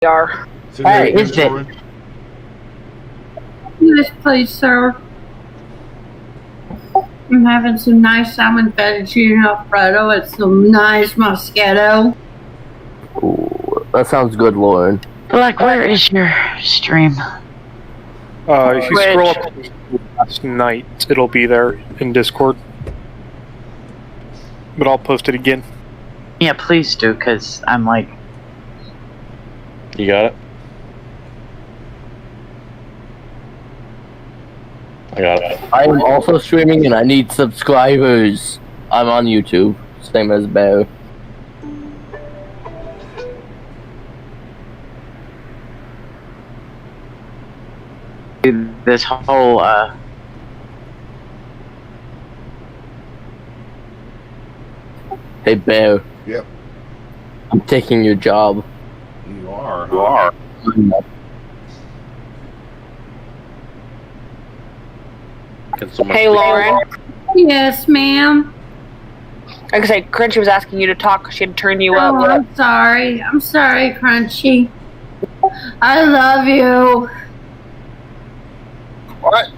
are. Hey, is it? Yes, please, sir. I'm having some nice salmon fettuccine alfredo with some nice Moscato. Ooh, that sounds good, Lauren. Like, where is your stream? If you scroll up to last night, it'll be there in Discord. But I'll post it again. Yeah, please do, because I'm like... You got it? I got it. I am also streaming and I need subscribers. I'm on YouTube, same as Bear. This whole, Hey, Bear. Yep. I'm taking your job. You are. You are. Hey, Lauren. Yes, ma'am. Like I said, Crunchy was asking you to talk because she had turned you Oh, up. I'm sorry. I'm sorry, Crunchy. I love you. What?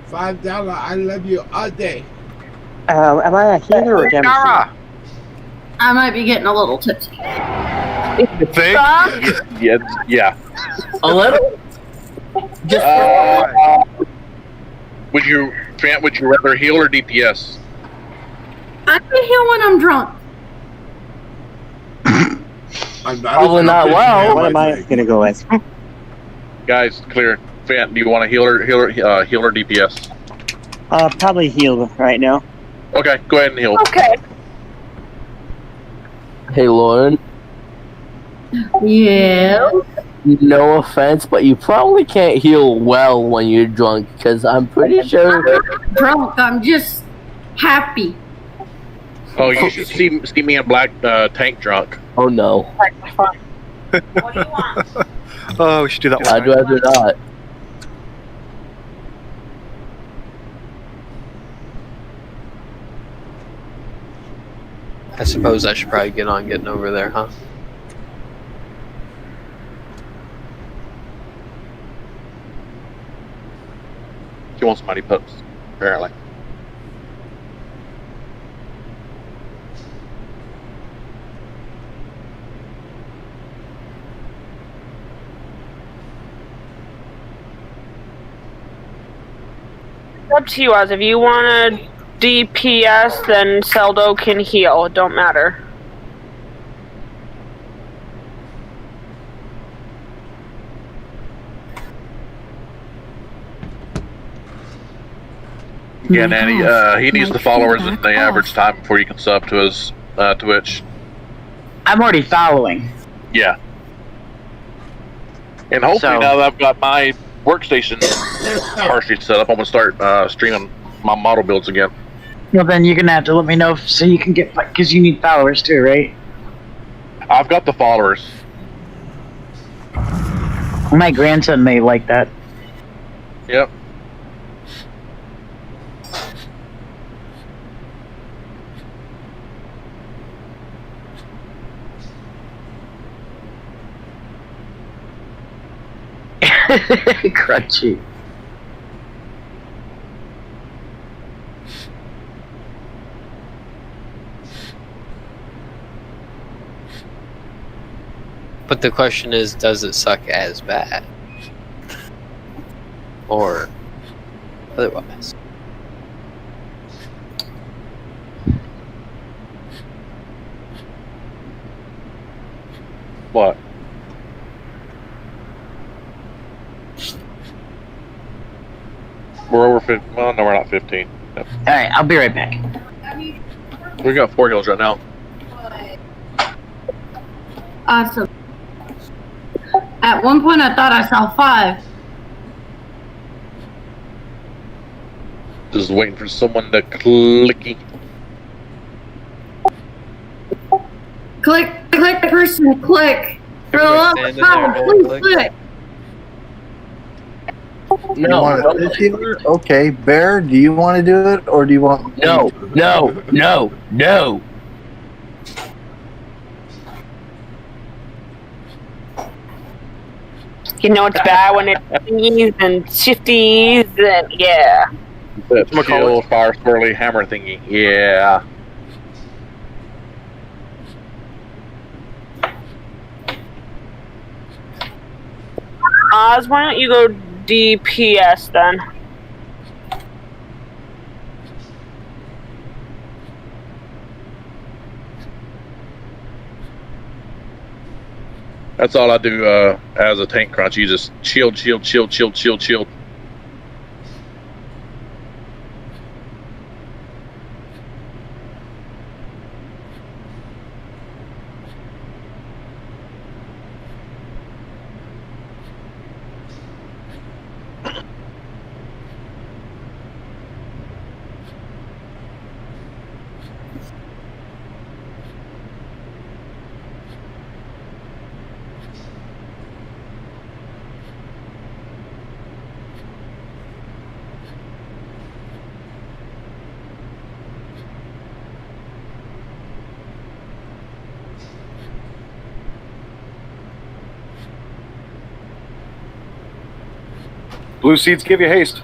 $5. I love you all day. Am I a healer or damage? I might be getting a little tipsy. Yeah. A little? Just Would you rather heal or DPS? I can heal when I'm drunk. Probably not well. What am I gonna go with? Guys, clear. Fant, do you want to heal or DPS? Probably heal right now. Okay, go ahead and heal. Okay. Hey, Lauren. Yeah. No offense, but you probably can't heal well when you're drunk, because I'm pretty sure... I'm not drunk. I'm just happy. Oh, you should see me in black tank drunk. Oh, no. What do you want? Oh, we should do that one. I'd rather not. I suppose I should probably get on getting over there, huh? You want somebody pups, apparently. It's up to you, Oz. If you want to DPS, then Seldo can heal. It don't matter. Yeah, Nanny, he needs the followers in the average time before you can sub to his Twitch. I'm already following. Yeah. And hopefully now that I've got my workstation partially set up, I'm going to start streaming my model builds again. Well, then you're gonna have to let me know so you can get, because you need followers too, right? I've got the followers. My grandson may like that. Yep. Crunchy. But the question is, does it suck as bad? Or otherwise? What? We're over 15. Well, no, we're not 15. Yep. Alright, I'll be right back. We got 4 kills right now. Awesome. At one point, I thought I saw 5. Just waiting for someone to clicky. Click, person, click. For the love of God, please click. No. Want to do it? Okay, Bear, do you want to do it, or do you want... No. You know it's bad when it's thingies and shifties and yeah. That chill fire swirly hammer thingy. Yeah. Oz, why don't you go DPS then? That's all I do as a tank crunch. You just shield. Blue seeds give you haste.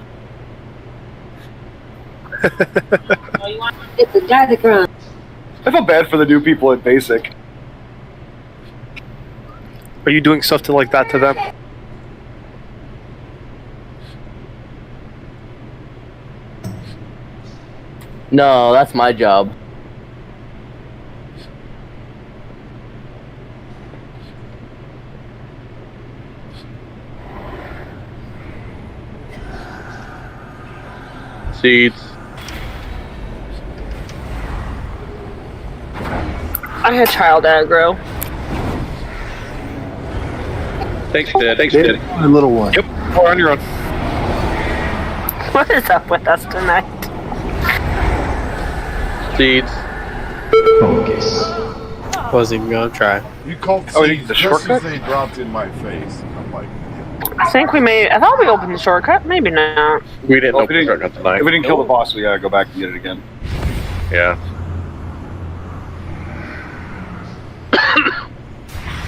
It's a diagram. I feel bad for the new people at basic. Are you doing stuff like that to them? No, that's my job. Seeds. I had child aggro. Thanks, Dad. Thanks, Dad. My little one. Yep, we're on your own. What is up with us tonight? Seeds. Wasn't even gonna try. You called Oh, seeds the just shortcut? as they dropped in my face. I'm like, I think we I thought we opened the shortcut. Maybe not. We didn't Well, open the shortcut tonight. If we didn't kill the boss, we gotta go back and get it again. Yeah.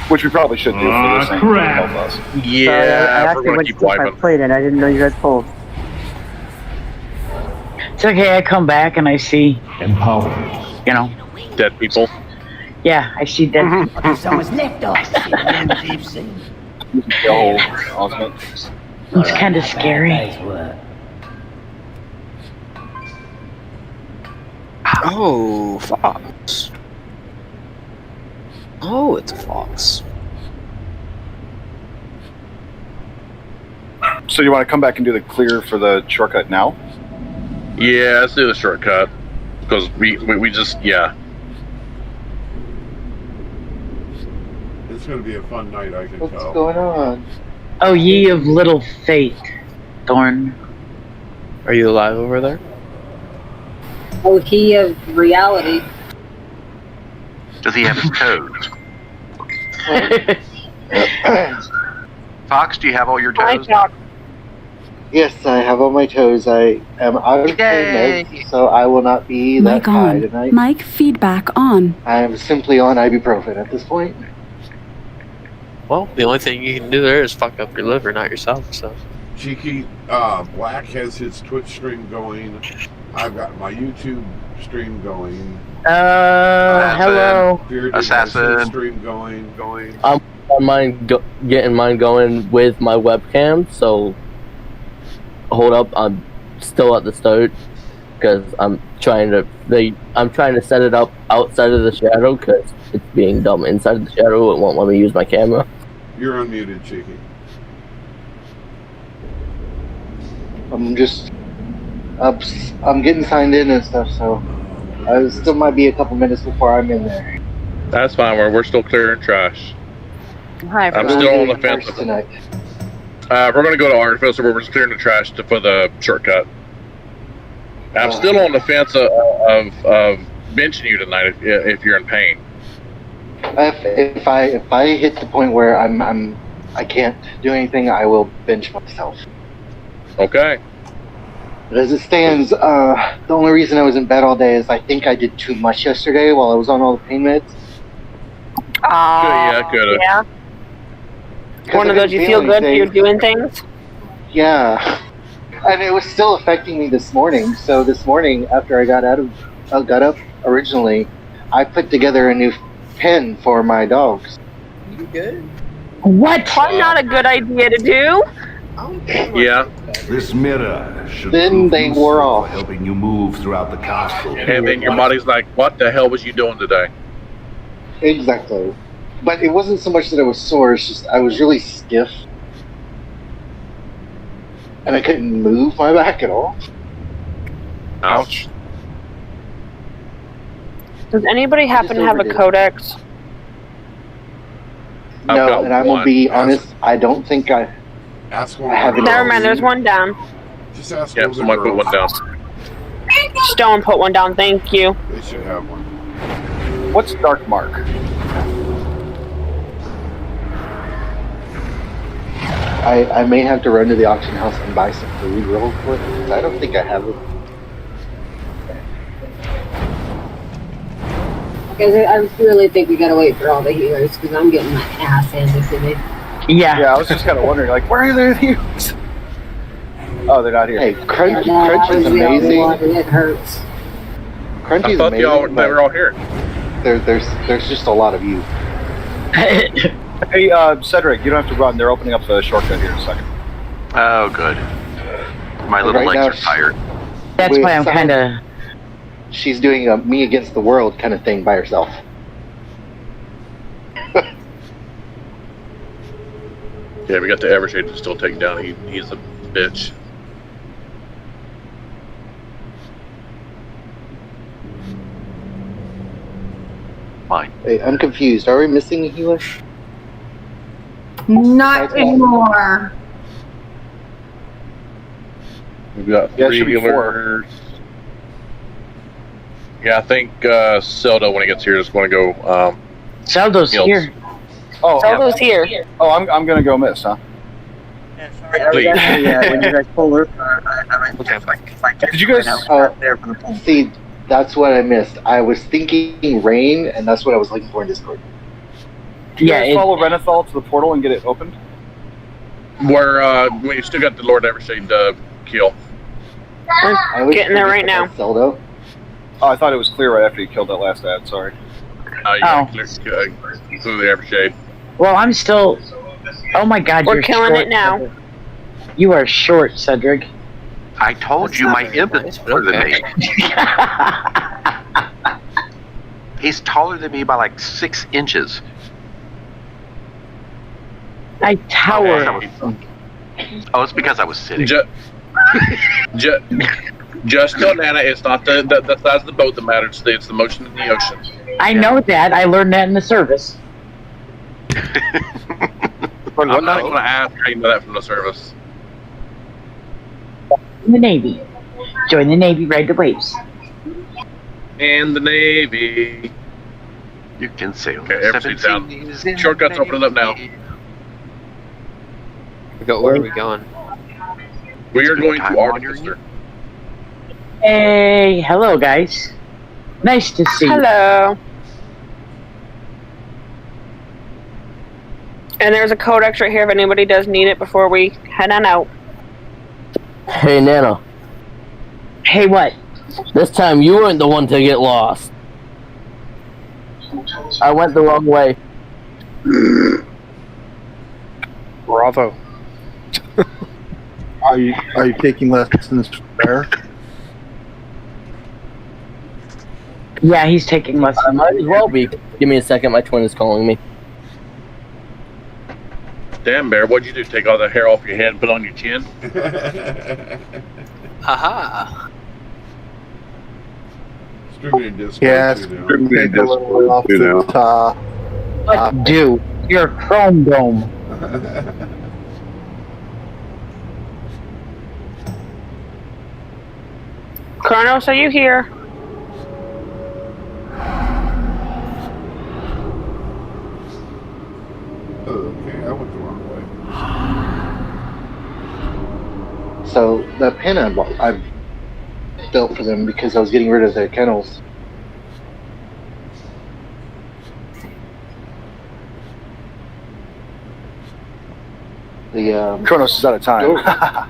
Which we probably should do for this thing. crap. Help us. Yeah, I we're actually gonna went keep to put my wiping. plate in. I didn't know you guys pulled. It's okay. I come back and I see, empowered. you know, Dead people. yeah, I see that. The whole ultimate. It's kind of scary. Oh, fox. Oh, it's a fox. So you want to come back and do the clear for the shortcut now? Yeah, let's do the shortcut. Because we just, yeah. It's going to be a fun night, I can What's tell. going on? Oh, ye of little faith, Thorn. Are you alive over there? Oh, he of reality. Does he have his toes? Fox, do you have all your toes? Yes, I have all my toes. I am out of pain meds, so I will not be that Mic high on. tonight. Mic feedback on. I am simply on ibuprofen at this point. Well, the only thing you can do there is fuck up your liver, not yourself, so. Cheeky, Black has his Twitch stream going. I've got my YouTube stream going. Hello. Bearded has his Assassin. stream going. I'm on getting mine going with my webcam, so hold up, I'm still at the start because I'm trying to set it up outside of the shadow because it's being dumb inside of the shadow. It won't let me use my camera. You're unmuted, Cheeky. I'm getting signed in and stuff, so I still might be a couple minutes before I'm in there. That's fine. We're still clearing trash. Hi, I'm everyone. still on the fence. First tonight. We're going to go to Artificer where we're just clearing the trash for the shortcut. I'm still on the fence of benching you tonight if you're in pain. If I hit the point where I can't do anything, I will bench myself. Okay. But as it stands, the only reason I was in bed all day is I think I did too much yesterday while I was on all the pain meds. Yeah, could have. Yeah. One of those you feel good, you're doing things? Yeah. And it was still affecting me this morning. So this morning, after I got up originally, I put together a new pen for my dogs. You good? What? Probably not a good idea to do. Yeah. This mirror should Then prove they useful wore for off. helping you move throughout the castle. And then your body's like, what the hell was you doing today? Exactly. But it wasn't so much that I was sore, it's just I was really stiff. And I couldn't move my back at all. Ouch. Does anybody happen to have a codex? I've No, got and I'm going to one. be honest, I don't think I Ask one. have it. Never mind, there's one down. Just ask Yeah, one of the someone put girls. one down. Stone put one down, thank you. They should have one. What's Dark Mark? I may have to run to the auction house and buy some food real quick. 'Cause I don't think I have it. Because I really think we gotta wait for all the healers because I'm getting my ass handed to me. Yeah. Yeah, I was just kind of wondering, like, where are their heroes? Oh, they're not here. Hey, Crunch That is was the only amazing. one, and it hurts. Crunch I is thought y'all amazing. they were all here. There's just a lot of you. Hey, Cedric, you don't have to run. They're opening up the shortcut here in a second. Oh, good. My little Right legs now, are tired. That's With why I'm some- kind of. She's doing a me against the world kind of thing by herself. Yeah, we got the Evershade to still take down. He's a bitch. Fine. Wait, I'm confused. Are we missing a healer? Not anymore. We've got Yeah, it 3 should be 4. healers. Yeah, I think Zelda, when he gets here, is going to go. Zelda's Heals. here. Oh, Zelda's here. oh, I'm gonna go miss, huh? Please. Yeah, when you guys pull over, Did you guys? there for the pull. See, that's what I missed. I was thinking rain, and that's what I was looking for in Discord. Did you Yeah, guys it- follow Renethal to the portal and get it opened? Where we still got the Lord Evershade kill. I always Getting there forget right now. about Zelda. Oh, I thought it was clear right after you killed that last ad. Sorry. Yeah, Oh. clear through the Evershade. Well, I'm still. Oh my God, We're you're killing short, it now. Cedric. You are short, Cedric. I told you my imp is taller than me. He's taller than me by like 6 inches. I tower. Oh, it's because I was sitting. Just tell Nana it's not the size of the boat that matters. It's the motion in the ocean. I know that. I learned that in the service. I'm not going to ask how you know that from the service. In the Navy. Join the Navy, ride the waves. And the Navy. You can sail. Okay, everything's down. Shortcuts opening up now. Where are we going? We are going to Artificer. Hey, hello, guys. Nice to see you. Hello. And there's a codex right here if anybody does need it before we head on out. Hey, Nana. Hey, what? This time you weren't the one to get lost. I went the wrong way. Bravo. Are you taking lessons there? Yeah, he's taking lessons. I might as well be. Give me a second, my twin is calling me. Damn, Bear, what'd you do? Take all the hair off your head and put it on your chin? Haha. Strictly in Discord. Yes, too now. take a little off the What do? You're a chrome dome. Kronos, are you here? Okay, I went the wrong way. So the pen I've built for them because I was getting rid of their kennels. Kronos is out of time.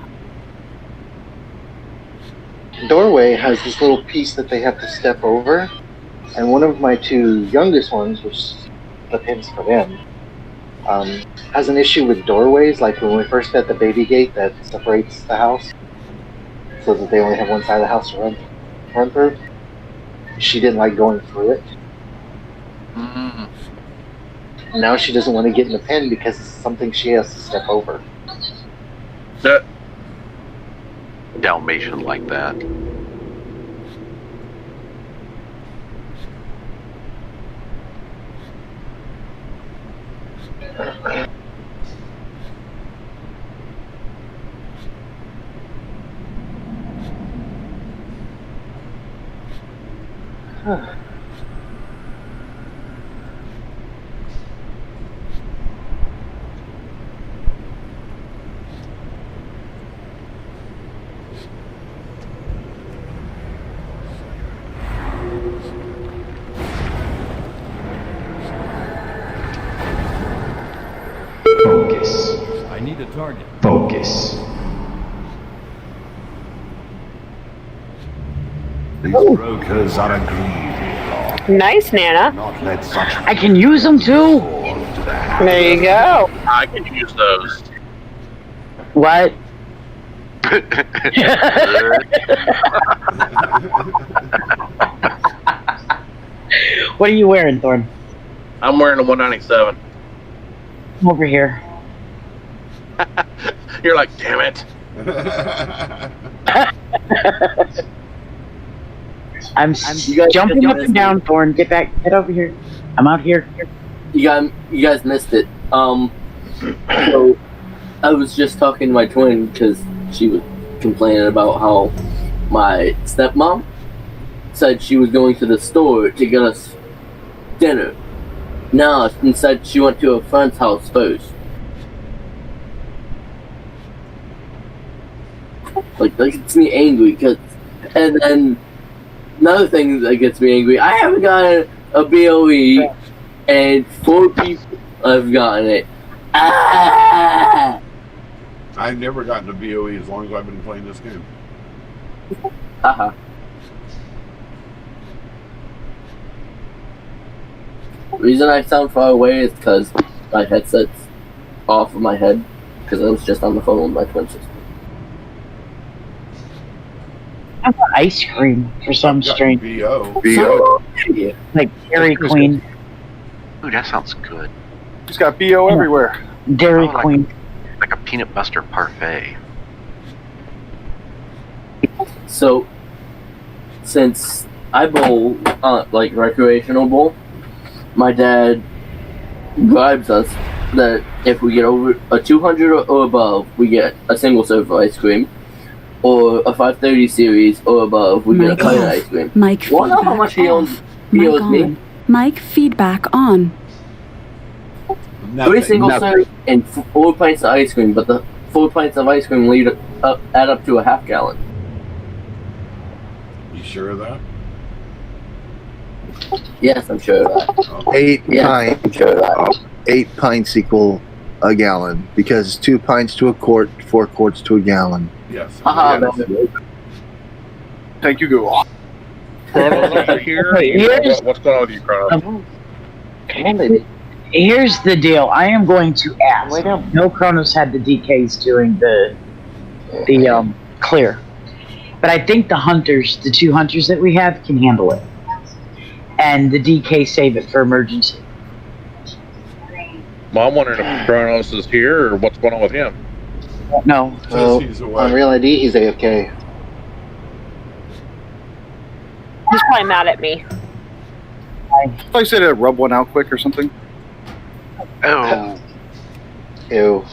Doorway has this little piece that they have to step over, and one of my two youngest ones, which the pin's for them, has an issue with doorways, like when we first got the baby gate that separates the house, so that they only have one side of the house to run through. She didn't like going through it. Mm. Now she doesn't want to get in the pen because it's something she has to step over. Dalmatian like that. Focus. I need a target. Focus. These brokers are a greedy. Nice, Nana. Not let such I can use them too. There you go. I can use those. What? What are you wearing, Thorn? I'm wearing a 197. Come over here. You're like, damn it. I'm jumping up and down, Thorn. Get back. Get over here. I'm out here. You guys missed it. So I was just talking to my twin because she was complaining about how my stepmom said she was going to the store to get us dinner. No, instead she went to a friend's house first. Like, that gets me angry, and then another thing that gets me angry, I haven't gotten a BOE, and 4 people have gotten it. Ah! I've never gotten a BOE as long as I've been playing this game. Haha. The reason I sound far away is because my headset's off of my head, because I was just on the phone with my twin sister. I want ice cream for some strange. BO. Like Dairy Queen. Ooh, that sounds good. He's got BO everywhere. Dairy Oh, Queen. Like a peanut butter parfait. So, since I bowl, like recreational bowl, my dad bribes us that if we get over a 200 or above, we get a single serve of ice cream, or a 530 series or above, we get a pint of ice cream. Mic You wanna know how feedback much he owes Mic me? on. Mic feedback on. 3 single serve and 4 pints of ice cream, but the 4 pints of ice cream add up to a half gallon. You sure of that? Yes, I'm sure of that. 8 Yeah, pints. I'm sure of that. 8 pints equal a gallon because 2 pints to a quart, 4 quarts to a gallon. Yes. Thank you, Google. What's going on with you, Kronos? Here's the deal. I am going to ask. No, Kronos had the DKs doing the clear, but I think the hunters, the 2 hunters that we have, can handle it, and the DK save it for emergency. Well, I'm wondering if Kronos is here or what's going on with him. No. Well, on Real ID, he's AFK. He's probably mad at me. I said to rub one out quick or something. Oh. Ew.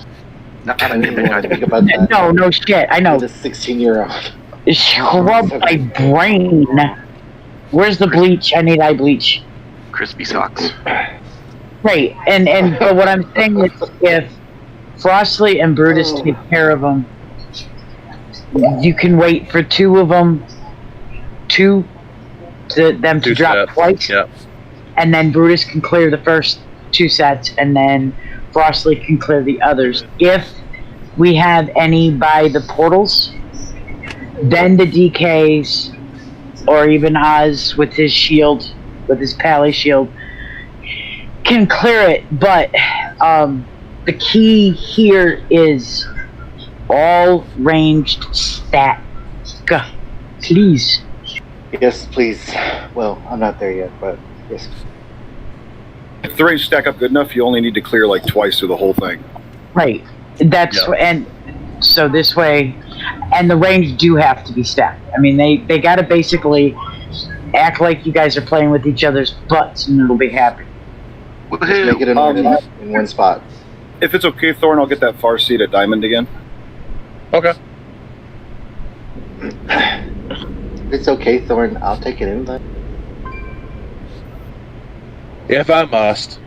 Not I didn't even want to think about that. No shit. I know. The 16-year-old. Scrub my brain. Where's the bleach? I need eye bleach. Crispy socks. Right, and but what I'm saying is, if Frostley and Brutus take care of them, you can wait for 2 of them, to drop sets. twice, Yep. and then Brutus can clear the first 2 sets, and then Frostley can clear the others. If we have any by the portals, then the DKs, or even Oz with his shield, with his pally shield, can clear it. But the key here is all ranged stat. Please. Yes, please. Well, I'm not there yet, but yes. If the range stack up good enough, you only need to clear like twice through the whole thing. Right. That's and so this way, and the range do have to be stacked. I mean, they got to basically act like you guys are playing with each other's butts, and it'll be happy. Just make it in one spot. If it's okay, Thorn, I'll get that far seat at Diamond again. Okay. If it's okay, Thorn, I'll take it in then. If I must.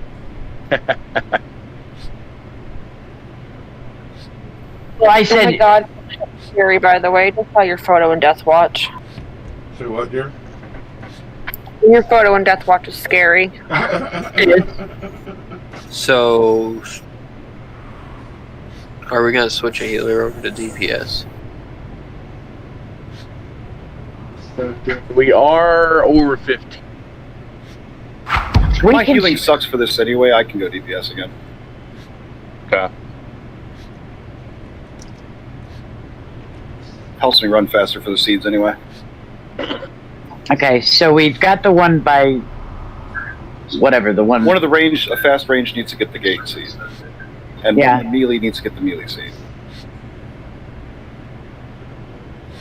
Well, I said. Oh my god, scary. By the way, just saw your photo in Deathwatch. Say what, dear? Your photo in Deathwatch is scary. So, are we gonna switch a healer over to DPS? We are over 50. My healing sucks for this anyway. I can go DPS again. Okay. Helps me run faster for the seeds anyway. Okay, so we've got the one by whatever the one. One of the range, a fast range needs to get the gate seed, and Yeah. one of the melee needs to get the melee seed.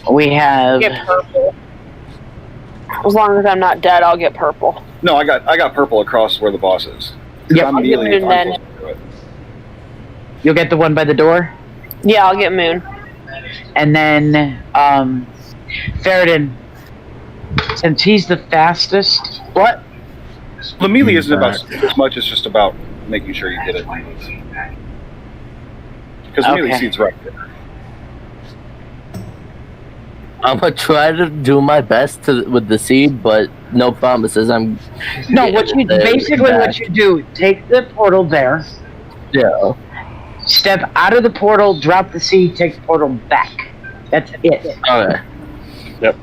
We have. Get purple. As long as I'm not dead, I'll get purple. No, I got purple across where the boss is. Yep. I'm I'll get melee if moon I'm then. close to it. You'll get the one by the door, Yeah, I'll get moon. and then Faradin, since he's the fastest. What? The melee isn't about as much as just about making sure you get it. Because melee Okay. seed's right there. I'm gonna try to do my best with the seed, but no promises. No, what you basically what you do, take the portal there. Yeah. Step out of the portal, drop the seed, take the portal back. That's it. Okay. Yep.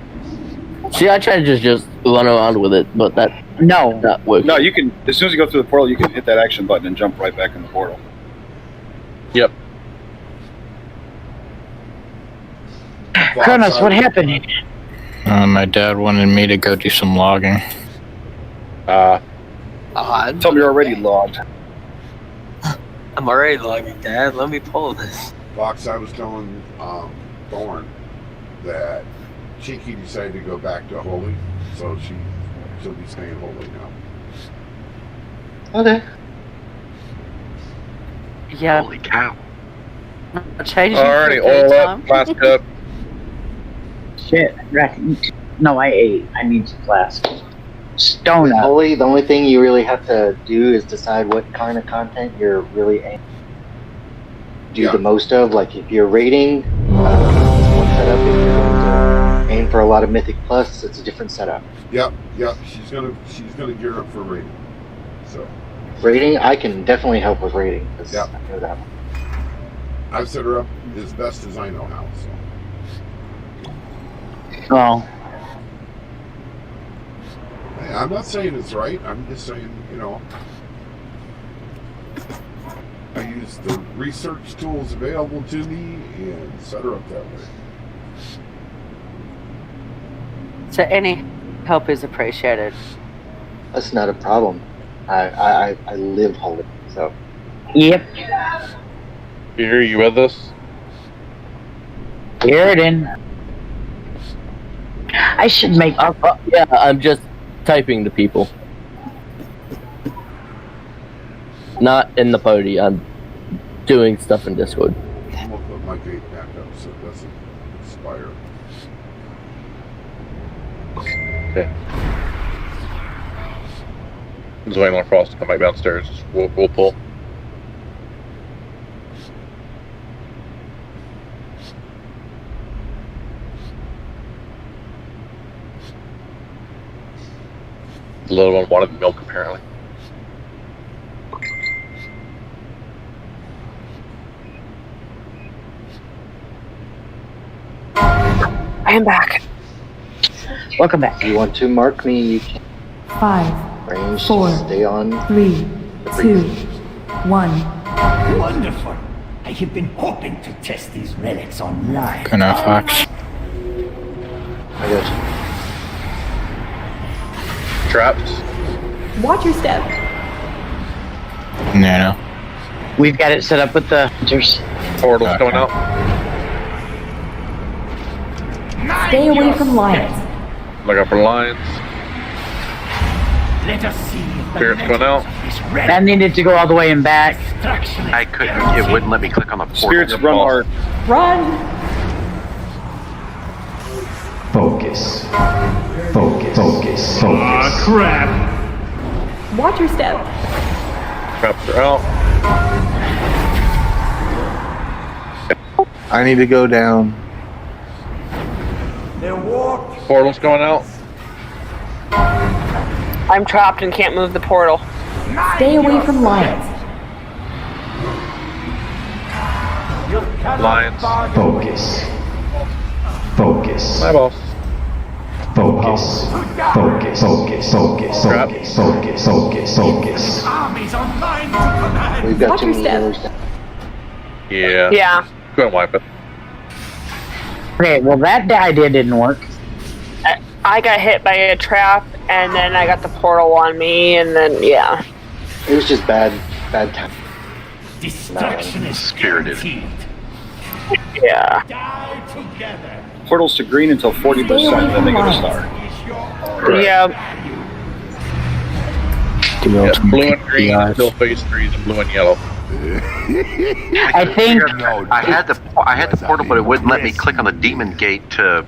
See, I tried to just run around with it, but that No. not working. No, you can. As soon as you go through the portal, you can hit that action button and jump right back in the portal. Yep. Kronos, what happened? My dad wanted me to go do some logging. Odd. Tell me you're already logged. I'm already logging, Dad. Let me pull this. Fox, I was telling Thorn that Cheeky decided to go back to Holy, so she'll be staying Holy now. Okay. Yeah. Holy cow. Changing Alrighty, oil up, flask up. Shit, no, I ate. I need some flask. Stone up. Holy, the only thing you really have to do is decide what kind of content you're really aiming to do the most of. Like if you're raiding, it's one setup. If you're going to aim for a lot of Mythic Plus, it's a different setup. Yep. She's gonna gear up for raiding. So Raiding, I can definitely help with raiding. Yep. I know that. I've set her up as best as I know how. So. Well, Hey, I'm not saying it's right. I'm just saying, I use the research tools available to me and set her up that way. So any help is appreciated. That's not a problem. I live Holy, so. Yep. Are you with us? Here it in. I should make. Yeah, I'm just typing to people. Not in the party. I'm doing stuff in Discord. I'm gonna put my gate back up so it doesn't expire. Okay. Just waiting on Frost to come back downstairs. We'll pull. The little one wanted milk, apparently. I am back. Welcome back. If you want to mark me, you can. 5, Range, 4, stay on. 3, 2, 1. Wonderful. I have been hoping to test these relics on live. Good enough, Fox. I got you. Traps. Watch your step. No. We've got it set up with the hunters. Portal's going out. Stay away from lions. Look out for lions. Let us see if the Spirit's going out. That needed to go all the way and back. I couldn't. It wouldn't let me click on the portal. Spirits run hard. Run! Focus. Focus. Focus. Focus. Crap. Watch your step. Traps are out. I need to go down. Portal's going out. I'm trapped and can't move the portal. Stay away from lions. Lions. Focus. Focus. My boss. Focus. Focus. Focus. Focus. Focus. Focus. Focus. Focus. Armies online to command. We've got Watch too your many step. healers down. Yeah. Yeah. Go ahead and wipe it. Okay, well that idea didn't work. I got hit by a trap, and then I got the portal on me, and then, yeah. It was just bad time. Destruction is Spirited. guaranteed. Yeah. Die together. Portals to green until 40%, then they go to star. Yeah. Yeah, blue and green until phase 3 is blue and yellow. I think I had the portal, but it wouldn't let me click on the demon gate to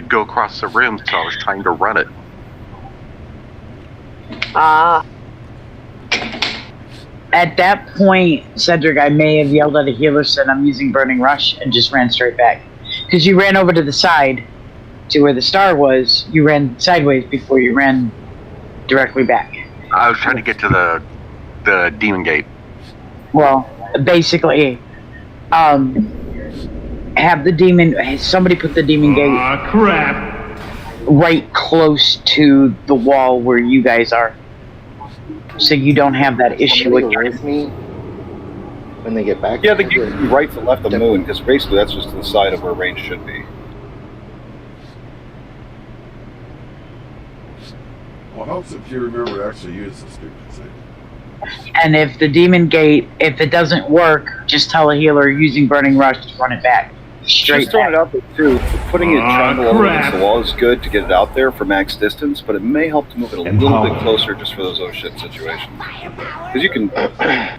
go across the room, so I was trying to run it. at that point, Cedric, I may have yelled at a healer, said I'm using Burning Rush, and just ran straight back. Because you ran over to the side to where the star was. You ran sideways before you ran directly back. I was trying to get to the demon gate. Well, basically, have the demon. Somebody put the demon gate. Crap. Right close to the wall where you guys are, so you don't have that issue again. Me when they get back. Yeah, the gate can be right to left of the moon, because basically that's just to the side of where range should be. Well, it helps if you remember to actually use the stupid thing. And if the demon gate, if it doesn't work, just tell a healer using Burning Rush to run it back. Straight Just throwing it out there too. Putting it triangle over against the wall is good to get it out there for max distance, but it may help to move it a little bit closer just for those oh shit situations. Because you can. I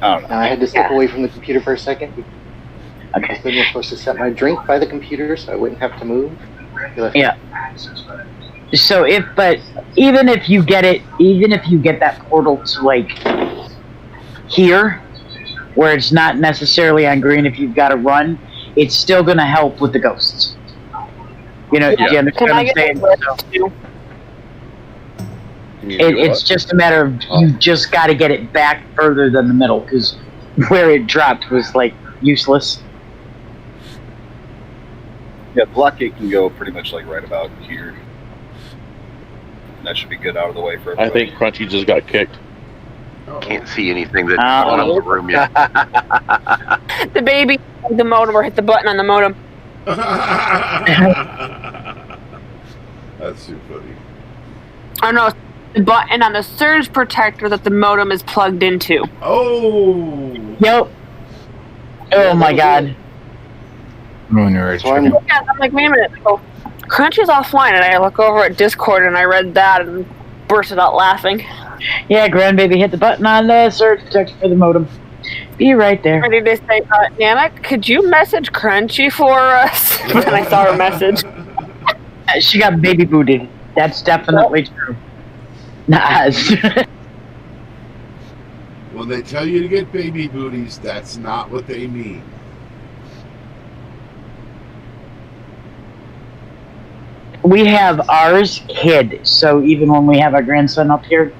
don't know. I had to step away from the computer for a second. Okay. Then we're supposed to set my drink by the computer so I wouldn't have to move. Yeah. So even if you get that portal to like here, where it's not necessarily on green, if you've got to run, it's still going to help with the ghosts. You know, Yeah. you understand what I'm saying? So, it's just a matter of you just got to get it back further than the middle, because where it dropped was like useless. Yeah, the block gate can go pretty much like right about here. That should be good out of the way for everybody. I think Crunchy just got kicked. Can't see anything that's going on in the room yet. The baby, the modem, or hit the button on the modem. That's too funny. Oh no, the button on the surge protector that the modem is plugged into. Oh! Yep. Oh my god. Yeah, I'm like, wait a minute. Oh, Crunchy's offline, and I look over at Discord and I read that and bursted out laughing. Yeah, grandbaby hit the button on the surge protector for the modem. Be right there. Ready to say, Namek, could you message Crunchy for us? And I saw her message. She got baby booted. That's definitely true. Nice. When they tell you to get baby booties, that's not what they mean. We have ours hid, so even when we have our grandson up here,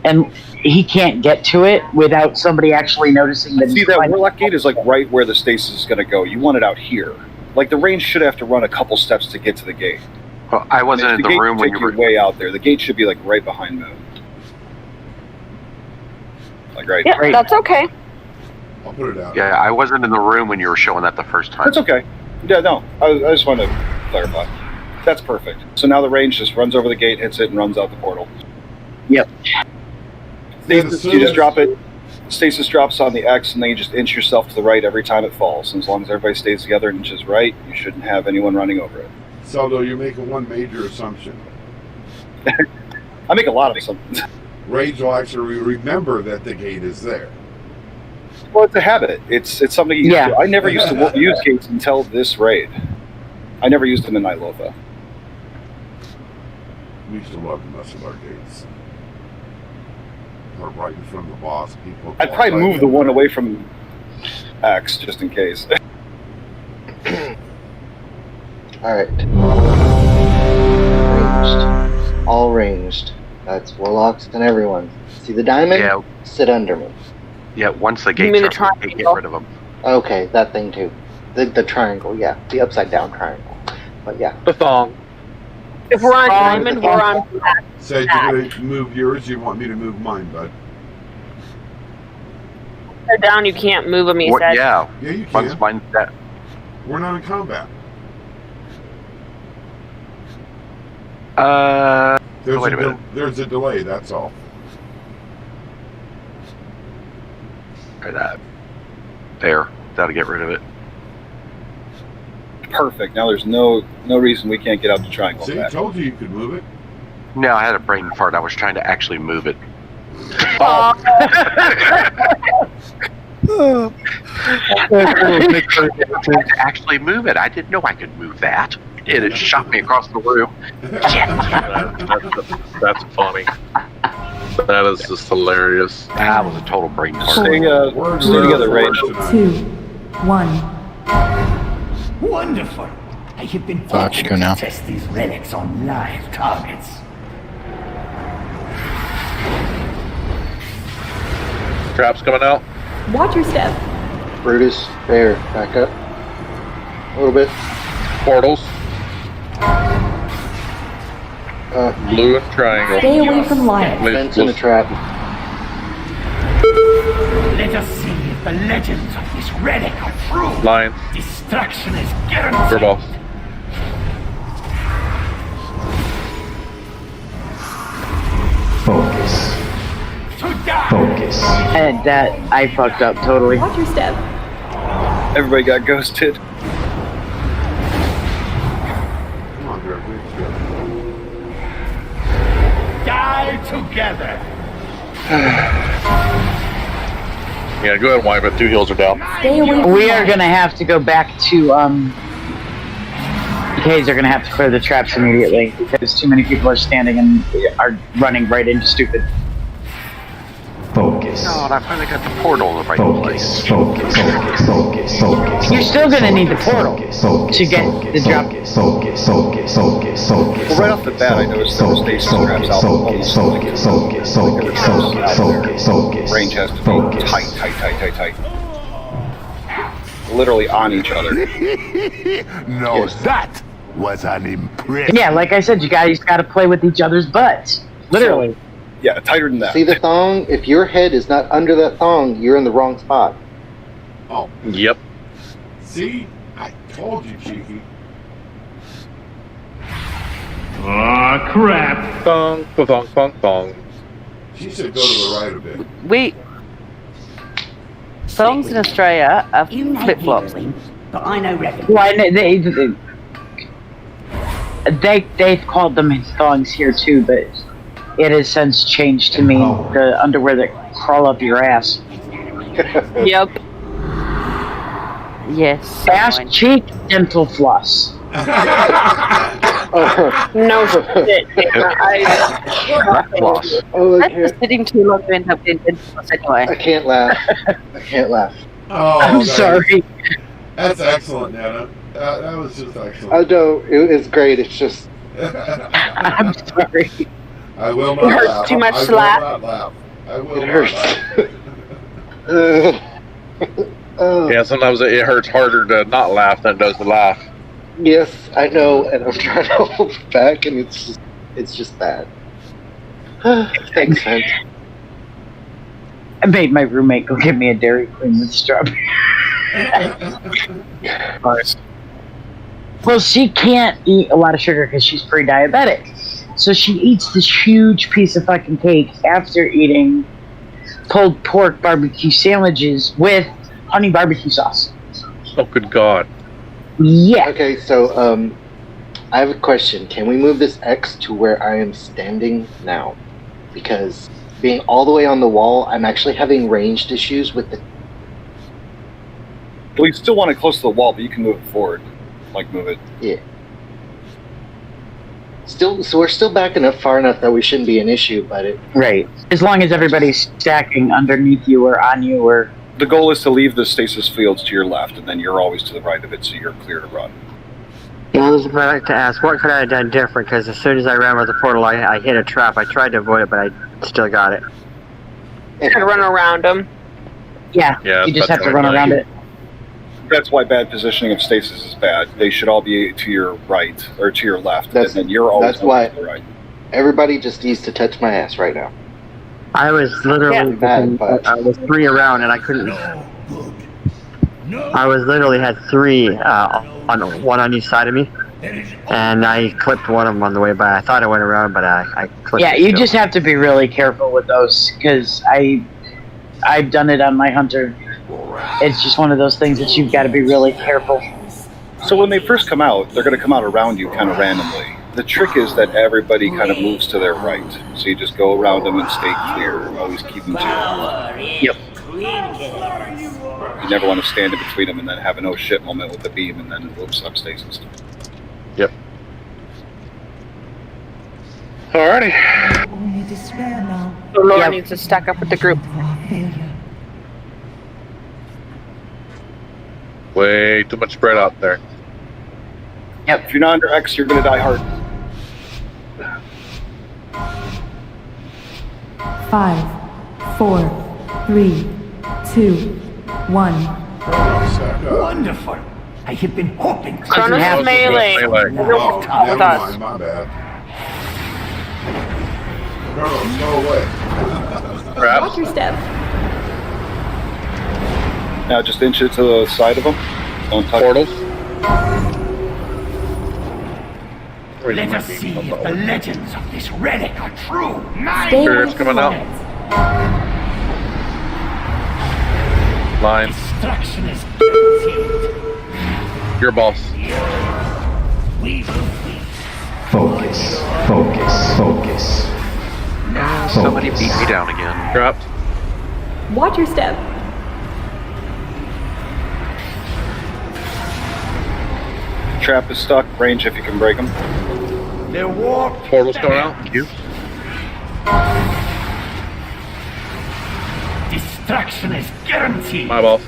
and he can't get to it without somebody actually noticing that. See, that warlock gate is like right where the stasis is going to go. You want it out here, Like, the range should have to run a couple steps to get to the gate. Well, I wasn't in the gate room when take you were. way out there. The gate should be like right behind Moon. Like right. Yeah, that's okay. I'll put it out. Yeah, I wasn't in the room when you were showing that the first time. That's okay. Yeah, no. I just wanted to clarify. That's perfect. So now the range just runs over the gate, hits it, and runs out the portal. Yep. Stasis, you just drop it. Stasis drops on the X, and then you just inch yourself to the right every time it falls. And as long as everybody stays together and inches right, you shouldn't have anyone running over it. Saldo, you're making one major assumption. I make a lot of assumptions. Rage will actually remember that the gate is there. Well, it's a habit. It's something you do. I never used to use gates until this raid. I never used them in Night Lofa. We used to love to mess with our gates. Or right in front of the boss. People. I'd probably move the one away from X just in case. Alright. Ranged. All ranged. That's warlocks and everyone. See the diamond? Yeah. Sit under me. Yeah, once the gates are get rid of them. Okay, that thing too. The triangle, yeah. The upside down triangle. But yeah. The thong. If we're on diamond, we're on black. Say, you're going to move yours, you want me to move mine, bud. They're down, you can't move them, he said. Yeah. Yeah, you can. Once mine's that. We're not in combat. Wait a minute. There's a delay, that's all. Try that. There. That'll get rid of it. Perfect. Now there's no reason we can't get out the triangle. See, I told you could move it. No, I had a brain fart. I was trying to actually move it. Actually move it. I didn't know I could move that. It shot me across the room. That's funny. That is just hilarious. That was a total brain fart. Stay together, Rage. 2, 1. Wonderful. I have been Watch, go now. test these relics on live targets. Traps coming out. Watch your step. Brutus, Bear, back up. A little bit. Portals. Blue and triangle. Stay away from lions. Fence in a trap. Let us see if the legends of this relic are true. Lions. Destruction is guaranteed. Furball. Focus. Focus. And that, I fucked up totally. Watch your step. Everybody got ghosted. Come on, Greg. Die together. Yeah, go ahead and wipe it. 2 heals are down. Stay away from We are lions. gonna have to go back to, Kids are gonna have to clear the traps immediately because too many people are standing and are running right into stupid. Focus. No, and I finally got the portal in the right place. Focus. Focus. Focus. Focus. You're still gonna need the portal to get the drop. Focus. Focus. Focus. Focus. Focus. Well, right off the bat, I noticed there were stasis traps out. Focus. Focus. Focus. Focus. Focus. Focus. Range has to be tight. Literally on each other. No, that was an impression. Yeah, like I said, you guys gotta play with each other's butts. Literally. Yeah, tighter than that. See the thong? If your head is not under that thong, you're in the wrong spot. Oh. Yep. See? I told you, Cheeky. Ah, crap. Thong, thong, thong, thong. She said go to the right a bit. We. Thongs in Australia are flip flops. But I know reckon. Why they've called them thongs here too, but it has since changed to mean the underwear that crawl up your ass. Yep. Yes. Ass cheek dental floss. No shit. Oh, That's just sitting too long to end up in dental anyway. I can't laugh. I can't laugh. Oh, I'm sorry. That's excellent, Nana. That was just excellent. I know, it's great. It's just. I'm sorry. I will not It hurts laugh. too much I to will laugh. not laugh. I will It not hurts. laugh. Yeah, sometimes it hurts harder to not laugh than it does to laugh. Yes, I know, and I'm trying to hold it back, and it's just bad. Thanks, Hunt. I made my roommate go get me a Dairy Queen with strawberry. Nice. Well, she can't eat a lot of sugar because she's pre-diabetic. So she eats this huge piece of fucking cake after eating pulled pork barbecue sandwiches with honey barbecue sauce. Oh, good God. Yeah. Okay, so I have a question. Can we move this X to where I am standing now? Because being all the way on the wall, I'm actually having ranged issues with the... Well, you still want it close to the wall, but you can move it forward. Like, move it. Yeah. So we're still back enough, far enough that we shouldn't be an issue, but it... Right. As long as everybody's stacking underneath you or on you or... The goal is to leave the stasis fields to your left, and then you're always to the right of it, so you're clear to run. Yeah, Elizabeth, I'd like to ask, what could I have done different? Because as soon as I ran with the portal, I hit a trap. I tried to avoid it, but I still got it. You could run around them. Yeah, you just have to run around it. That's why bad positioning of stasis is bad. They should all be to your right, or to your left, and then you're always That's why to the right. everybody just needs to touch my ass right now. I was literally, I was 3 around and I couldn't. I was literally had 3 on one on each side of me, and I clipped one of them on the way by. I thought I went around, but I clipped. Yeah, it you still. just have to be really careful with those because I've done it on my hunter. It's just one of those things that you've got to be really careful. So when they first come out, they're going to come out around you kind of randomly. The trick is that everybody kind of moves to their right. So you just go around them and stay clear. Always keep them to your Yep. You never want to stand in between them and then have an oh shit moment with the beam and then whoops, I'm stasis. Yep. Alrighty. Only despair now. So Laura needs to stack up with the group. Way too much spread out there. Yep. If you're not under X, you're going to die hard. 5, 4, 3, 2, 1. Wonderful. I have been hoping. Kronos is melee. Oh, With never us. mind, my bad. Kronos, go away. Watch your step. Now just inch it to the side of them. Don't touch portals. Let us see if the legends of this relic are true. Stay away Spirits from coming out. lights. Lines. Destruction is guaranteed. Your boss. We will win. Focus. Focus. Focus. No, somebody beat me down again. Dropped. Watch your step. Trap is stuck. Range if you can break them. The war Portal's coming out. You. destruction is guaranteed. My boss.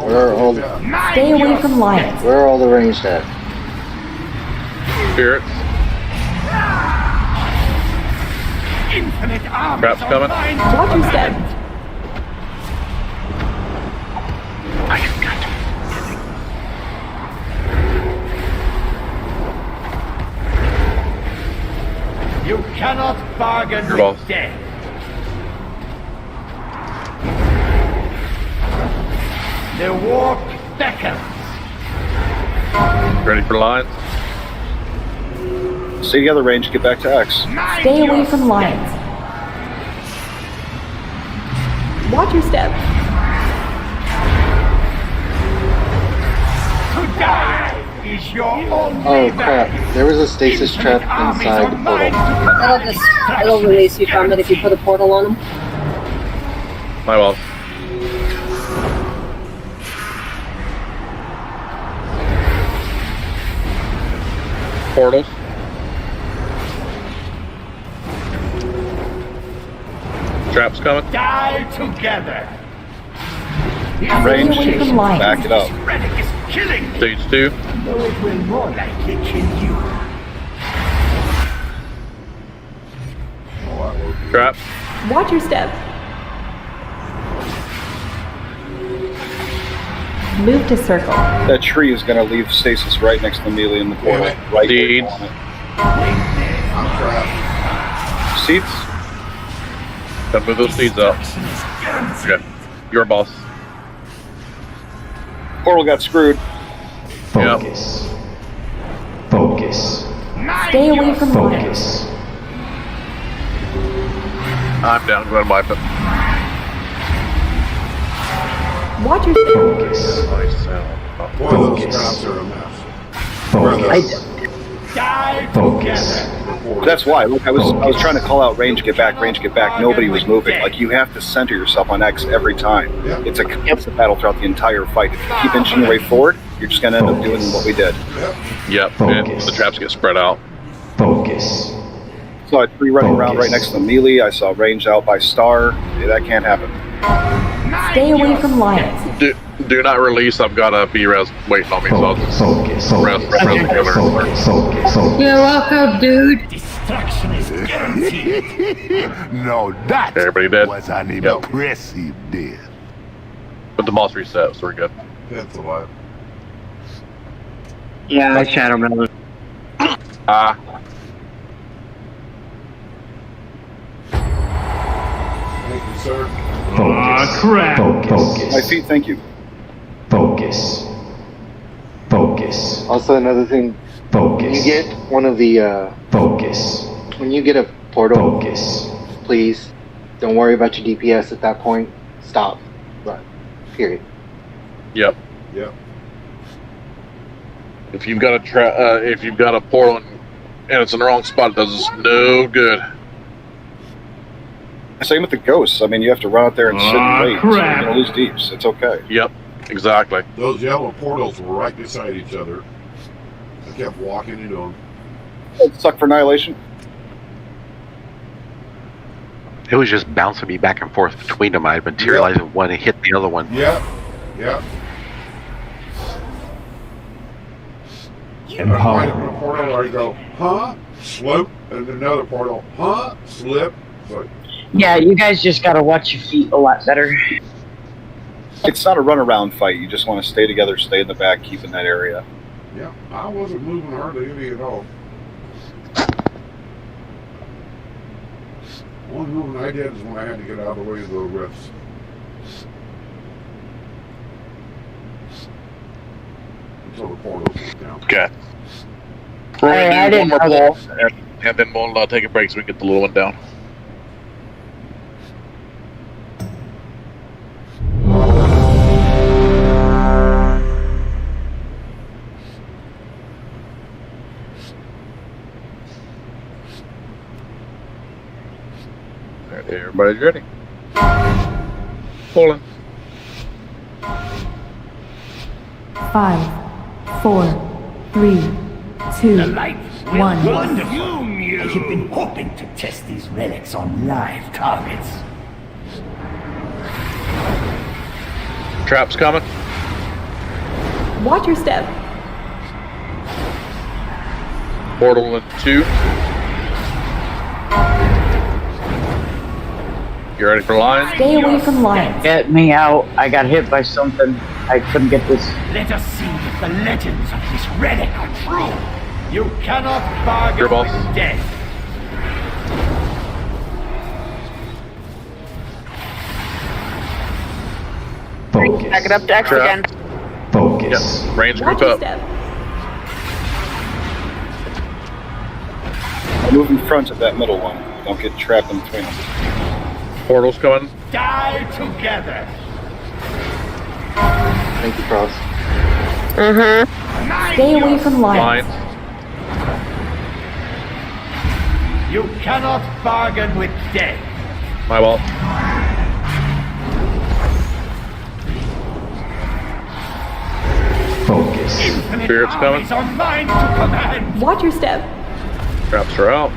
Where are all Stay away from lights. Where are all the ranged at? Spirits. Infinite arms Trap's of coming. mine. Watch your step. I have got to. You cannot bargain Your with boss. death. The warp beckons. Ready for lines? Stay together, range. Get back to X. Stay away from lights. Watch your step. To die is your only Oh crap, there was a stasis trap inside the portal. It'll release you from it if you put a portal on them. My boss. Portals. Traps coming. Die together. Range. Stay away from lights. Back it up. Relic is killing me. Stage 2. Though it will more likely kill you. Traps. Watch your step. Move to circle. That tree is going to leave stasis right next to Melee in the portal. Right where you want it. Seats? Gotta move those seeds up. Okay. Your boss. Portal got screwed. Focus. Focus. Stay away from Focus. I'm down. Go ahead and wipe it. Watch your step. Focus. Nice sound. Boy, those traps are a mess. Focus. That's why. Look, I was trying to call out range, get back. Nobody was moving. Like, you have to center yourself on X every time. Yeah. It's a battle throughout the entire fight. If you keep inching your way forward, you're just going to end up doing what we did. Yep. And the traps get spread out. Focus. Saw a tree running around right next to Melee. I saw range out by Star. Yeah, that can't happen. Stay away from lions. Do not release. I've got a B-res waiting on me, so I'll just res together. You're welcome, dude. Destruction is guaranteed. No, that Everybody dead? was an impressive death. But the boss reset, so we're good. That's alive. Yeah, Shadow Melon. Thank you, sir. Focus. Focus. My feet, thank you. Focus. Focus. Also, another thing. Focus. When you get one of the Focus. when you get a portal, Focus. please don't worry about your DPS at that point. Stop. Run. Period. Yep. Yep. If you've got a portal and it's in the wrong spot, it does us no good. Same with the ghosts. I mean, you have to run out there and sit and wait. So you're going to lose deeps. It's okay. Yep. Exactly. Those yellow portals were right beside each other. I kept walking into them. Suck for annihilation. It was just bouncing me back and forth between them. I materialized one and hit the other one. Yep. Yep. I find a portal where I go, huh? Slip. And another portal, huh? Slip. So, Yeah, you guys just gotta watch your feet a lot better. It's not a runaround fight. You just want to stay together, stay in the back, keep in that area. yeah, I wasn't moving hardly any at all. The only movement I did is when I had to get out of the way of the rifts. Until the portals went down. Okay. Hey, I didn't know that. And then we'll take a break so we can get the little one down. Alright, everybody's ready. Pulling. 5, 4, 3, 2, The light will 1. consume you. I have been hoping to test these relics on live targets. Traps coming. Watch your step. Portal in 2. You ready for lions? Stay away from lions. Get me out. I got hit by something. I couldn't get this. Let us see if the legends of this relic are true. You cannot bargain Your boss. with death. Focus. Back it up to X again. Focus. Yep. Range Watch group your up. step. Move in front of that middle one. Don't get trapped in between them. Portal's coming. Die together. Thank you, Cross. Stay away from lions. Lions. You cannot bargain with death. My ball. Focus. Spirits coming. Armies are mine to command. Watch your step. Traps are out.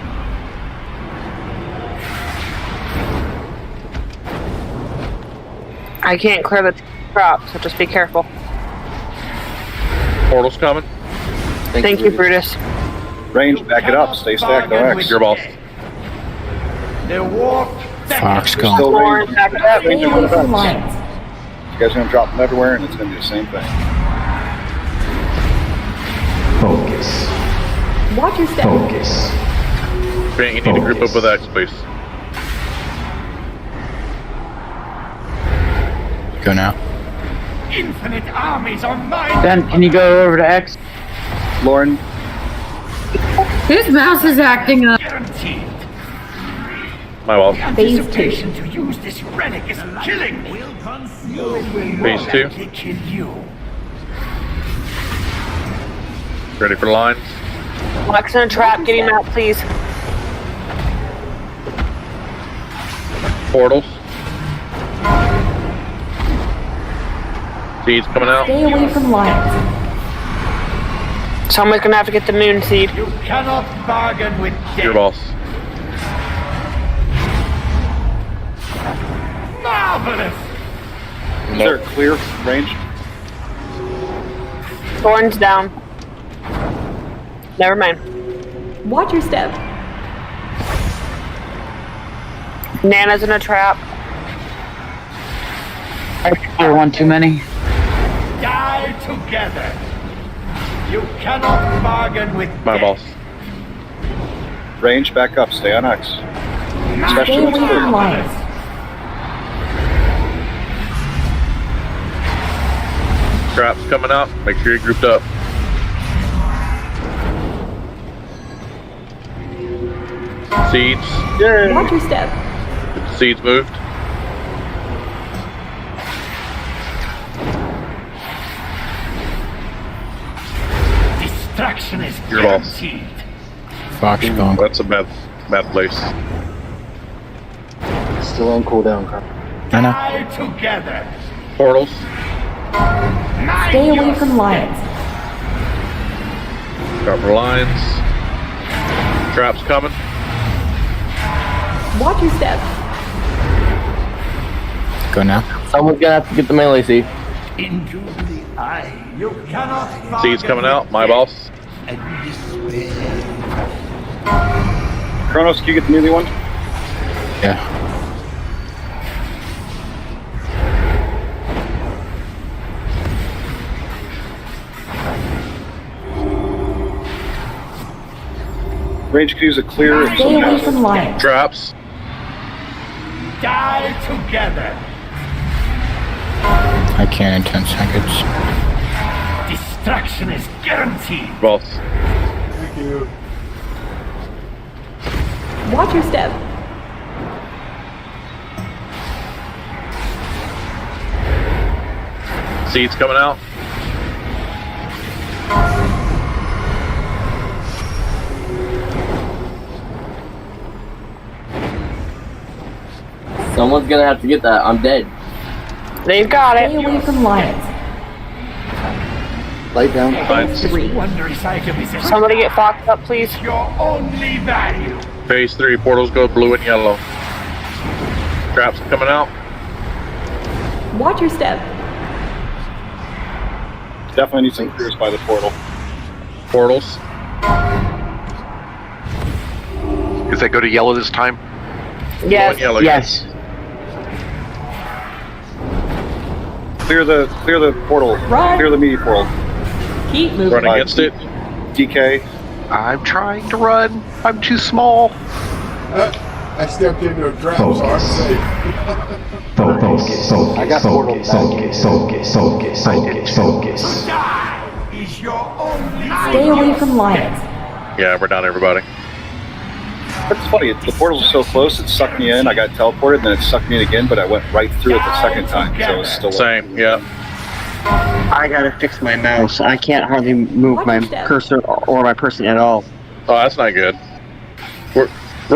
I can't clear the trap, so just be careful. Portal's coming. Thank you, Brutus. Range, back it up. Stay stacked, no X. Your ball. They walk Fox There's gone. still range. Back it up. Stay away from lions. You guys are gonna drop them everywhere, and it's gonna be the same thing. Focus. Watch your step. Focus. Grant, you need to group up with X, please. Go now. Infinite armies are mine. Ben, can you go over to X? Lauren, His mouse is acting up. Guaranteed. My fault. The anticipation to use this relic is killing me. Phase 2. Kill you. Ready for lines? Lex in a trap, get him out, please. Portals. Seeds coming out. Stay away from lights. Someone's gonna have to get the moon seed. You cannot bargain with death. Your boss. Marvelous. is there a clear range? Thorn's down. Never mind. Watch your step. Nana's in a trap. I clear one too many. Die together. You cannot bargain with My death. boss. Range, back up. Stay on X. Stay Especially away when it's from clear. lights. Traps coming out. Make sure you're grouped up. Seeds. Watch your step. Seeds moved. Destruction is Your boss. guaranteed. Fox going. That's a bad place. Still on cooldown, Carl. I know. Die together. Portals. Stay away from lights. Cover lines. Traps coming. Watch your step. Go now. Someone's gonna have to get the melee seed. Into the eye. You cannot Seeds coming out. My boss. Kronos, can you get the melee one? Yeah. Range could use a clear. if Stay something away happens. from lights. Traps. Die together. I can't in 10 seconds. Destruction is guaranteed. Boss. Thank you. Watch your step. Seeds coming out. Someone's gonna have to get that. I'm dead. They've got Stay it. away from lights. Light down. Lines. This wondrous item is Somebody get Fox up, please. your only value. Phase 3. Portals go blue and yellow. Traps coming out. Watch your step. Definitely need some clears by the portal. Portals. Does that go to yellow this time? Blue Yes. and yellow. Yes. Clear the portal. Run. Clear the meaty portal. Keep moving. Run against it. DK. I'm trying to run. I'm too small. I stepped into a trap, so I'm safe. Focus. I got portal Focus. back. Focus. Die is your only Stay away from lights. Yeah, we're down, everybody. That's funny. The portal was so close, it sucked me in. I got teleported, and then it sucked me in again, but I went right through it the second time, so it was still Same, yeah. I gotta fix my mouse. I can't hardly move my cursor or my person at all. Oh, that's not good. We're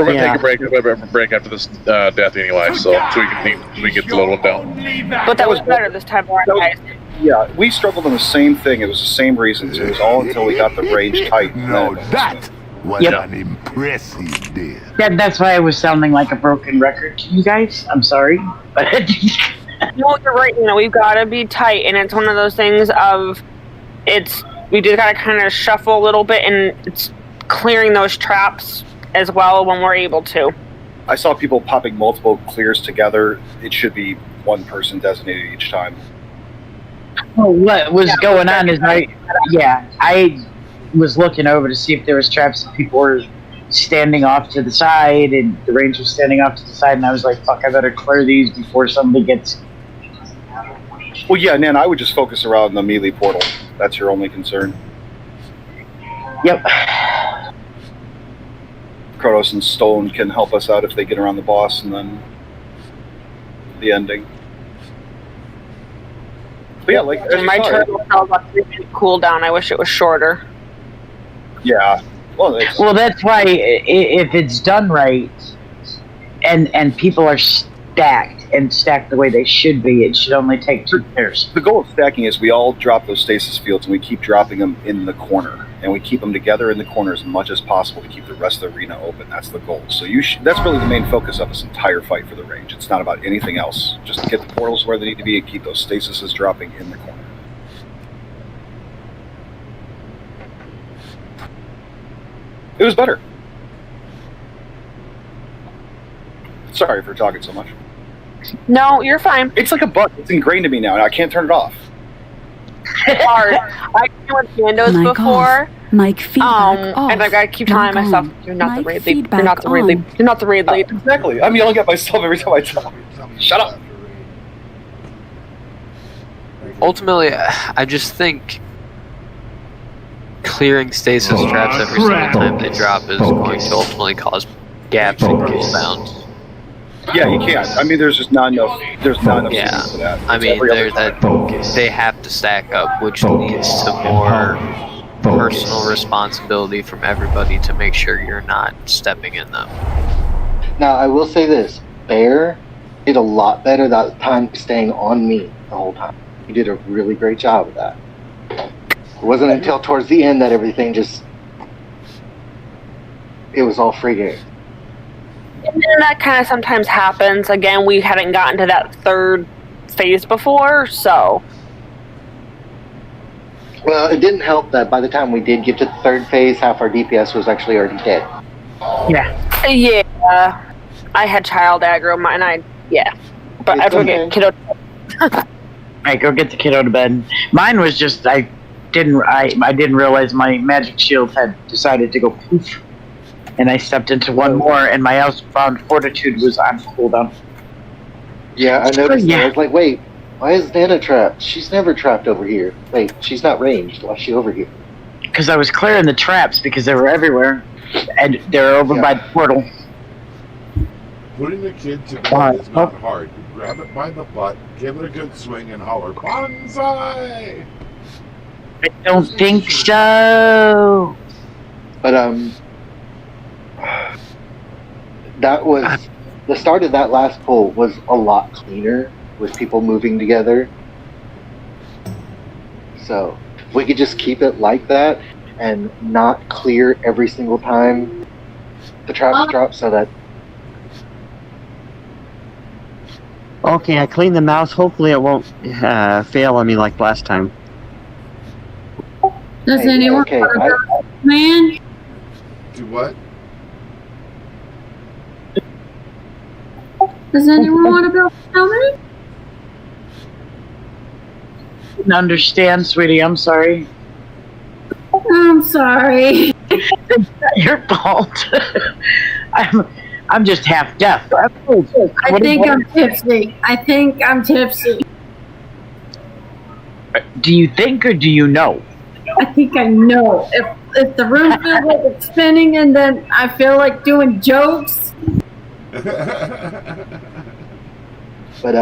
gonna Yeah. take a break after this death anyway, so we can get the little one down. But that was better this time around, guys. Yeah, we struggled on the same thing. It was the same reasons. It was all until we got the range tight. No, that was Yep. an impressive death. That's why I was sounding like a broken record to you guys. I'm sorry. But No, you're right. You know, we've got to be tight, and it's one of those things of we just got to kind of shuffle a little bit, and it's clearing those traps as well when we're able to. I saw people popping multiple clears together. It should be one person designated each time. Well, what was going on is I was looking over to see if there was traps and people were standing off to the side and the range was standing off to the side, and I was like, fuck, I better clear these before somebody gets... Well, yeah, Nan, I would just focus around the melee portal. That's your only concern. Yep. Kronos and Stone can help us out if they get around the boss and then the ending. But yeah, like my turn was about 3-minute cooldown. I wish it was shorter. Yeah. Well, that's why if it's done right, and people are stacked the way they should be, it should only take 2 pairs. The goal of stacking is we all drop those stasis fields and we keep dropping them in the corner, and we keep them together in the corners as much as possible to keep the rest of the arena open. That's the goal. So that's really the main focus of this entire fight for the range. It's not about anything else. Just get the portals where they need to be and keep those stasises dropping in the corner. It was better. Sorry for talking so much. No, you're fine. It's like a bug. It's ingrained in me now, and I can't turn it off. It's hard. I went Mandos before. Mic feedback off. And I gotta keep telling myself, you're not the raid lead. You're not the raid lead. You're not the raid lead. Exactly. I'm yelling at myself every time I talk. Shut up. Ultimately, I just think clearing stasis traps every single time they drop is going to ultimately cause gaps in cooldowns. Yeah, you can't. I mean, there's just not enough. There's not enough space for that. I mean, they have to stack up, which leads to more personal responsibility from everybody to make sure you're not stepping in them. Now, I will say this: Bear did a lot better that time staying on me the whole time. He did a really great job of that. It wasn't until towards the end that everything it was all free game. And then that kind of sometimes happens. Again, we hadn't gotten to that 3rd phase before, so... Well, it didn't help that by the time we did get to the 3rd phase, half our DPS was actually already dead. Yeah. Yeah. I had child aggro, But I had to get kiddo. Alright, go get the kiddo to bed. Mine was just, I didn't realize my magic shield had decided to go poof. And I stepped into one more, and my Outbound Fortitude was on cooldown. Yeah, I noticed that. I was like, wait, why is Nana trapped? She's never trapped over here. Wait, she's not ranged. Why is she over here? Because I was clearing the traps because they were everywhere. And they're over by the portal. Putting the kid to bed is not hard. You grab it by the butt, give it a good swing, and holler, "Bonsai!" I don't think so. But, that was the start of that last pull was a lot cleaner with people moving together. So we could just keep it like that and not clear every single time the traps drop, so that. Okay, I cleaned the mouse. Hopefully it won't fail on me like last time. Does anyone want to man? Do what? Does anyone want to build a snowman? Didn't understand, sweetie. I'm sorry. I'm sorry. It's not your fault. I'm just half deaf. I think I'm tipsy. Do you think or do you know? I think I know. If the room feels like it's spinning and then I feel like doing jokes. But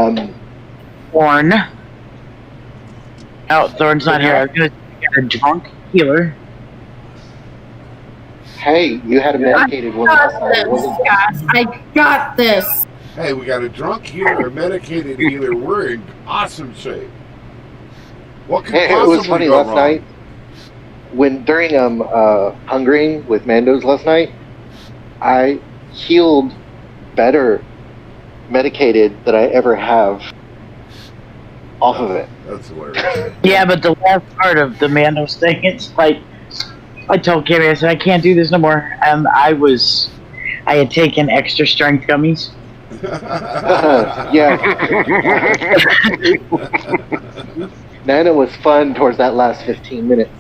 Thorn. Oh, Thorn's not here. I was gonna get a drunk healer. Hey, you had a medicated one last night. I got this. Hey, we got a drunk healer, a medicated healer. We're in awesome shape. What could Hey, it possibly was funny go last wrong? night when during hungering with Mando's last night, I healed better medicated than I ever have off of it. That's hilarious. Yeah, but the last part of the Mandos thing, it's like I told Kimmy, I said I can't do this no more. I had taken extra strength gummies. Yeah. Nana was fun towards that last 15 minutes.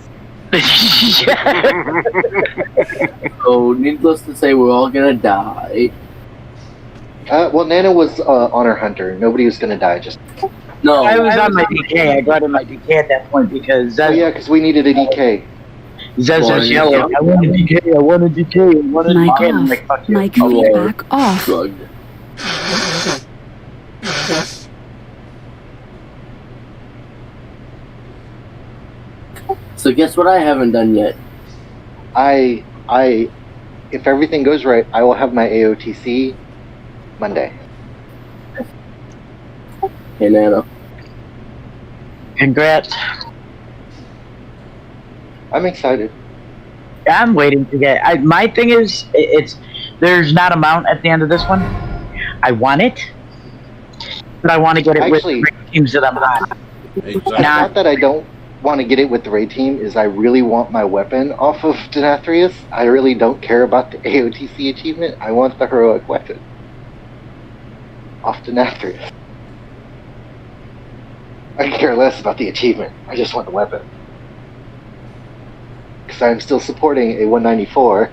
So, needless to say, we're all gonna die. Well, Nana was on her hunter. Nobody was gonna die. Just no. I was on my DK. I got in my DK at that point because because we needed a DK. Zez was yelling, "I want a DK! I want a DK! I want a DK!" Mic I'm off. like, "Fuck you." Mic feedback off. Shrugged. So guess what I haven't done yet? If everything goes right, I will have my AOTC Monday. Hey, Nana. Congrats. I'm excited. I'm waiting to get. My thing is, there's not a mount at the end of this one. I want it, but I want to get it with the teams that I'm on. It's not that I don't want to get it with the raid team, is I really want my weapon off of Denathrius. I really don't care about the AOTC achievement. I want the heroic weapon off Denathrius. I care less about the achievement. I just want the weapon. Because I'm still supporting a 194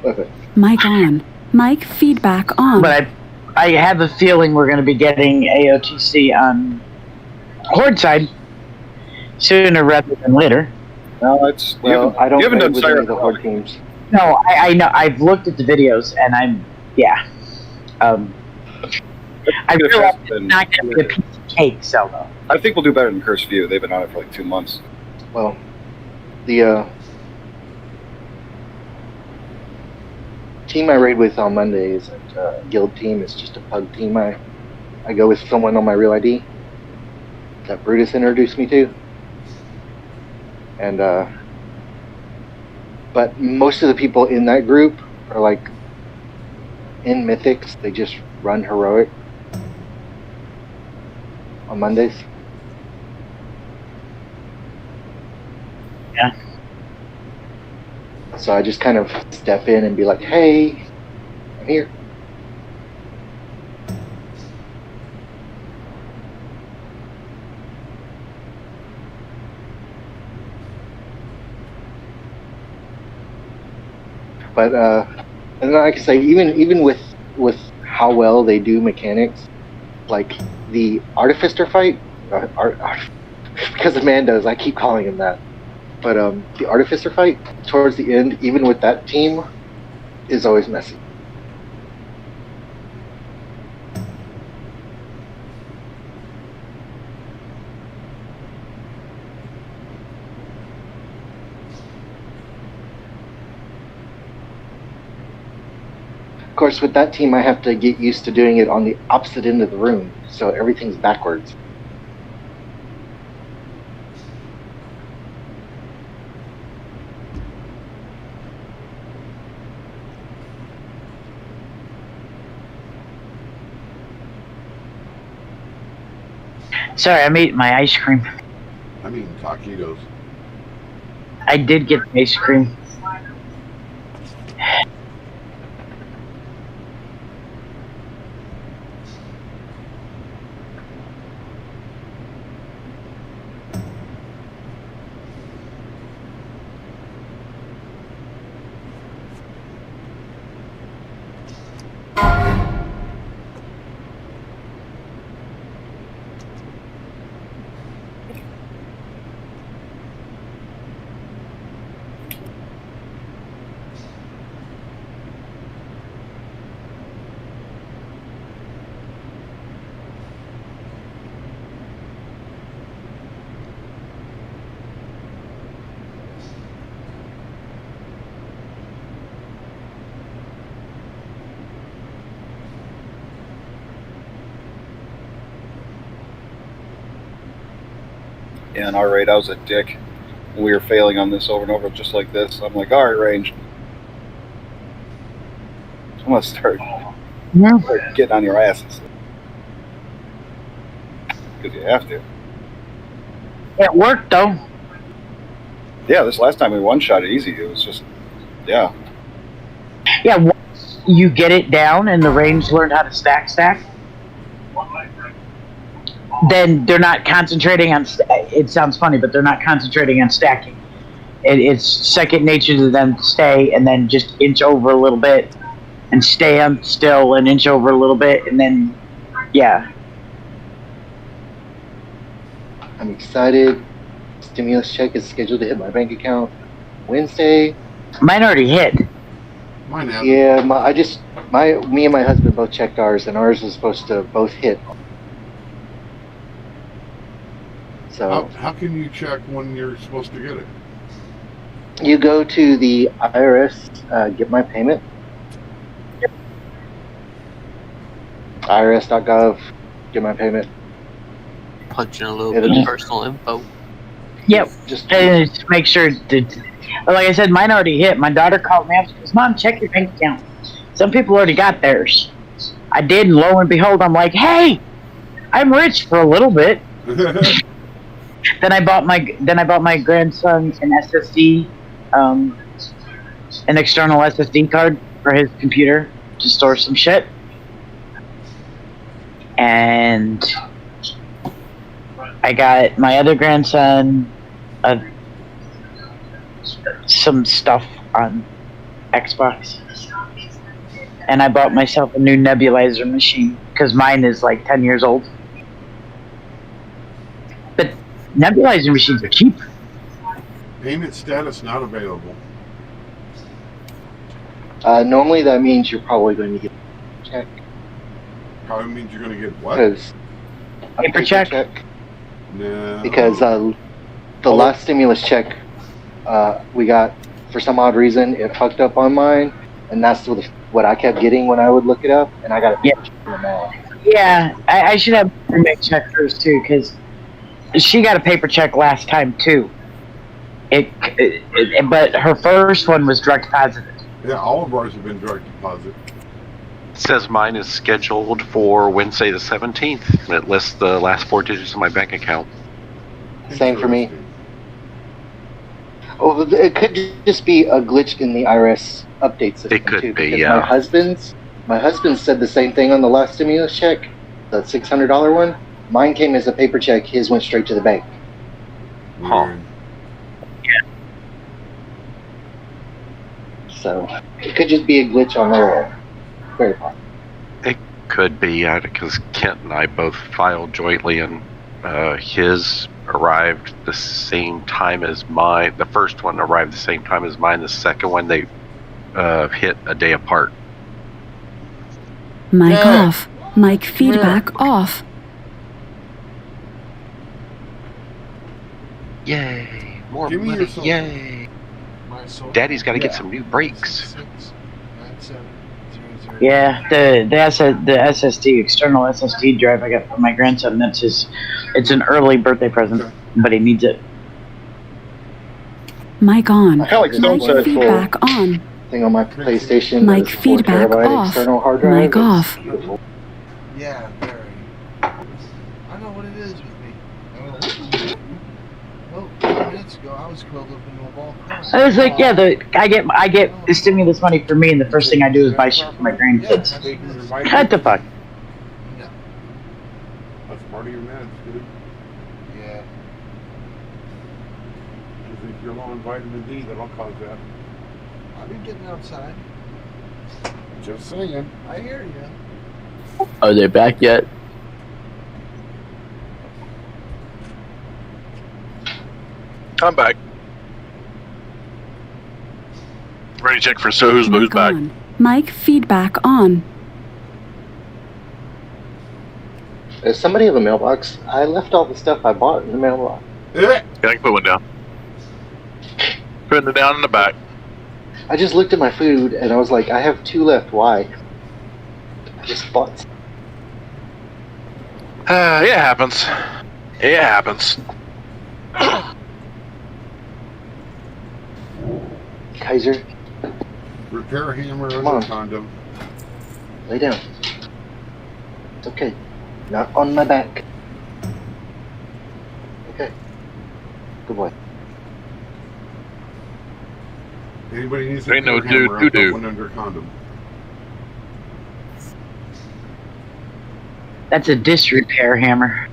weapon. Mic on. Mic feedback on. But I have a feeling we're going to be getting AOTC on Horde side sooner rather than later. No, I don't you haven't play done with any of the Horde teams. No, I know. I've looked at the videos and I realize it's not going to be a piece of cake, so though. I think we'll do better than Cursed View. They've been on it for like 2 months. Well, the team I raid with on Monday isn't a guild team. It's just a pug team. I go with someone on my real ID that Brutus introduced me to. And but most of the people in that group are like in Mythics. They just run heroic on Mondays. Yeah. So I just kind of step in and be like, "Hey, I'm here." But and like I say, even with how well they do mechanics, like the Artificer fight, because of Mando's, I keep calling him that. But the Artificer fight towards the end, even with that team, is always messy. Of course, with that team, I have to get used to doing it on the opposite end of the room, so everything's backwards. Sorry, I'm eating my ice cream. I'm eating taquitos. I did get the ice cream. Yeah, in our raid, I was a dick. We were failing on this over and over, just like this. I'm like, all right, range. I'm gonna start getting on your asses. Because you have to. It worked though. Yeah, this last time we one-shot it easy. It was just, yeah. Yeah, once you get it down and the range learned how to stack, then they're not concentrating on. It sounds funny, but they're not concentrating on stacking. It's second nature to them to stay and then just inch over a little bit and stay on still and inch over a little bit and then, yeah. I'm excited. Stimulus check is scheduled to hit my bank account Wednesday. Mine already hit. Mine hasn't. Yeah, me and my husband both checked ours, and ours was supposed to both hit. So How can you check when you're supposed to get it? you go to the IRS, get my payment. IRS.gov, get my payment. Punch in a little bit of personal info. Yep. Just make sure that, like I said, mine already hit. My daughter called me up and says, "Mom, check your bank account." Some people already got theirs. I did, and lo and behold, I'm like, "Hey, I'm rich for a little bit." Then I bought my grandson an SSD, an external SSD card for his computer to store some shit. And I got my other grandson some stuff on Xbox. And I bought myself a new nebulizer machine because mine is like 10 years old. But nebulizer machines are cheap. Payment status not available. Normally that means you're probably going to get a check. Probably means you're going to get what? Because a paper check? No. Because the last stimulus check we got, for some odd reason, it fucked up on mine, and that's what I kept getting when I would look it up, and I got a paper check in the mail. Yeah, I should have a roommate check hers too, because she got a paper check last time too. But her first one was direct deposit. Yeah, all of ours have been direct deposit. It says mine is scheduled for Wednesday the 17th, and it lists the last 4 digits of my bank account. Same for me. Oh, it could just be a glitch in the IRS update system. It could too, be, because yeah. My husband said the same thing on the last stimulus check, the $600 one. Mine came as a paper check. His went straight to the bank. Huh. Yeah. So it could just be a glitch on their end. Very possible. It could be, because Kent and I both filed jointly, and his arrived the same time as mine. The first one arrived the same time as mine. The second one, they hit a day apart. Mic off. Mic feedback off. Yay! More Give me money! your social. Yay! Daddy's got to get some new brakes. Yeah, the SSD, external SSD drive I got for my grandson, it's an early birthday present, but he needs it. Mic on. I felt like Mic Stone feedback on. Thing on my PlayStation. Mic is 4 feedback terabyte off. external hard drive. Mic off. Yeah, very. I know what it is with me. Well, 5 minutes ago, I was curled up into a ball crying. I was like, yeah, I get the stimulus money for me, and the first thing I do is buy shit for my grandkids. What the fuck? No. That's part of your meds, dude. Yeah. If you're low in vitamin D, that'll cause that. I've been getting outside. Just saying. I hear you. Are they back yet? I'm back. Ready to check for who's Mic back. on. Mic feedback on. Does somebody have a mailbox? I left all the stuff I bought in the mailbox. Yeah, I can put one down. Putting it down in the back. I just looked at my food and I was like, I have 2 left. Why? I just bought. It happens. It happens. Kaiser, Repair hammer Come under on. condom. lay down. It's okay. Not on my back. Okay. Good boy. Anybody needs a Ain't no repair hammer, I've got doo-doo. one under condom. That's a disrepair hammer.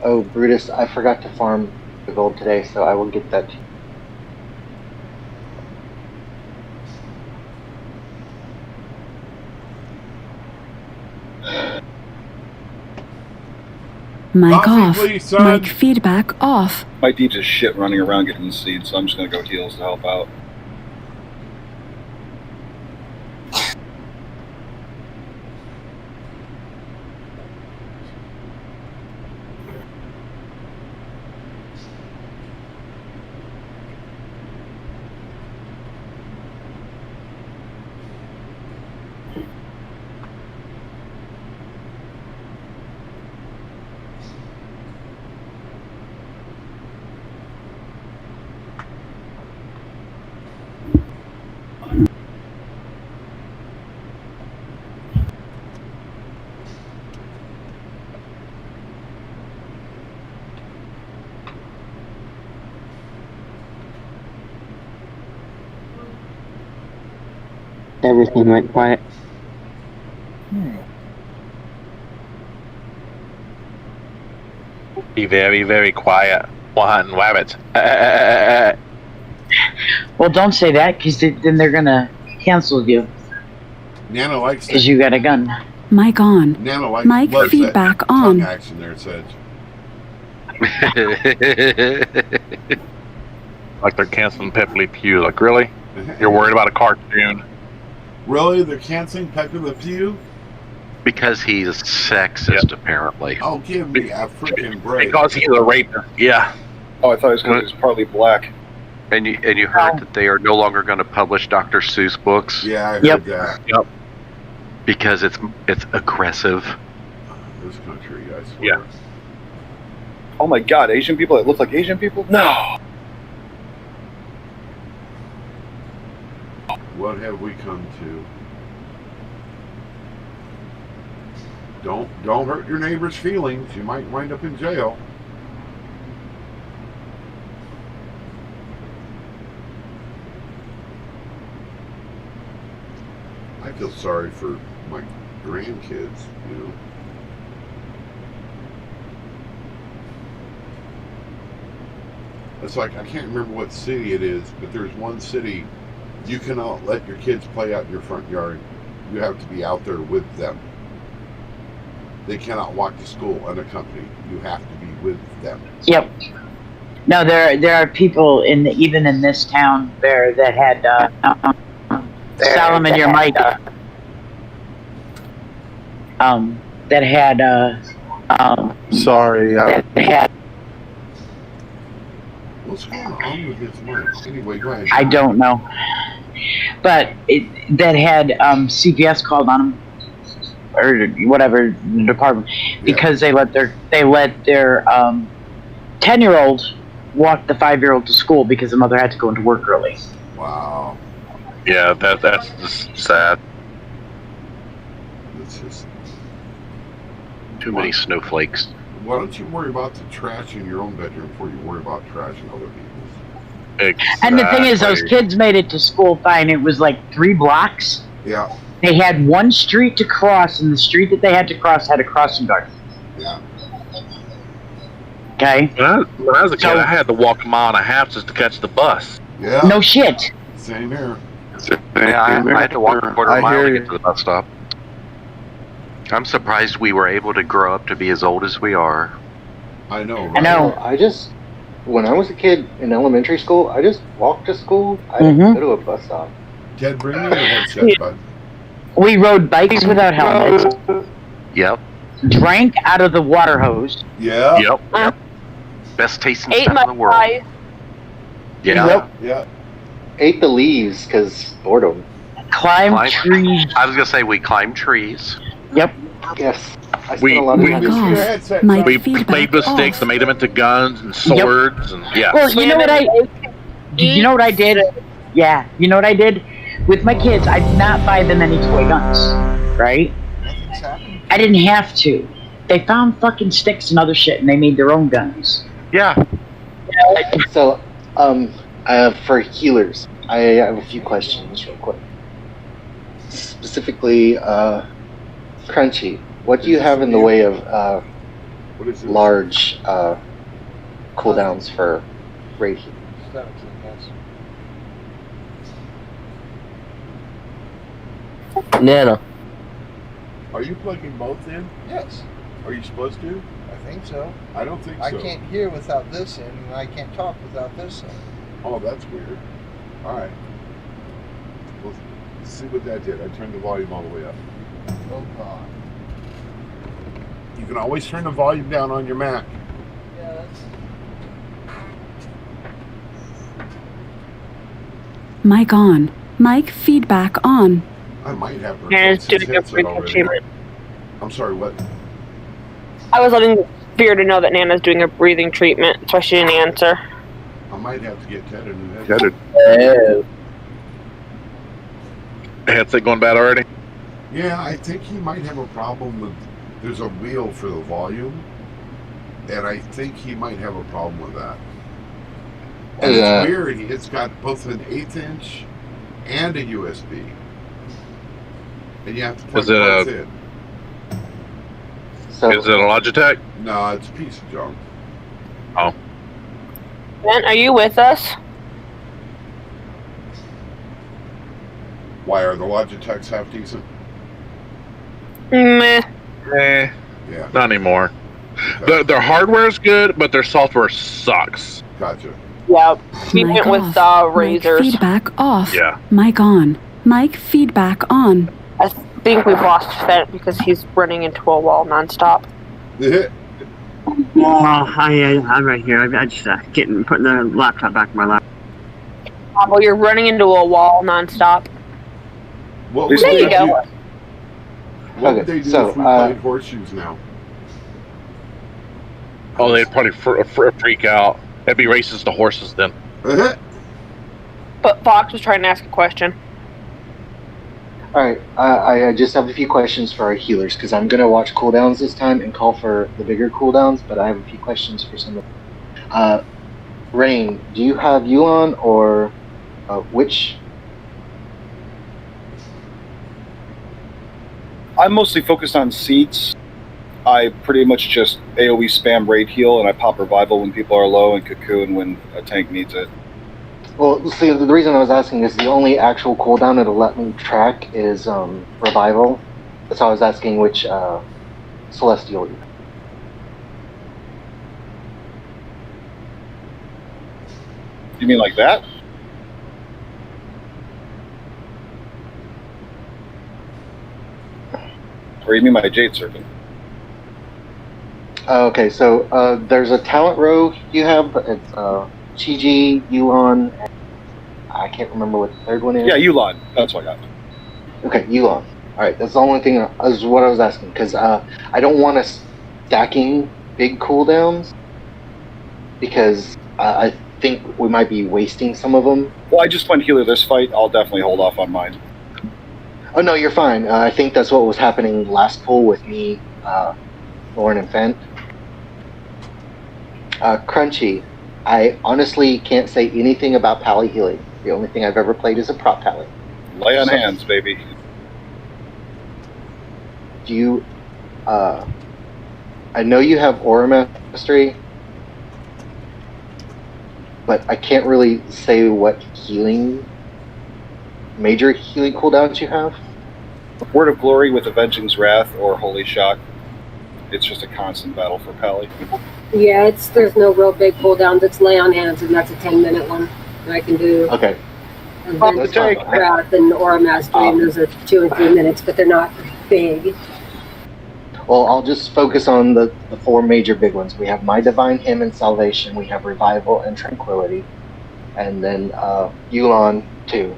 Oh, Brutus, I forgot to farm the gold today, so I will get that to you. Mic Coffee, off. please, son. Mic feedback off. My D just shit running around getting the seeds, so I'm just gonna go heals to help out. Everything went quiet. Be very, very quiet. One rabbit. Well, don't say that, because then they're gonna cancel you. Nana likes because you got a gun. Mic on. Nana likes Mic loves feedback that on. tongue action there, Sedge. Like they're canceling Pepe Le Pew. Like, really? You're worried about a cartoon? Really? They're canceling Pepe Le Pew? Because he's sexist, apparently. Oh, give me a freaking break. Because he's a rapist. Yeah. Oh, I thought he was partly black. And you heard that they are no longer going to publish Dr. Seuss books. Yeah, I heard that. Yep. Because it's aggressive. This country, I swear. Yeah. Oh my God, Asian people that look like Asian people? No. What have we come to? Don't hurt your neighbor's feelings. You might wind up in jail. I feel sorry for my grandkids, you know. It's like, I can't remember what city it is, but there's one city you cannot let your kids play out in your front yard. You have to be out there with them. They cannot walk to school unaccompanied. You have to be with them. Yep. No, there are people even in this town there that had Solomon, your mic. That had Sorry. that had. What's going on with this mic? Anyway, go ahead. I don't know, but that had CPS called on them or whatever department because they let their 10-year-old walk the 5-year-old to school because the mother had to go into work early. Wow. Yeah, that's just sad. It's just Too many snowflakes. Why don't you worry about the trash in your own bedroom before you worry about trash in other people's? Exactly. And the thing is, those kids made it to school fine. It was like 3 blocks. Yeah. They had one street to cross, and the street that they had to cross had a crossing guard. Yeah. Okay. When I was a kid, I had to walk a mile and a half just to catch the bus. Yeah. No shit. Same here. Yeah, I had to walk a quarter I mile hear to you. get to the bus stop. I'm surprised we were able to grow up to be as old as we are. I know. Right? I know. When I was a kid in elementary school, I just walked to school. I didn't go to a bus stop. Ted, bring me your headset, bud. We rode bikes without helmets. Yep. Drank out of the water hose. Yeah. Yep. Best tasting Ate stuff my in the world. pie. Yeah. Yep. Yeah. Ate the leaves because boredom. Climbed trees. I was gonna say we climbed trees. Yep. Yes. I spent We- a lot of we- time. Use your off. headset, My son. We feedback played with sticks off. and made them into guns and swords and yeah. Well, you know what I did? Yeah, you know what I did? With my kids, I did not buy them any toy guns, right? Nothing's happened. I didn't have to. They found fucking sticks and other shit, and they made their own guns. Yeah. So, for healers, I have a few questions real quick. Specifically, Crunchy, what do you have in the way of large cooldowns for raid heat? 17, yes. Nana. Are you plugging both in? Yes. Are you supposed to? I think so. I don't think so. I can't hear without this in, and I can't talk without this in. Oh, that's weird. All right. Well, let's see what that did. I turned the volume all the way up. Oh, God. You can always turn the volume down on your Mac. Yeah, that's... Mic on. Mic feedback on. I might have Nana's replaced his doing a headset breathing already. treatment. I'm sorry, what? I was letting Fear to know that Nana's doing a breathing treatment. That's why she didn't answer. I might have to get Ted a new headset. Oh. Headset going bad already? Yeah, I think he might have a problem with. There's a wheel for the volume, and I think he might have a problem with that. And it's weird. It's got both an 1/8 inch and a USB, and you have to plug both in. So, is it a Logitech? No, it's a piece of junk. Oh. Ben, are you with us? Why are the Logitechs half decent? Meh. Eh. Yeah. Not anymore. Their hardware is good, but their software sucks. Gotcha. Yeah. We Mic went with off. Mic Razors. feedback off. Yeah. Mic on. Mic feedback on. I think we've lost Fett because he's running into a wall nonstop. Well, I'm right here. I just putting the laptop back in my lap. Well, you're running into a wall nonstop. What There you go. What would they do if we played horseshoes now? Oh, they'd probably freak out. That'd be racist to horses then. But Fox was trying to ask a question. Alright, I just have a few questions for our healers, because I'm going to watch cooldowns this time and call for the bigger cooldowns, but I have a few questions for some of them. Rain, do you have Yuan or which? I'm mostly focused on seats. I pretty much just AoE spam raid heal, and I pop revival when people are low and cocoon when a tank needs it. Well, see, the reason I was asking is the only actual cooldown it'll let me track is revival. That's why I was asking which celestial you have. You mean like that? Or you mean my Jade Serpent? Okay, so there's a talent row you have. It's Chi-Ji, Yuan, and I can't remember what the third one is. Yeah, Yulan. That's what I got. Okay, Yuan. Alright, that's the only thing is what I was asking, because I don't want us stacking big cooldowns, because I think we might be wasting some of them. Well, I just went healer this fight. I'll definitely hold off on mine. Oh, no, you're fine. I think that's what was happening last pull with me, Lauren, and Fent. Crunchy, I honestly can't say anything about pally healing. The only thing I've ever played is a prop pally. Lay on hands, baby. Do you... I know you have Aura Mastery, but I can't really say what major healing cooldowns you have. Word of Glory with Avenging's Wrath or Holy Shock. It's just a constant battle for pally. Yeah, there's no real big cooldown. It's lay on hands, and that's a 10-minute one that I can do. Okay. Avenging's Wrath and Aura Mastery, and those are 2 and 3 minutes, but they're not big. Well, I'll just focus on the 4 major big ones. We have My Divine Hymn and Salvation, we have Revival and Tranquility, and then Yulan too.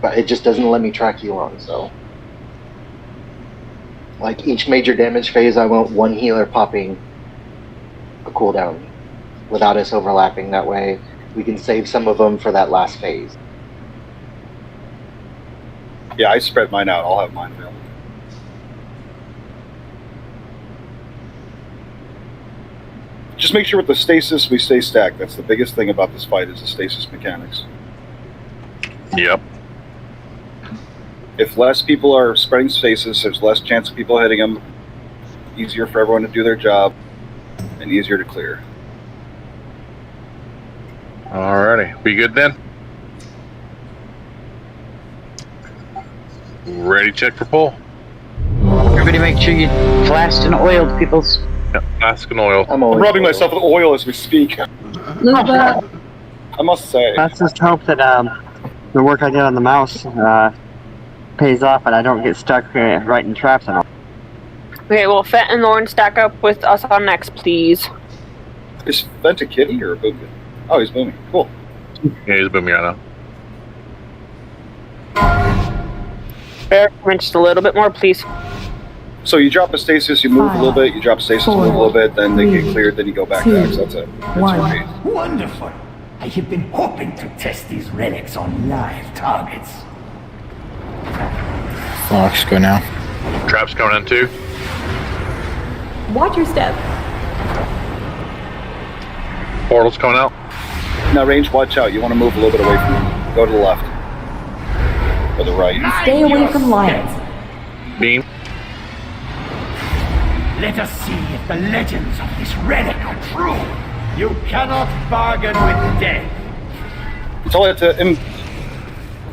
But it just doesn't let me track Yulan, so... Like, each major damage phase, I want one healer popping a cooldown without us overlapping. That way, we can save some of them for that last phase. Yeah, I spread mine out. I'll have mine available. Just make sure with the stasis we stay stacked. That's the biggest thing about this fight is the stasis mechanics. Yep. If less people are spreading stasis, there's less chance of people hitting them. Easier for everyone to do their job, and easier to clear. Alrighty. We good then? Ready to check for pull? Everybody make sure you flashed and oiled, peoples. Yep, flask and oil. I'm rubbing myself with oil as we speak. I must say. Let's just hope that the work I did on the mouse pays off and I don't get stuck right in traps and all. Okay, well, Fent and Lauren stack up with us on next, please. Is Fent a kitty or a boomy? Oh, he's boomy. Cool. Yeah, he's boomy right Eric, just a little bit more, please. So you drop a stasis, you move a little bit, you drop a stasis, move a little bit, then they get cleared, then you go back to X. That's it. That's Wonderful. I have been hoping to test these relics on live targets. Fox, go now. Traps coming in too. Watch your step. Portal's coming out. Now, range, watch out. You want to move a little bit away from them. Go to the left. Or the right. Stay away from lions. Beam. Let us see if the legends of this relic are true. You cannot bargain with death. Tell it to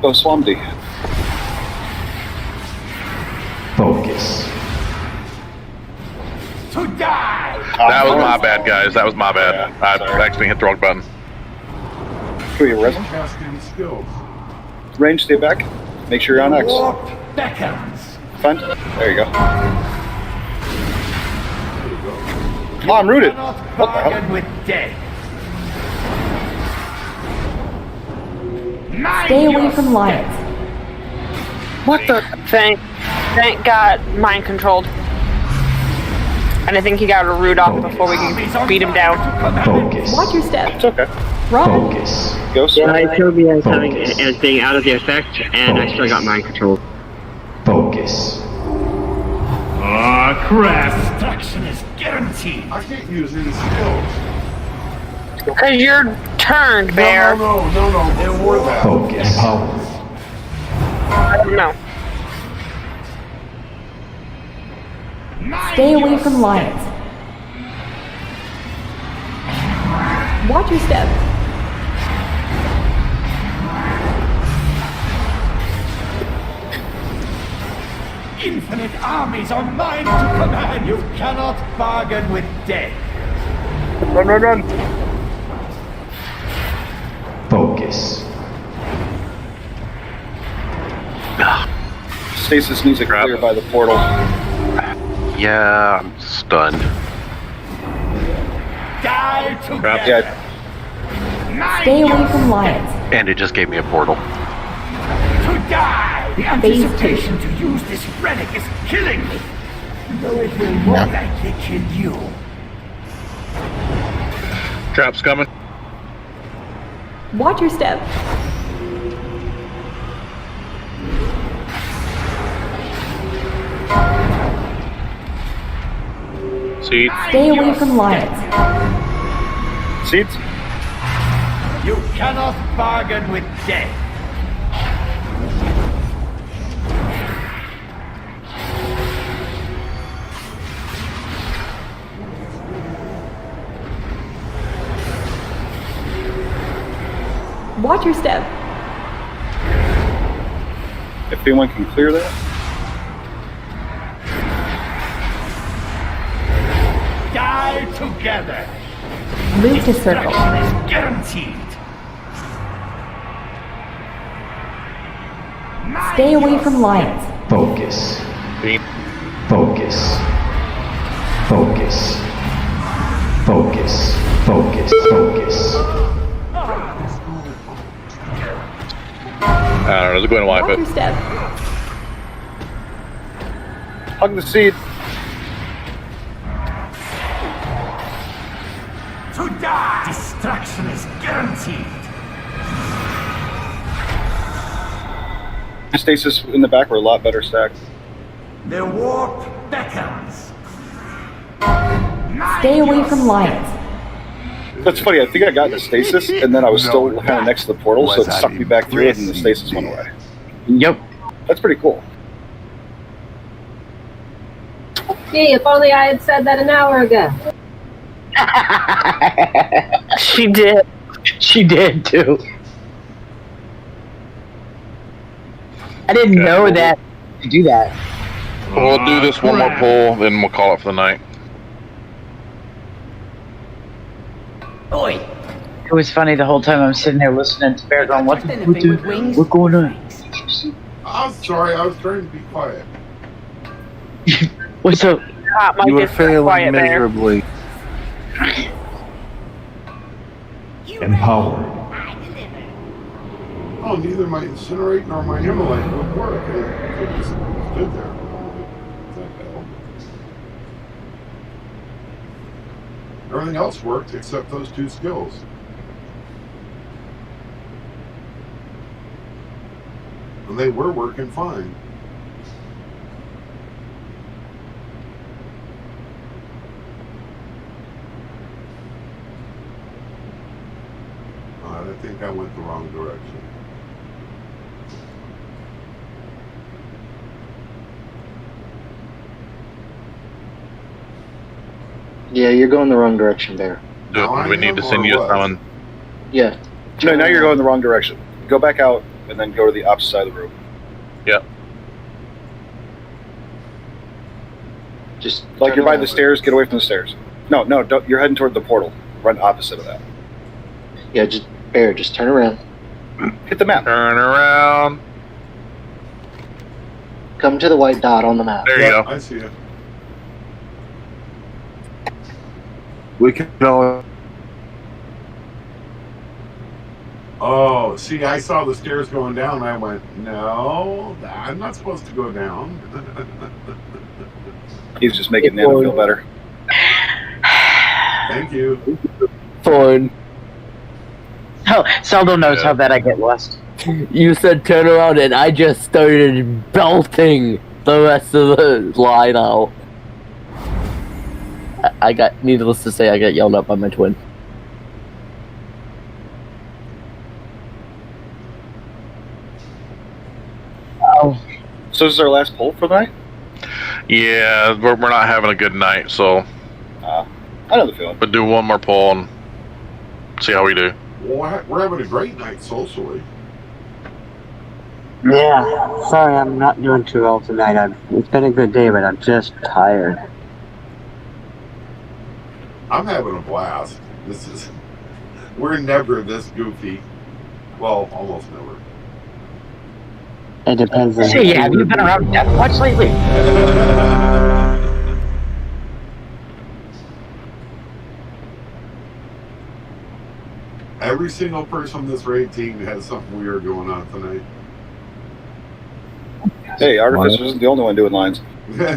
go Swamdi. Focus. To die! That was my bad, guys. That was my bad. I accidentally hit the wrong button. Who are you, resin? Range, stay back. Make sure you're on X. Warp beckons. Fent. There you go. Oh, I'm rooted. What the hell? With death. Stay away from lions. What the? Fent got mind controlled. And I think he got a root off before we can beat him down. Focus. Watch your step. It's okay. Run. Focus. Go, sir. Yeah, I showed me I was having a thing out of the effect, and I still got mind control. Focus. Crap. Destruction is guaranteed. I can't use any skills. Because you're turned, Bear. No. There were that. Focus. Power. I don't know. Stay away from lions. Watch your step. Infinite armies are mine to command. You cannot bargain with death. Run. Focus. Stasis needs to clear by the portal. Yeah, I'm stunned. Die together. Yeah. Stay away from lions. And it just gave me a portal. To die. The anticipation to use this relic is killing me. Though it will more likely kill you. Traps coming. Watch your step. Seed. Stay away from lions. Seeds? You cannot bargain with death. Watch your step. If anyone can clear that. Die together. Move to circle. Destruction is guaranteed. Stay away from lions. Focus. Beam. Focus. Focus. Focus. Focus. Focus. I don't know. Let's go and wipe Watch it. your step. Hug the seed. To die. Destruction is guaranteed. Stasis in the back were a lot better stacked. The warp beckons. Stay away from lions. That's funny. I think I got into stasis, and then I was still kind of next to the portal, so it sucked me back through it, and the stasis went away. Yep. That's pretty cool. Gee, if only I had said that an hour ago. She did. She did too. I didn't know that to do that. We'll do this one more pull, then we'll call it for the night. Oi. It was funny the whole time I'm sitting there listening to Bear going, what's going on? I'm sorry, I was trying to be quiet. What's up? You were failing miserably. Empowered. Oh, neither my incinerate nor my immolate would work. It just stood there. What the hell? Everything else worked except those two skills. And they were working fine. I think I went the wrong direction. Yeah, you're going the wrong direction, Bear. Do we need to send you a summon? Yeah. No, now you're going the wrong direction. Go back out, and then go to the opposite side of the room. Yep. Just like you're by the stairs. Get away from the stairs. No, don't. You're heading toward the portal. Run opposite of that. Yeah, just Bear. Just turn around. Hit the map. Turn around. Come to the white dot on the map. There you go. I see it. We can all. Oh, see, I saw the stairs going down. I went, no, I'm not supposed to go down. He's just making Nana feel better. Thank you. Fine. Oh, Seldom knows how bad I get lost. You said turn around, and I just started belting the rest of the line out. I got, needless to say, I got yelled at by my twin. Oh. So this is our last pull for the night? Yeah, we're not having a good night, so. I know the feeling. But do one more pull and see how we do. Well, we're having a great night socially. Yeah, sorry I'm not doing too well tonight. It's been a good day, but I'm just tired. I'm having a blast. We're never this goofy. Well, almost never. It depends on... Hey, have you been around Deathwatch lately? Every single person on this raid team has something weird going on tonight. Hey, Artificer isn't the only one doing lines. Yeah,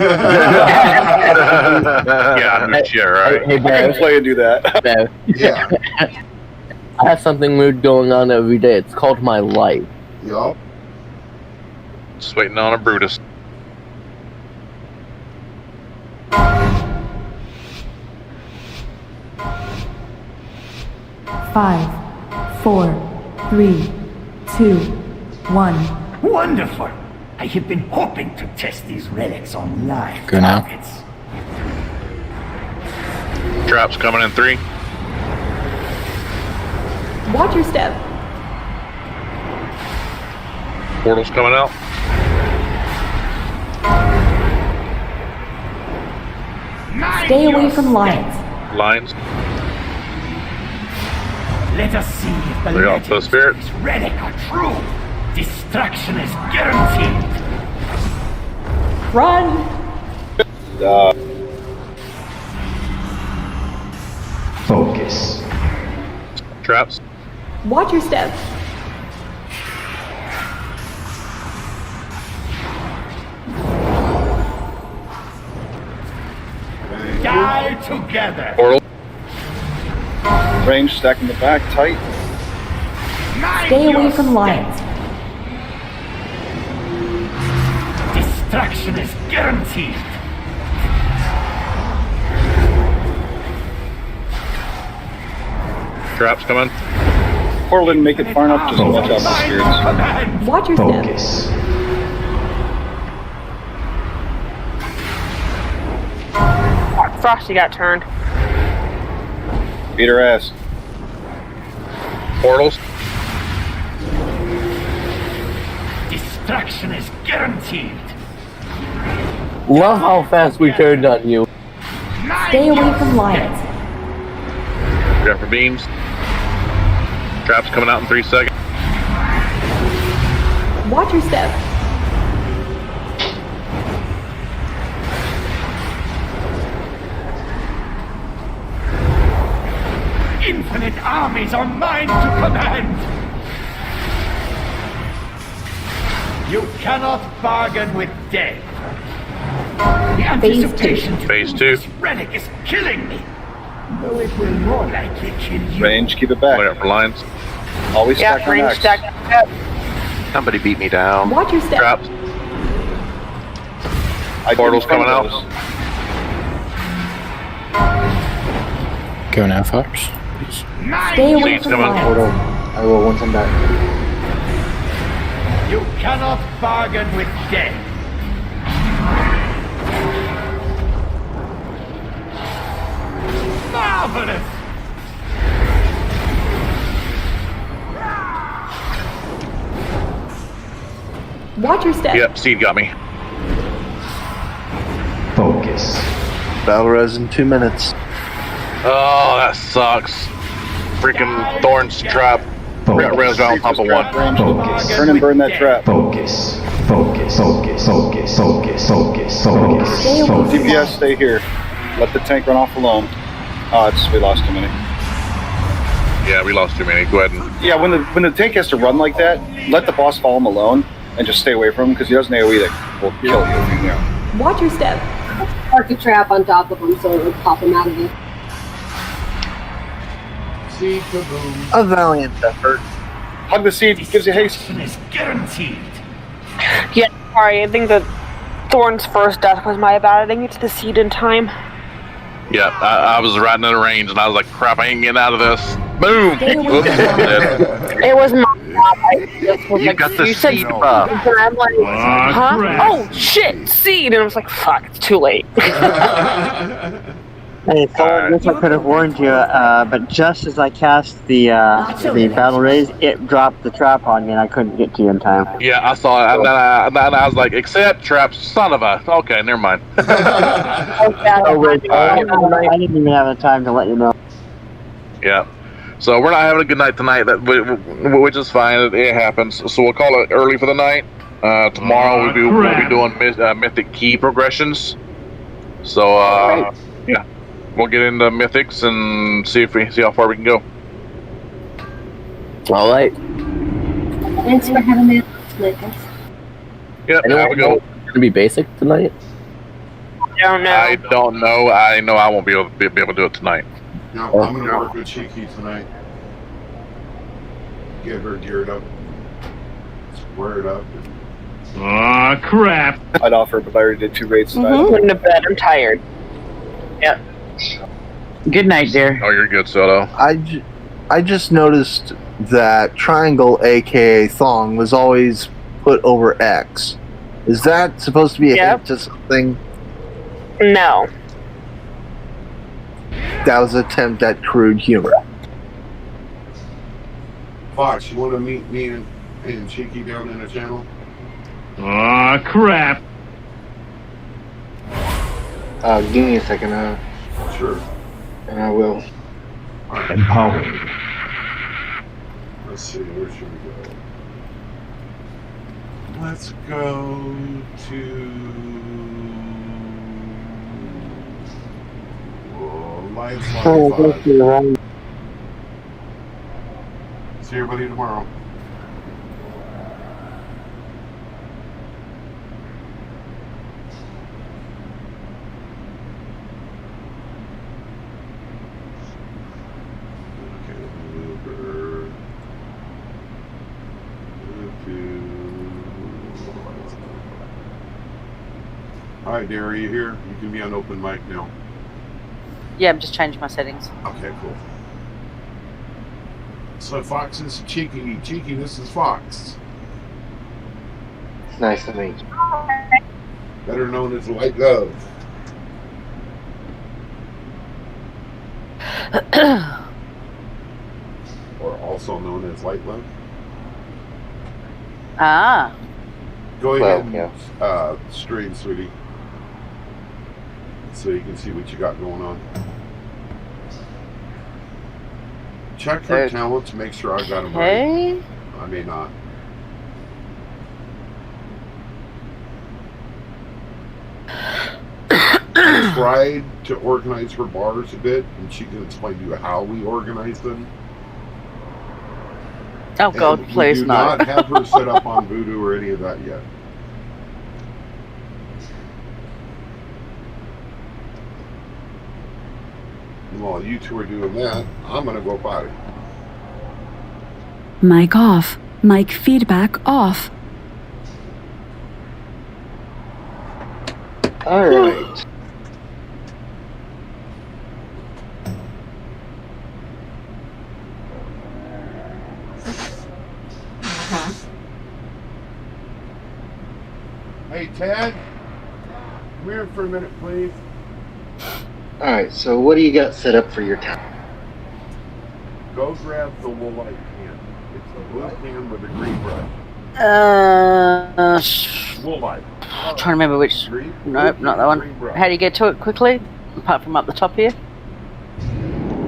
right. Hey, I can play and do that. Bear. Yeah. I have something weird going on every day. It's called my life. Yup. Just waiting on a Brutus. Five, 4, 3, 2, 1. Wonderful! I have been hoping to test these relics on live Go now. targets. Traps coming in 3. Watch your step. Portals coming out. Stay away from lions. Lines. Let us see if the They got the spirit. legends of this relic are true. Destruction is guaranteed. Run! Focus. Traps. Watch your step. Die together. Portal. Range stack in the back, tight. Stay away from lions. Destruction is guaranteed. Traps coming. Portal didn't make it far enough. Just watch out for spirits. Watch your step. Focus. Frosty got turned. Beat her ass. Portals. Destruction is guaranteed. Love how fast we turned on you. Stay away from lions. Grab for beams. Traps coming out in 3 seconds. Watch your step. Infinite armies are mine to command. You cannot bargain with death. The anticipation to Phase use 2. this relic is killing me. Though it will more likely kill you. Range, keep it back. Look out for lines. Always Yeah, stack on range X. stack. Yep. Somebody beat me down. Watch your step. Traps. Portal's coming out. Go now, Fox. Stay away Seeds from coming. lions. Portal. I will once I'm back. You cannot bargain with death. Marvelous! Watch your step. Yep, Seed got me. Focus. Battle res in 2 minutes. Oh, that sucks. Freaking Thorn's trap. Got res out on top of one. Focus. Turn and burn that trap. Focus. Focus. Focus. Focus. Focus. Focus. Focus. Stay away from Focus. DPS, stay here. Let the tank run off alone. Oh, we lost too many. Yeah, we lost too many. Go ahead and. Yeah, when the tank has to run like that, let the boss follow him alone and just stay away from him because he does an AoE that will kill you if you know. Watch your step. Park a trap on top of him so it would pop him out of it. See, kaboom. A valiant effort. Hug the seed, gives you haste. Destruction is guaranteed. Yeah, sorry. I think that Thorn's first death was my bad. I didn't get to the seed in time. Yeah, I was riding in the range and I was like, crap, I ain't getting out of this. Boom! Stay away Whoops, from I'm dead. It was my bad. I just was You got the you said seed something, buff. and I'm like, huh? crap. Oh shit, seed! And I was like, fuck, it's too late. Hey, Thor, I guess I could have warned you, but just as I cast the battle raise, it dropped the trap on me and I couldn't get to you in time. Yeah, I saw it. And then I was like, accept traps, son of a. Okay, never mind. Oh, wait, I didn't even have the time to let you know. Yeah. So we're not having a good night tonight, which is fine. It happens. So we'll call it early for the night. Tomorrow we'll be doing mythic key progressions. So yeah, we'll get into mythics and see how far we can go. All right. Thanks for having me tonight, guys. Yep, I know there we go. it's gonna be basic tonight. I don't know. I don't know. I know I won't be able to do it tonight. No, I'm gonna work with Cheeky tonight. Get her geared up. Square it up. Aw, crap. I'd offer, but I already did 2 raids tonight. I'm going to bed. I'm tired. Yep. Good night, dear. Oh, you're good, Soto. I just noticed that triangle, aka thong, was always put over X. Is that supposed to be a hint to something? No. That was an attempt at crude humor. Fox, you want to meet me and Cheeky down in the channel? Aw, crap. Give me a second, Sure. and I will. Empowered. Let's see, where should we go? Let's go to Lions 25. See everybody tomorrow. Hi, Derry, are you here? You can be on open mic now. Yeah, I'm just changing my settings. Okay, cool. So Fox is Cheeky. Cheeky, this is Fox. It's nice to meet you. Better known as White Love. Or also known as White Love. Ah. Go ahead Well, and stream, sweetie. So you can see what you got going on. Check her talents, make sure I got them right. I may not. I tried to organize her bars a bit, and she can explain to you how we organize them. Oh God, And please we do no. not have her set up on Voodoo or any of that yet. And while you two are doing that, I'm gonna go potty. Mic off. Mic feedback off. All right. Hey Ted, come here for a minute, please. All right. So, what do you got set up for your town? Go grab the woolite can. It's a blue can with a green brush. Woolite. I'm trying to remember which. Nope, not that one. How do you get to it quickly? Apart from up the top here.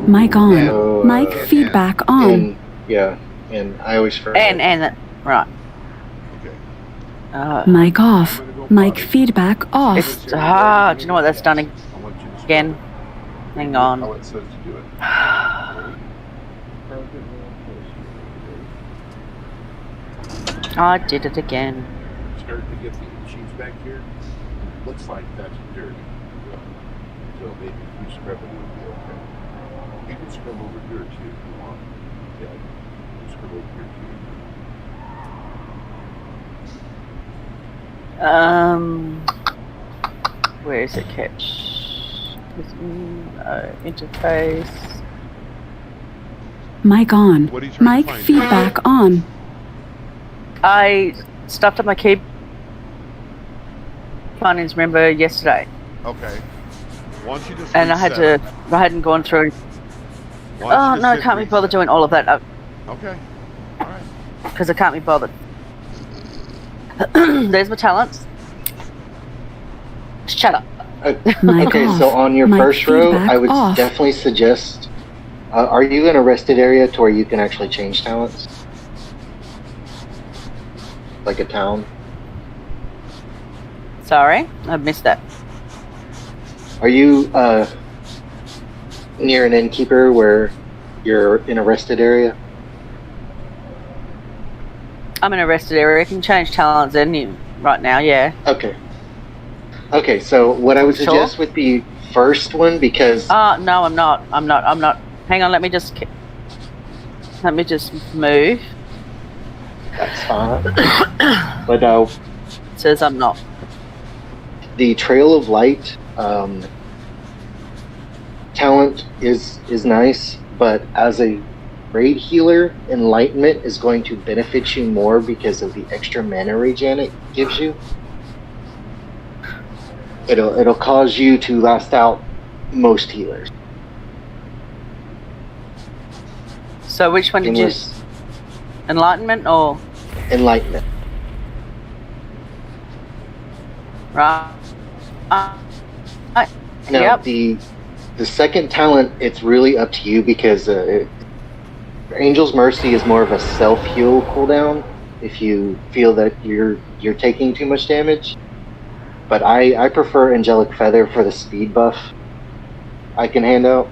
Mic on. Mic feedback on. And I always forget. And that. Right. Mic off. Mic feedback off. It's do you know what that's done again? Hang on. How it says to do it. I did it again. Start to get the sheets back here. Looks like that's dirty. So maybe if you scrub it, it would be okay. You can scrub over here too if you want. Yeah, you can scrub over here too. Where is it, catch? Interface. Mic on. Mic feedback on. I stuffed up my key findings, remember, yesterday. Okay. Once you just And I hadn't gone through. Oh no, I can't be bothered doing all of that. Okay. Alright. Because I can't be bothered. There's my talents. Shut up. Okay, so on your first row, I would definitely suggest. Are you in a rested area to where you can actually change talents? Like a town? Sorry, I missed that. Are you near an innkeeper where you're in a rested area? I'm in a rested area. I can change talents right now, yeah. Okay. Okay, so what I would suggest with the first one, because... no, I'm not. Hang on, let me just move. That's fine. But it says I'm not. The Trail of Light talent is nice, but as a raid healer, Enlightenment is going to benefit you more because of the extra mana regen it gives you. It'll cause you to last out most healers. So which one did you... Enlightenment or... Enlightenment. Right. Now, the second talent, it's really up to you because Angel's Mercy is more of a self-heal cooldown if you feel that you're taking too much damage. But I prefer Angelic Feather for the speed buff I can hand out.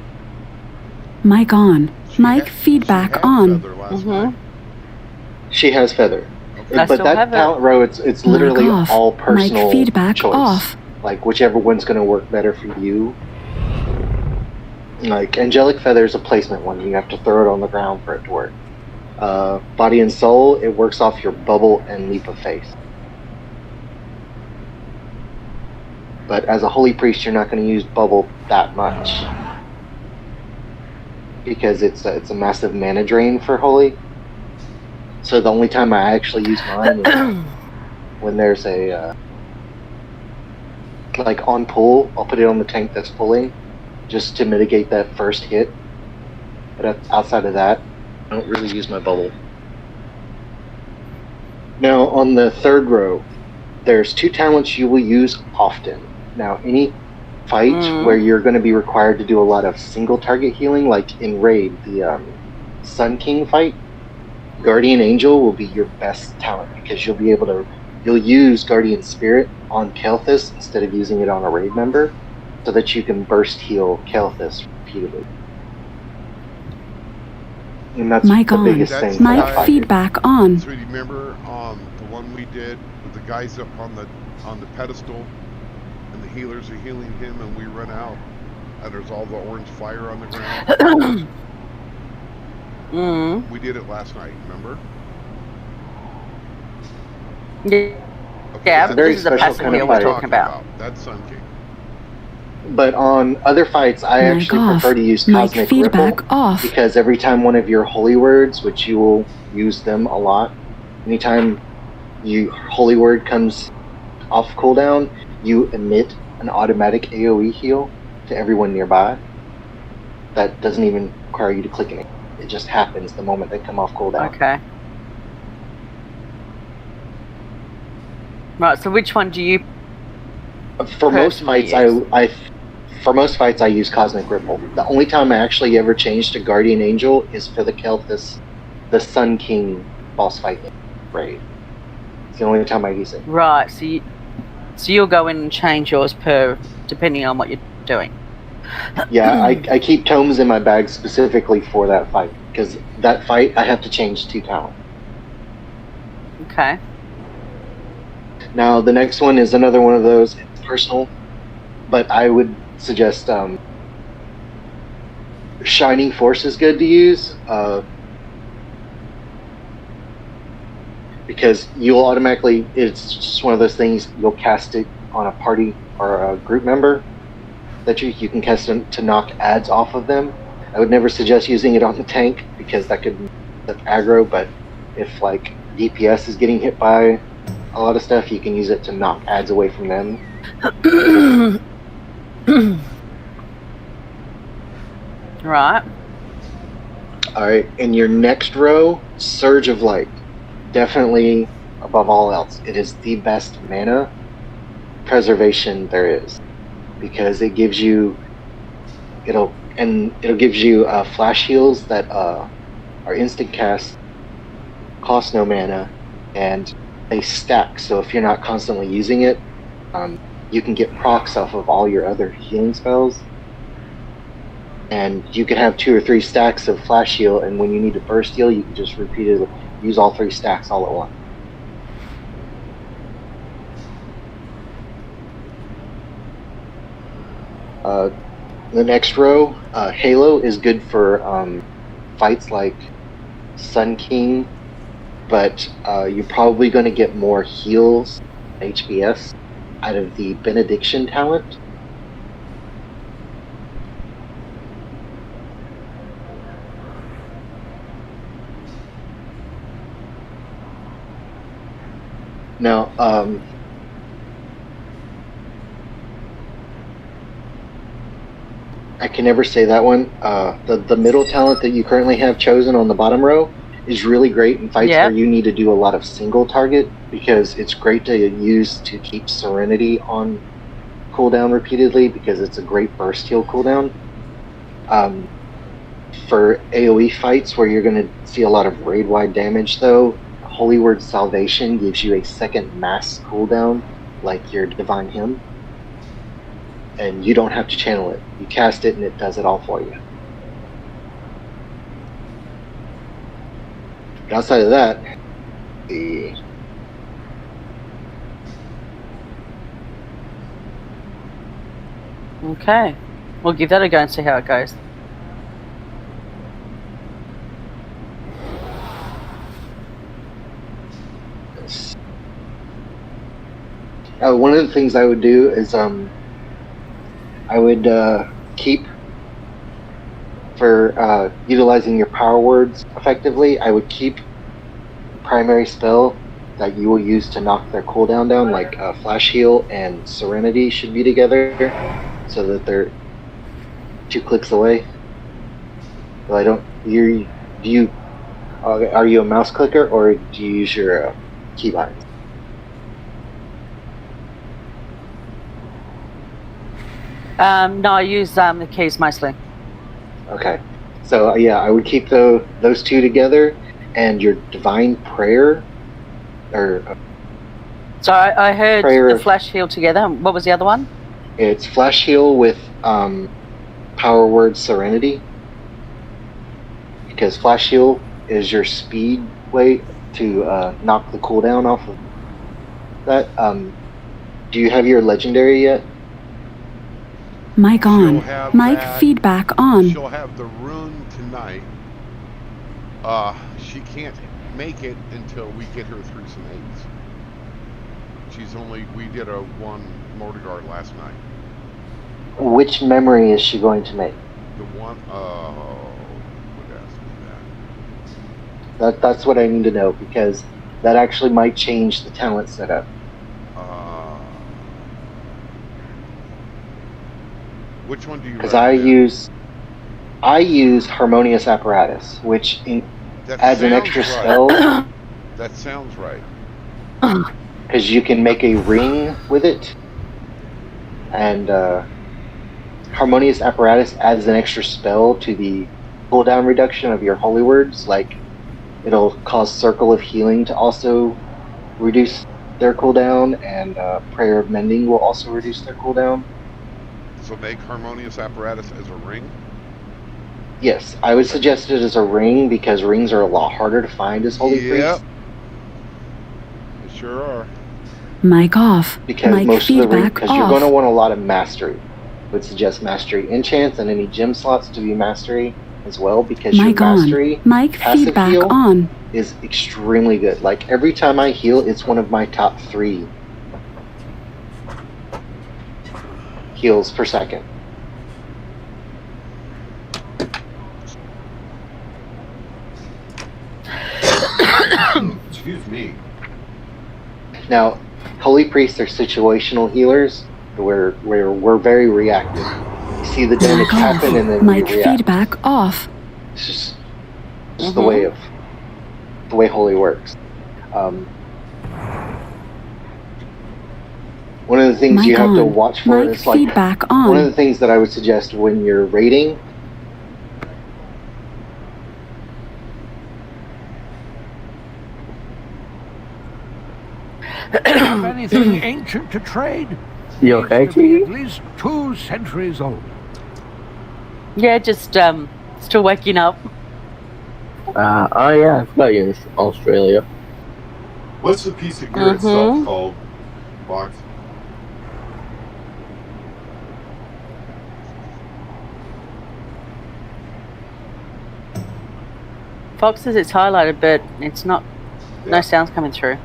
Mic on. Mic feedback on. She has Feather. I But that talent row, it's literally off. all personal Mic feedback choice. off. Like, whichever one's going to work better for you. Like, Angelic Feather is a placement one. You have to throw it on the ground for it to work. Body and Soul, it works off your bubble and leap of faith. But as a Holy Priest, you're not going to use bubble that much. because it's a massive mana drain for Holy. So the only time I actually use mine is when there's a like on pull. I'll put it on the tank that's pulling, just to mitigate that first hit. But outside of that, I don't really use my bubble. Now on the third row, there's 2 talents you will use often. Now any fight where you're going to be required to do a lot of single target healing, like in Raid, the Sun King fight, Guardian Angel will be your best talent because you'll use Guardian Spirit on Kelthus instead of using it on a raid member, so that you can burst heal Kelthus repeatedly. And that's Mic the on. biggest thing. Mic feedback on. So remember the one we did with the guys up on the pedestal, and the healers are healing him, and we run out, and there's all the orange fire on the ground. We did it last night. Remember? Yeah, it's a very this is a special passive kind of heal we're fight. talking about. That's Sun King. But on other fights, I actually off. prefer to use Mic Cosmic feedback Ripple off. because every time one of your holy words, which you will use them a lot, anytime holy word comes off cooldown, you emit an automatic AoE heal to everyone nearby. That doesn't even require you to click anything. It just happens the moment they come off cooldown. Okay. Right, so which one do you For most fights, for most fights, I use Cosmic Ripple. The only time I actually ever changed to Guardian Angel is for the Kelthus, the Sun King boss fight raid. It's the only time I use it. Right, so you'll go in and change yours depending on what you're doing. Yeah, I keep tomes in my bag specifically for that fight, because that fight I have to change 2 talent. Okay. Now the next one is another one of those. It's personal, but I would suggest Shining Force is good to use because you'll automatically. It's just one of those things. You'll cast it on a party or a group member that you can cast them to knock adds off of them. I would never suggest using it on the tank because that could aggro. But if like DPS is getting hit by a lot of stuff, you can use it to knock adds away from them. Right. Alright, in your next row, Surge of Light. Definitely above all else. It is the best mana preservation there is. Because it gives you it'll give you flash heals that are instant cast, cost no mana, and they stack, so if you're not constantly using it, you can get procs off of all your other healing spells. And you can have 2 or 3 stacks of flash heal, and when you need to burst heal, you can just repeatedly use all 3 stacks all at once. The next row, Halo is good for fights like Sun King, but you're probably going to get more heals, HBS, out of the Benediction talent. Now, I can never say that one. The middle talent that you currently have chosen on the bottom row is really great in fights where you need to do a lot of single target, because it's great to use to keep Serenity on cooldown repeatedly, because it's a great burst heal cooldown. For AoE fights where you're going to see a lot of raid-wide damage though, Holy Word Salvation gives you a second mass cooldown like your Divine Hymn, and you don't have to channel it. You cast it and it does it all for you. But outside of that, Okay. We'll give that a go and see how it goes. one of the things I would do is I would keep for utilizing your power words effectively, I would keep primary spell that you will use to knock their cooldown down, like Flash Heal and Serenity should be together, so that they're 2 clicks away. But I don't. Are you a mouse clicker or do you use your keybinds? No, I use the keys mostly. Okay, so yeah, I would keep those 2 together, and your Divine Prayer, or So I heard Prayer the Flash Heal together. What was the other one? it's Flash Heal with power word Serenity, because Flash Heal is your speed way to knock the cooldown off of that. Do you have your legendary yet? Mic on. Mic feedback on. She'll have the rune tonight. She can't make it until we get her through some 8s. We did a 1 mortar guard last night. Which memory is she going to make? The one, would ask me that. That's what I need to know, because that actually might change the talent setup. Which one do you? Because I use Harmonious Apparatus, which adds an extra spell. That sounds right. Because you can make a ring with it, and Harmonious Apparatus adds an extra spell to the cooldown reduction of your holy words. Like, it'll cause Circle of Healing to also reduce their cooldown, and Prayer of Mending will also reduce their cooldown. So make Harmonious Apparatus as a ring? Yes, I would suggest it as a ring, because rings are a lot harder to find as holy priests. They sure are. Mic off. Because Mic most of the rings, feedback because you're off. going to want a lot of mastery. I would suggest mastery enchants and any gem slots to be mastery as well, because Mic your on. mastery Mic passive feedback heal on. is extremely good. Like, every time I heal, it's one of my top 3 heals per second. Excuse me. Now, holy priests are situational healers, where we're very reactive. You see the damage Mic off. happen, and then we Mic react. feedback off. It's just the way holy works. One of the things Mic you have to on. watch for Mic is, like, feedback on. one of the things that I would suggest when you're raiding. Have anything ancient to trade? You okay, Needs to be T? at least 2 centuries old. Yeah, just still waking up. Oh yeah, I forgot you're in Australia. What's the piece of gear itself called, Fox? Fox says it's highlighted, but it's not. No sounds coming through.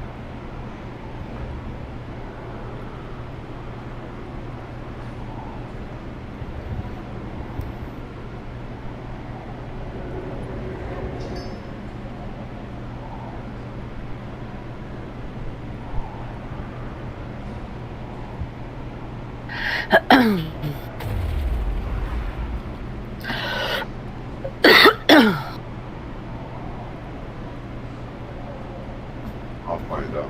I'll find out.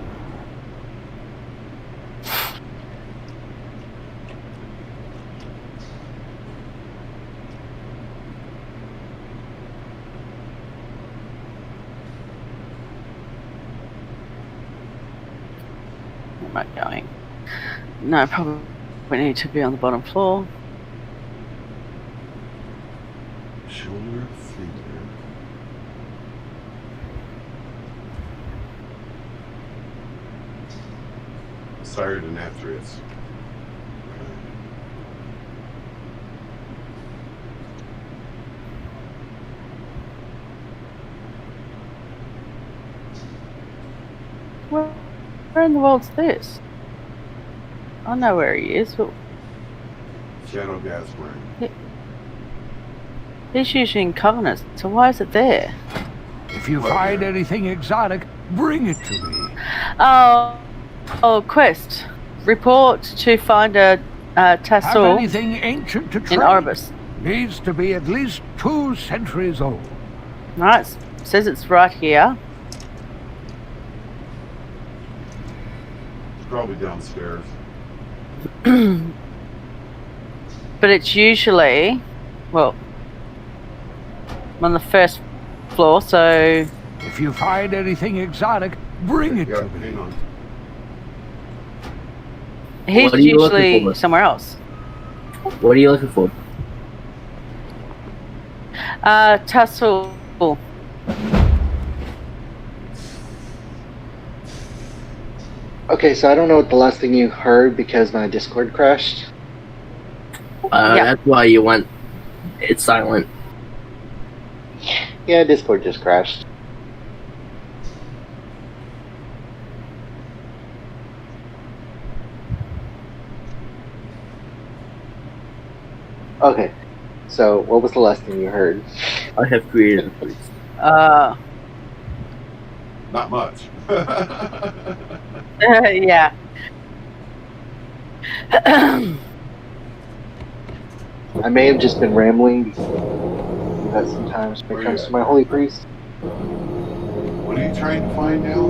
Where am I going? No, probably we need to be on the bottom floor. Shoulder figure. Sired and Athreus. Where in the world's this? I know where he is, but Shadow gas ring. He's using covenants, so why is it there? If you find anything exotic, bring it to me. Oh, quest. Report to find a Have tassel anything ancient to trade? in Orbis. Needs to be at least 2 centuries old. Right, says it's right here. It's probably downstairs. But it's usually, well, on the first floor, so... If you find anything exotic, bring it to me. Hang on. He's What are you looking usually for? somewhere else. What are you looking for? Tassel. Okay, so I don't know what the last thing you heard because my Discord crashed. Yeah. That's why you went. It's silent. Yeah, Discord just crashed. Okay, so what was the last thing you heard? I have created a priest. Not much. Yeah. I may have just been rambling. That sometimes when it comes to my holy priest. What are you trying to find now?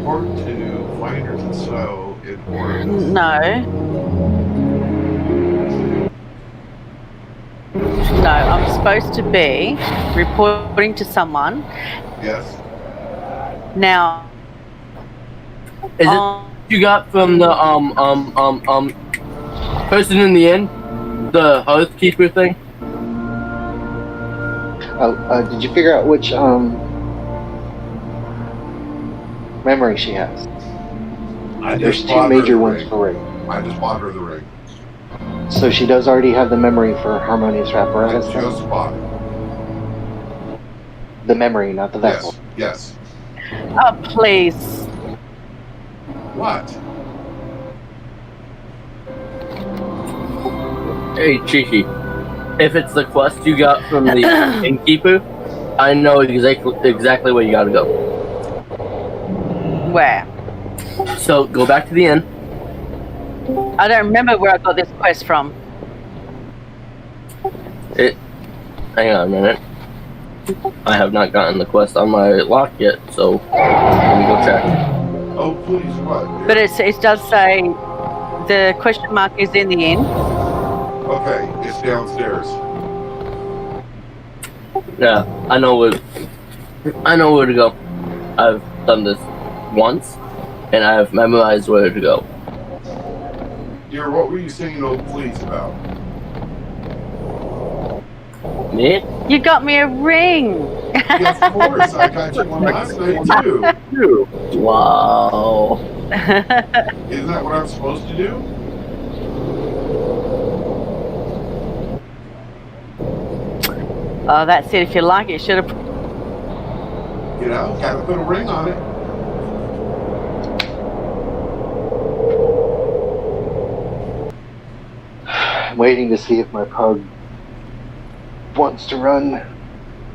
Part 2, Finders and So in Orbis. No, I'm supposed to be reporting to someone. Yes. Now, Is it you got from the person in the inn, the housekeeper thing? Oh, did you figure out which memory she has? There's 2 major ones for ring. I just bought her the ring. So she does already have the memory for harmonious I apparatus. just bought it. The memory, not the vessel. Yes. oh please. What? Hey, Chichi. If it's the quest you got from the innkeeper, I know exactly where you gotta go. Where? So go back to the inn. I don't remember where I got this quest from. Hang on a minute. I have not gotten the quest on my lock yet, so let me go check. Oh, please, what? But it does say the question mark is in the inn. Okay, it's downstairs. Yeah, I know where to go. I've done this once, and I've memorized where to go. Dear, what were you saying oh please about? Me? You got me a ring. Yes, of course. I got you one last night, too. Wow. Isn't that what I'm supposed to do? Oh, that's it. If you like it, should have. You know, gotta put a ring on it. I'm waiting to see if my pug wants to run.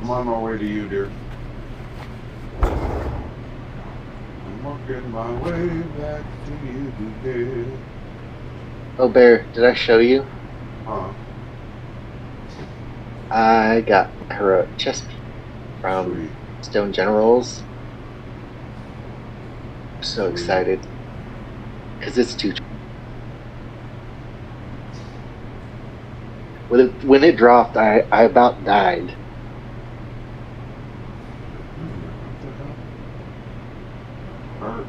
I'm on my way to you, dear. I'm working my way back to you, dear. Oh, Bear, did I show you? Huh? I got her a chest piece from Stone Generals. I'm so excited. Because it's too. When it dropped, I about died. Hurt.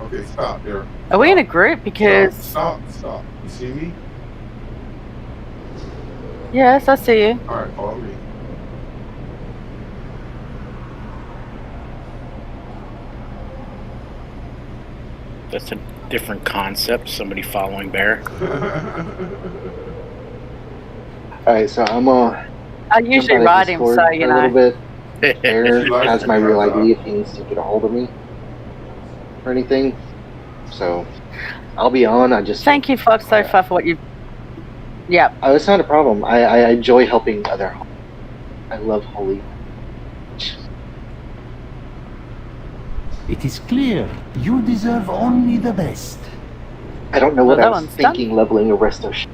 Okay, stop there. Are we in a group? Because Stop. You see me? yes, I see you. All right, follow me. That's a different concept. Somebody following Bear. Alright, so I'm I usually ride him, so you a know. little bit. Bear has my real ID if he needs to get a hold of me. or anything. So I'll be on. I just Thank you, Fox, so far for what you've. Yeah. Oh, it's not a problem. I enjoy helping other. I love Holy. It is clear you deserve only the best. I don't know what Well, I that was one's done. thinking leveling a resto ship.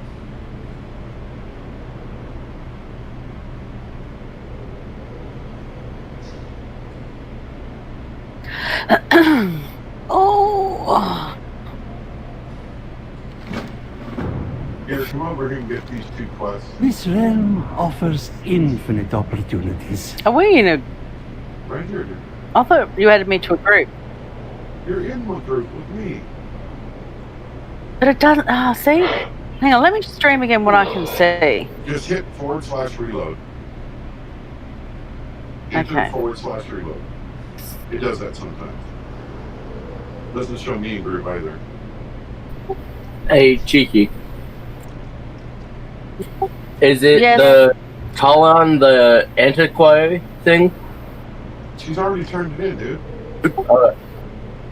Oh. Here, come over here and get these 2 quests. This realm offers infinite opportunities. Are we in a? Right here, dude. I thought you added me to a group. You're in my group with me. But it doesn't. Ah, see? Hang on, let me just stream again what I can see. Just hit /reload. Okay. Enter /reload. It does that sometimes. Doesn't show me in group either. Hey, Cheeky. Is it Yes. the call on the antiquary thing? She's already turned it in, dude.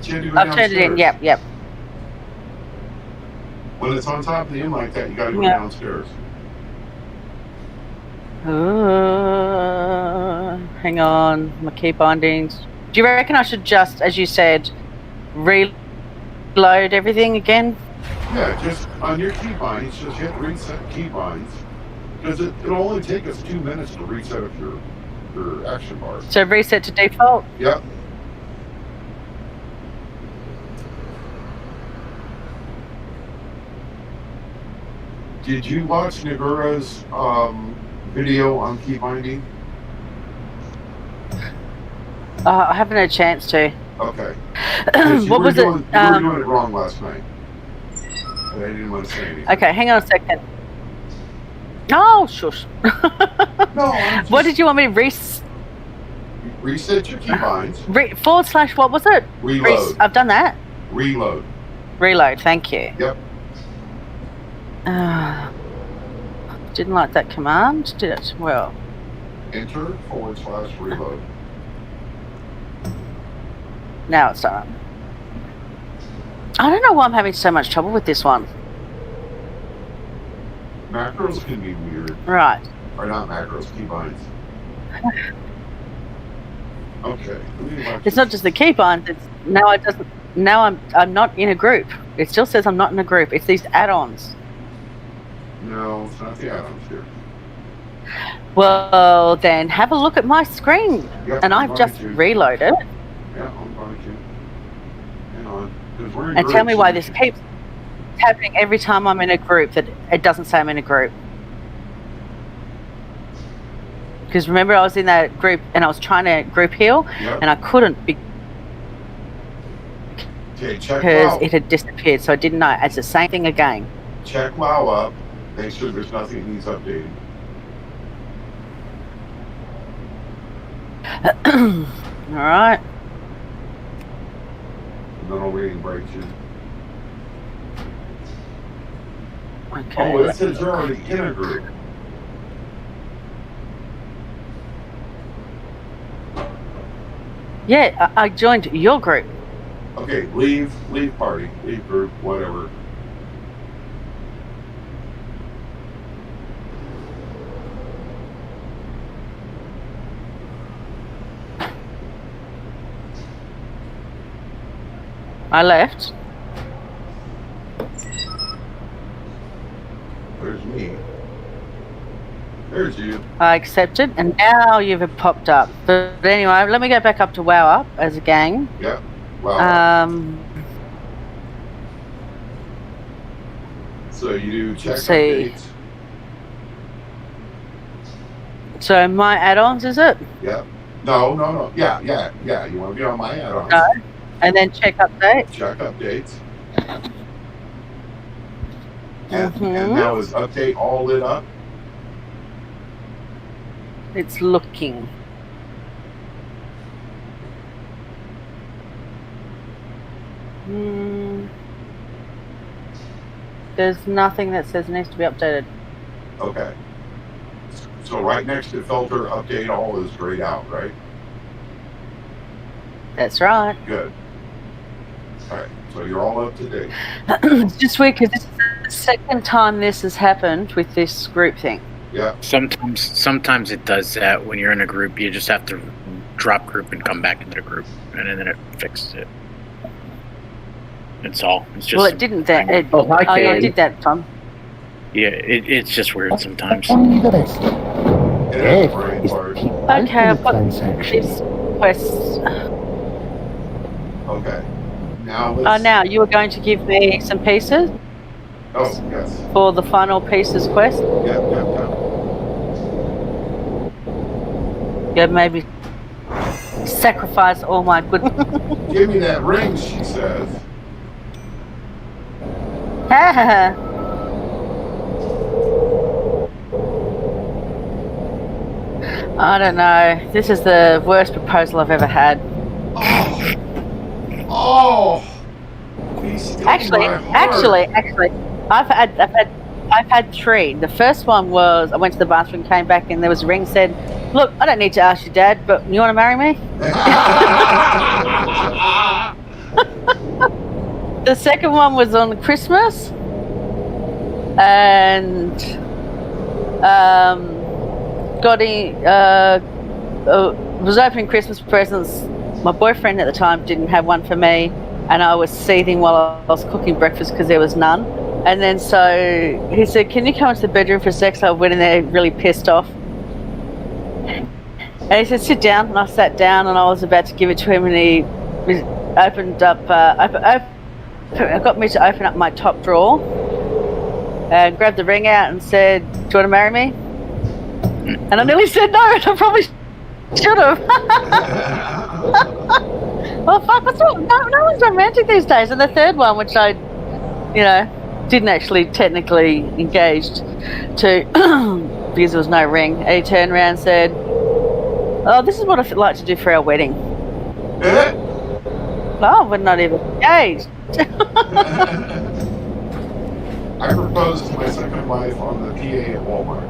She had to go I've turned it in. downstairs. Yep. When it's on top of the inn like that, you gotta go Yeah. downstairs. Hang on, my key bindings. Do you reckon I should just, as you said, reload everything again? Yeah, just on your keybinds, just hit reset keybinds. Because it'll only take us 2 minutes to reset up your action bars. So reset to default? Yep. Did you watch Nagura's video on key binding? I haven't had a chance to. Okay. 'Cause you What were was doing, it? You were doing it wrong last night. And I didn't want to say anything. Okay, hang on a second. Oh, shush. No, What did you want me to reset your keybinds. / what was it? Reload. I've done that. Reload. Reload, thank you. Yep. Didn't like that command, did it? Well. Enter /reload. Now it's done. I don't know why I'm having so much trouble with this one. Macros can be weird. Right. Or not macros, keybinds. Okay. It's not just the keybind. It's now it doesn't. Now I'm not in a group. It still says I'm not in a group. It's these add-ons. No, it's not the add-ons here. Well, then have a look at my screen, Yep, and I'm I've just going to. reloaded. Yeah, I'm going to. Hang on. 'Cause we're in And tell me groups why and- this keeps happening every time I'm in a group. That it doesn't say I'm in a group. Because remember, I was in that group and I was trying to group heal, Yep. and I couldn't Okay, check because WoW. it had disappeared. So I didn't know. It's the same thing again. Check WoW up. Make sure there's nothing that needs updating. All right. And then I'll rating break you. Okay. Oh, it says you're already in a group. Yeah, I joined your group. Okay, leave party, leave group, whatever. I left. There's me. There's you. I accepted, and now you've popped up. But anyway, let me go back up to WoW Up as a gang. Yep. Wow. So you do check Let's see. updates. So my add-ons, is it? Yep. No. Yeah. You want to be on my add-ons. No. And then check update. Check updates. And now is update all lit up? It's looking. There's nothing that says it needs to be updated. Okay. So right next to filter update all is grayed out, right? That's right. Good. Alright, so you're all up to date. It's just weird because this is the second time this has happened with this group thing. Yeah. Sometimes it does that when you're in a group. You just have to drop group and come back into the group, and then it fixes it. It's all. It's just. Well, it didn't that. It, Oh, hi, yeah, Kane. it did that, Tom. Yeah, it's just weird sometimes. It is brain fart. Okay, I've got these quests. Okay. Now Oh, let's... now you were going to give me some pieces Oh, yes. for the final pieces quest. Yep. Yeah, maybe sacrifice all my good. Give me that ring, she says. I don't know. This is the worst proposal I've ever had. Oh! Actually, I've had three. The first one was I went to the bathroom, came back, and there was a ring. Said, "Look, I don't need to ask your dad, but you want to marry me?" The second one was on Christmas, and was opening Christmas presents. My boyfriend at the time didn't have one for me, and I was seething while I was cooking breakfast because there was none. And then so he said, "Can you come into the bedroom for a sec?" So I went in there really pissed off. And he said, "Sit down." And I sat down, and I was about to give it to him, and he opened up, got me to open up my top drawer and grabbed the ring out and said, "Do you want to marry me?" And I nearly said no, and I probably should have. Well, fuck, what's wrong? No one's romantic these days. And the third one, which I, didn't actually technically engage to because there was no ring. And he turned around and said, "Oh, this is what I'd like to do for our wedding." Oh, we're not even engaged. I proposed to my second wife on the PA at Walmart.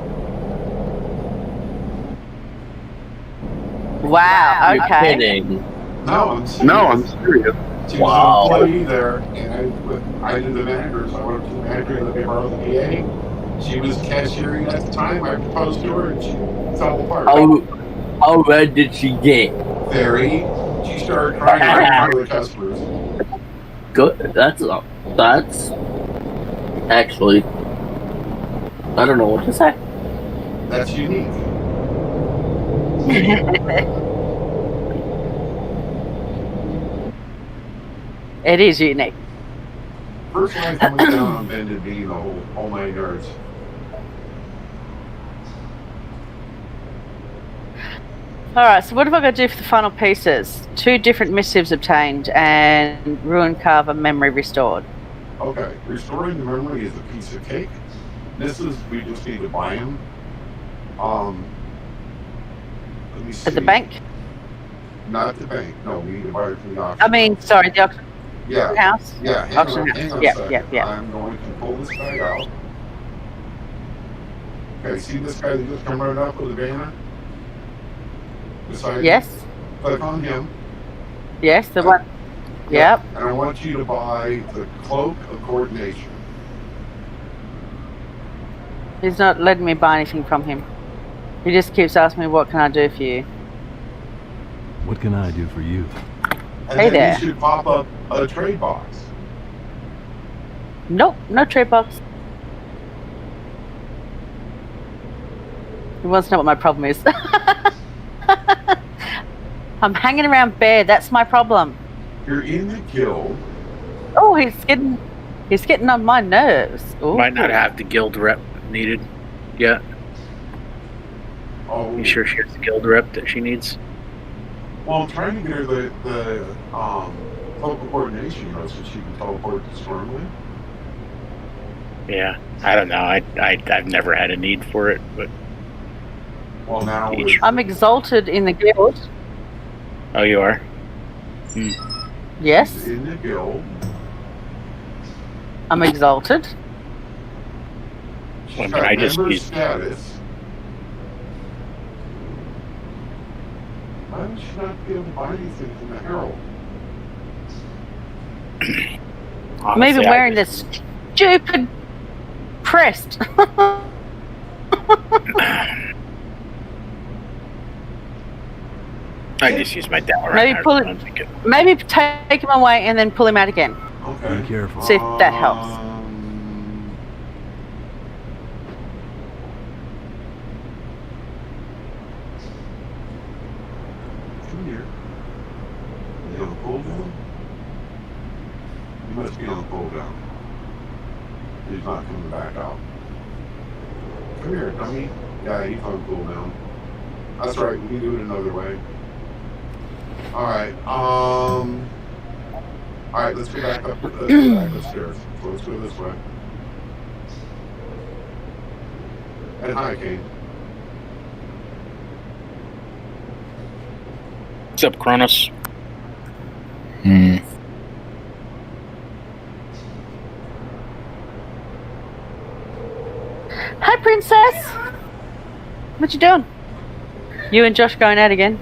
Wow, You're okay. kidding. No, I'm serious. No, I'm serious. She Wow. was an employee there, and I did the manager, so I went up to the manager and let me borrow the PA. She was cashiering at the time. I proposed to her, and she fell apart. How red did she get? Very. She started crying right in front of the customers. Good. That's actually. I don't know what to say. That's unique. It is unique. First line coming down on bended knee, the whole 9 yards. Alright, so what have I got to do for the final pieces? 2 different missives obtained and ruined carver memory restored. Okay, restoring the memory is a piece of cake. This is, we just need to buy them. Let me see. At the bank? Not at the bank, no, we need to buy it from the auction. I mean, sorry, the auction house? Yeah, hang Auction on house. a Yeah. second. I'm going to pull this guy out. Okay, see this guy that just come right up with the banner? Beside Yes. him? Click on him. Yes, the one. Yep. And I want you to buy the Cloak of Coordination. He's not letting me buy anything from him. He just keeps asking me, what can I do for you? What can I do for you? And Hey then there. you should pop up a trade box. Nope, no trade box. He wants to know what my problem is. I'm hanging around Bear, that's my problem. You're in the guild. Oh, he's getting on my nerves. Ooh. Might not have the guild rep needed yet. Oh. You sure she has the guild rep that she needs? Well, I'm trying to get her the Cloak of Coordination, so she can teleport to Stormwind. Yeah, I don't know. I've never had a need for it, but Well, now I'm exalted in the guild. oh, you are. Yes, in the guild. I'm exalted. She's Well, got I just member need- status. Why would she not be able to buy anything from the Herald? I'm even wearing this stupid crest. I just use my dowel Maybe right pull now. it. Maybe take him away and then pull him out again. Okay. Be careful. See if that helps. Come here. You on the pull down? You must be on the pull down. He's not coming back out. Come here, dummy. Yeah, he's on the pull down. That's right, we can do it another way. Alright, alright, let's go back up. Let's go back upstairs. So let's go this way. And hi, Kane. What's up, Kronos? Hi, princess. What you doing? You and Josh going out again?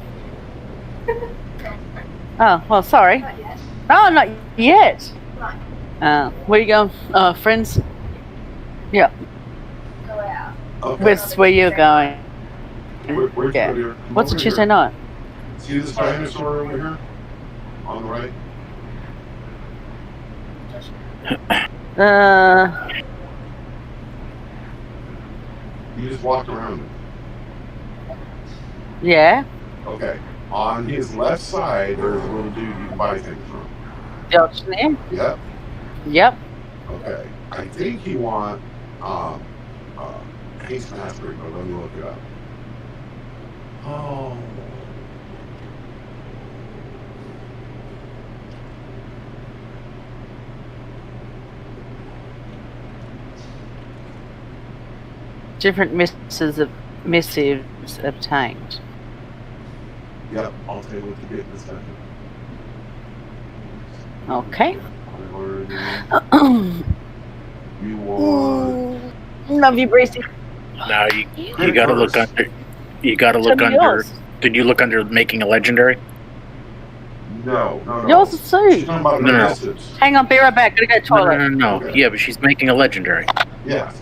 Oh, well, sorry. Oh, not yet. Where you going? Oh, friends? Yeah. Okay. Where you're going? Where's Yeah. your- What's a over Tuesday here. night? See this dinosaur over here? On the right? You just walked around it. Yeah. Okay. On his left side, there's a little dude you can buy things from. Josh there? Yep. Yep. Okay. I think you want Haste Mastery, but let me look it up. Oh. Different missives obtained. Yep, I'll tell you what to get in a second. Okay. You want... Love you, Bracey. No, you gotta look under. You gotta look Tell me under. yours. Did you look under making a legendary? No. Yours is too. No. Hang on, be right back. Gotta go to the toilet. No. Yeah, but she's making a legendary. Yes.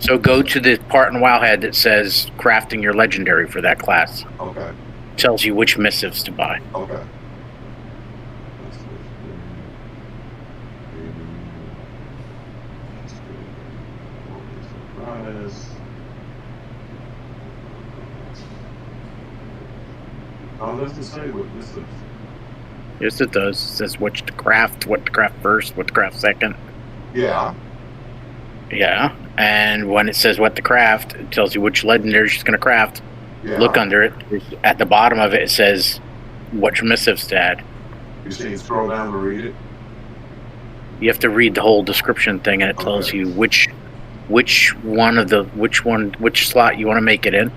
So go to the part in Wowhead that says crafting your legendary for that class. Okay. Tells you which missives to buy. Okay. Oh, it doesn't say what this is. Yes, it does. It says which to craft, what to craft first, what to craft second. Yeah. Yeah. And when it says what to craft, it tells you which legendary she's going to craft. Yeah. Look under it. At the bottom of it, it says which missives to add. You're saying scroll down to read it? You have to read the whole description thing, and it tells you which slot you want to make it in,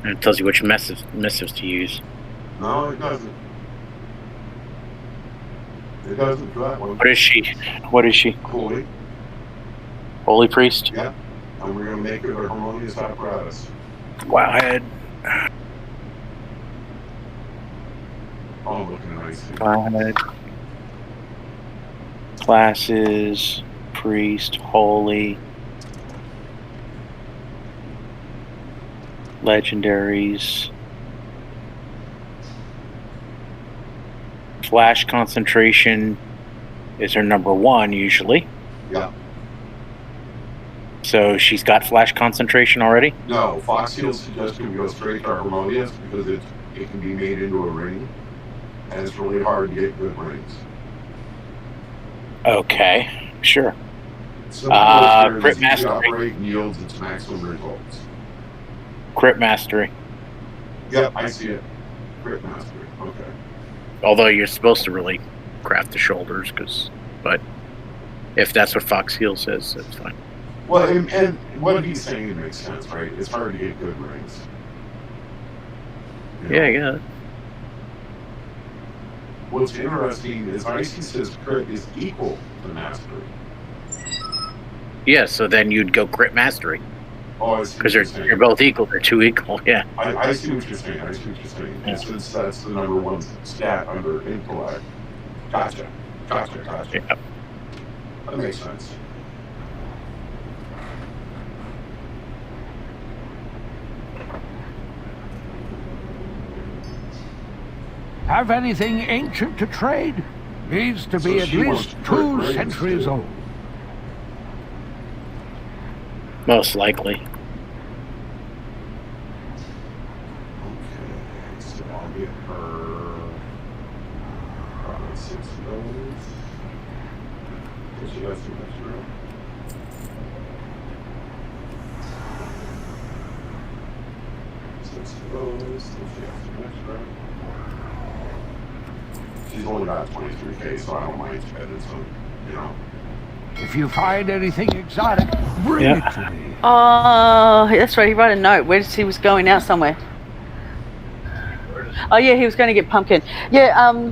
and it tells you which missives to use. No, it doesn't. It doesn't for that one. What is she? What is she? Holy. Holy priest. Yeah. And we're gonna make it a harmonious apparatus. Wowhead. Oh, looking nice. Wowhead. Classes. Priest. Holy. Legendaries. Flash concentration is her number 1 usually. Yeah. So she's got flash concentration already? No, Fox Heals suggested we go straight to harmonious because it can be made into a ring, and it's really hard to get good rings. Okay, sure. Crit Mastery. Operate and yields its maximum results. Crit Mastery. Yep, I see it. Crit Mastery. Okay. Although you're supposed to really craft the shoulders, but if that's what Fox Heel says, that's fine. Well, and what he's saying makes sense, right? It's hard to get good rings. You know? Yeah. What's interesting is Icy says crit is equal to mastery. Yeah, so then you'd go Crit Mastery. Oh, I see. Because they're both equal. They're 2 equal, yeah. I see what you're saying. And since that's the number 1 stat under intellect, gotcha. Gotcha. Yep. That makes sense. Have anything ancient to trade? Needs to be So at she least wants brick 2 raids, centuries too. old. Most likely. Okay, so I'll get her probably 6 of those. Does she have some extra? Six of those. Does she have some extra? She's only got 23K, so I don't mind spending some, you know. If you find anything exotic, bring it to me. Oh, that's right. He wrote a note. Where he was going out somewhere. Oh yeah, he was going to get pumpkin. Yeah.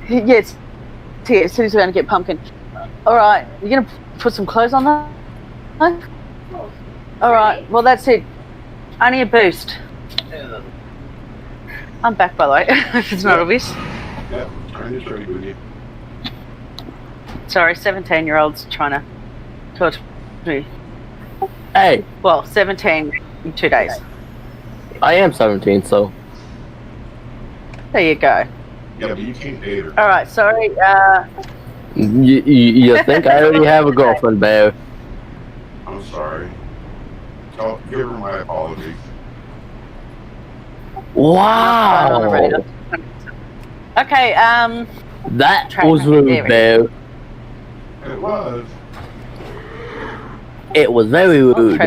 Yes. Yeah, so he's going to get pumpkin. All right. You're going to put some clothes on that? All right. Well, that's it. Only a boost. I'm back, by the way. If it's not obvious. Yeah, trying to trade with you. Sorry, 17-year-old's trying to talk to me. Hey. Well, 17 in 2 days. I am 17, so. There you go. Yeah, but you can't date her. All right, sorry. You think I already have a girlfriend, Bear? I'm sorry. Oh, give her my apologies. Wow. Okay, That was rude, Bear. It was. It was very rude.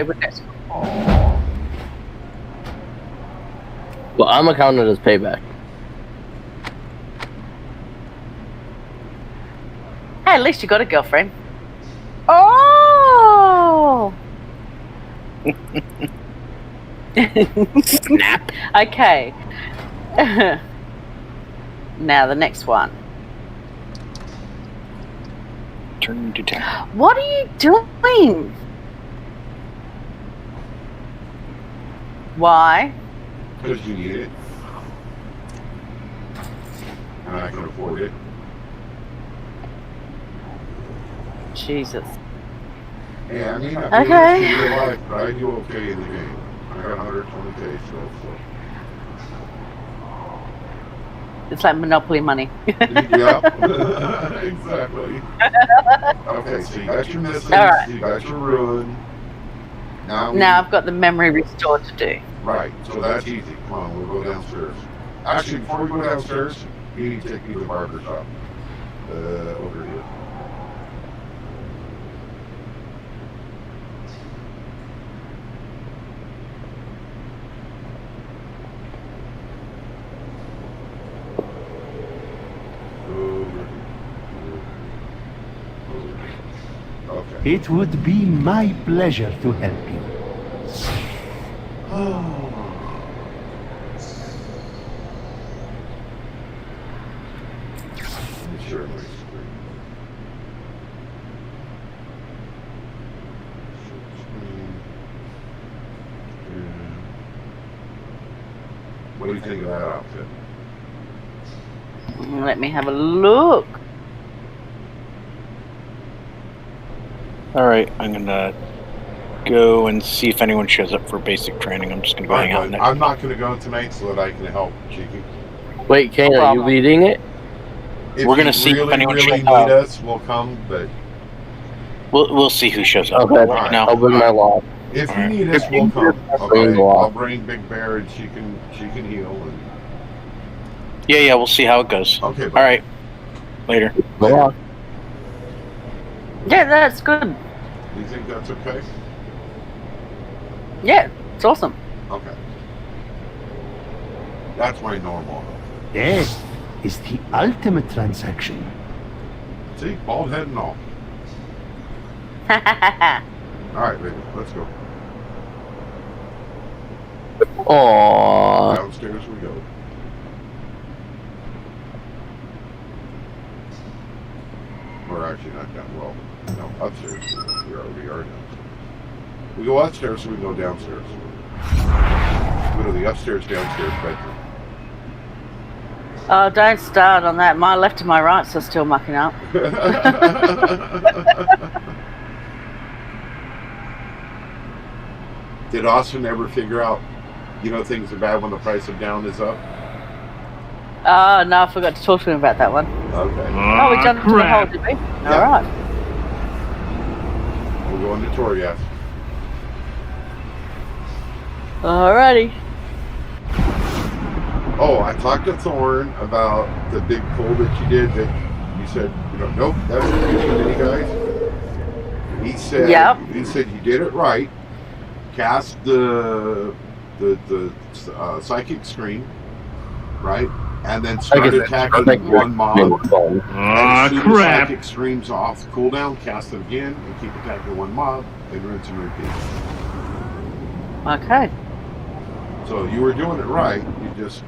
Well, I'm gonna count it as payback. Hey, at least you got a girlfriend. Oh! Snap. Okay. Now the next one. Turn to 10. What are you doing? Why? Because you need it. And I can afford it. Jesus. Yeah, I mean, I Okay. in real life, but I do okay in the game. I got 120K still, so. It's like Monopoly money. Yep. Exactly. Okay, so you got your missing, All right. you got your ruin. Now, Now I've got the memory restore to do. Right, so that's easy. Come on, we'll go downstairs. Actually, before we go downstairs, you need to take me to the barber shop. Over here. Okay. It would be my pleasure to help you. Sure. What do you think of that outfit? Let me have a look. Alright, I'm gonna go and see if anyone shows up for basic training. I'm just gonna go hang out next. I'm not going to go tonight so that I can help Cheeky. Wait, Kane, are you reading it? If We're gonna you see if really, anyone really shows need up. us, we'll come, but We'll see who shows up. Okay, No. I'll bring my log. if you Alright. need us, we'll come. Bring Okay, the log. I'll bring Big Bear and she can heal. And... Yeah, we'll see how it goes. Okay, bye. Alright. Later. Log. Yeah, that's good. You think that's okay? Yeah, it's awesome. Okay. That's my normal. Death is the ultimate transaction. See, bald head and all. Alright, baby, let's go. Aww. Downstairs we go. We're actually not down well. No, upstairs. We already are downstairs. We go upstairs so we can go downstairs. Go to the upstairs, downstairs bedroom. Oh, don't start on that. My left and my rights are still mucking up. Did Austin ever figure out, things are bad when the price of down is up? Oh, no, I forgot to talk to him about that one. Okay. Oh, we jumped into the hole, did we? Yeah. All right. We're going to Torias. Alrighty. Oh, I talked to Thorne about the big pull that you did that you said, nope, that's too many guys. He said, He said you did it right. Cast the psychic screen, right? And then start attacking one mob. And as soon as psychic scream's off cooldown, cast it again and keep attacking one mob and rinse and repeat. Okay. So you were doing it right. You just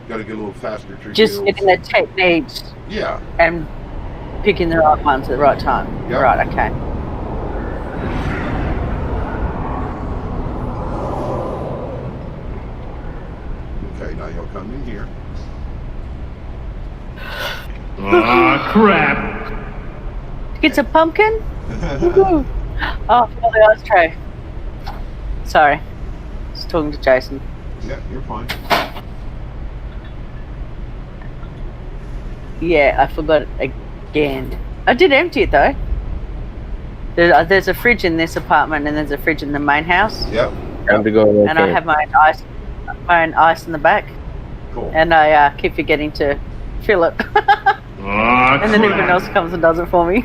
got to get a little faster. Just getting the techniques. Yeah. And picking the right ones at the right time. Yep. Right, okay. Okay, now you'll come in here. Crap. It's a pumpkin? Oh, for the ice tray. Sorry. Just talking to Jason. Yeah, you're fine. Yeah, I forgot again. I did empty it though. There's a fridge in this apartment and there's a fridge in the main house. Yep. Time to go. And I have my own ice in the back. Cool. And I keep forgetting to fill it. And then everyone else comes and does it for me.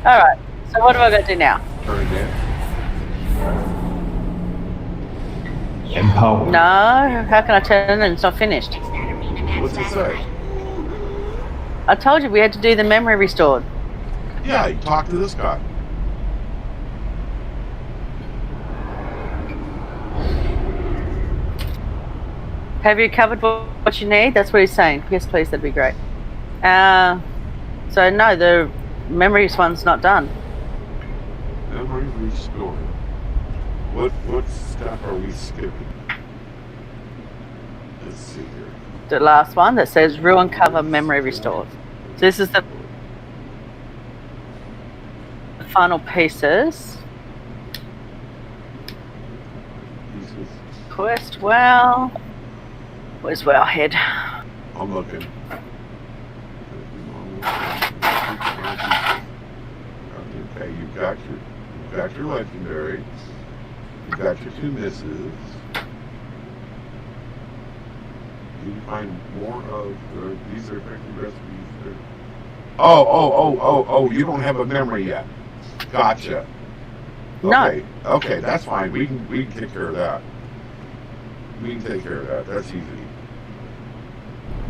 Alright, so what do I got to do now? Turn it in. Empower. No, how can I turn it in? It's not finished. What's it say? I told you we had to do the memory restored. Yeah, you talk to this guy. Have you covered what you need? That's what he's saying. Yes, please, that'd be great. So no, the memories one's not done. Memory restored. What stuff are we skipping? Let's see here. The last one that says ruin cover memory restored. So this is the final pieces. Quest well. Where's Wellhead? I'm looking. Okay, you've got your legendary. You've got your 2 misses. You find more of these are effective recipes. Oh! You don't have a memory yet. Gotcha. Okay. No. Okay, that's fine. We can take care of that. We can take care of that. That's easy.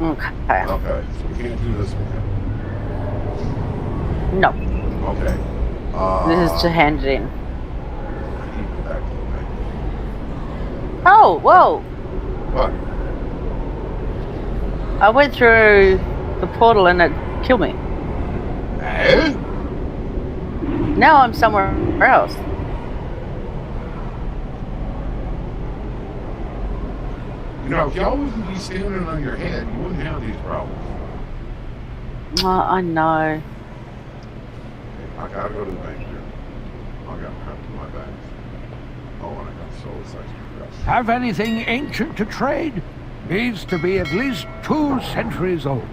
Okay. Okay, so we can't do this one. No. Okay. This is to hand it in. I need to go back to the bank. Oh, whoa! What? I went through the portal and it killed me. Eh? Now I'm somewhere else. If y'all wouldn't be standing on your head, you wouldn't have these problems. I know. I gotta go to the bank here. I gotta come to my bags. Oh, and I got soul section. Have anything ancient to trade? Needs to be at least 2 centuries old.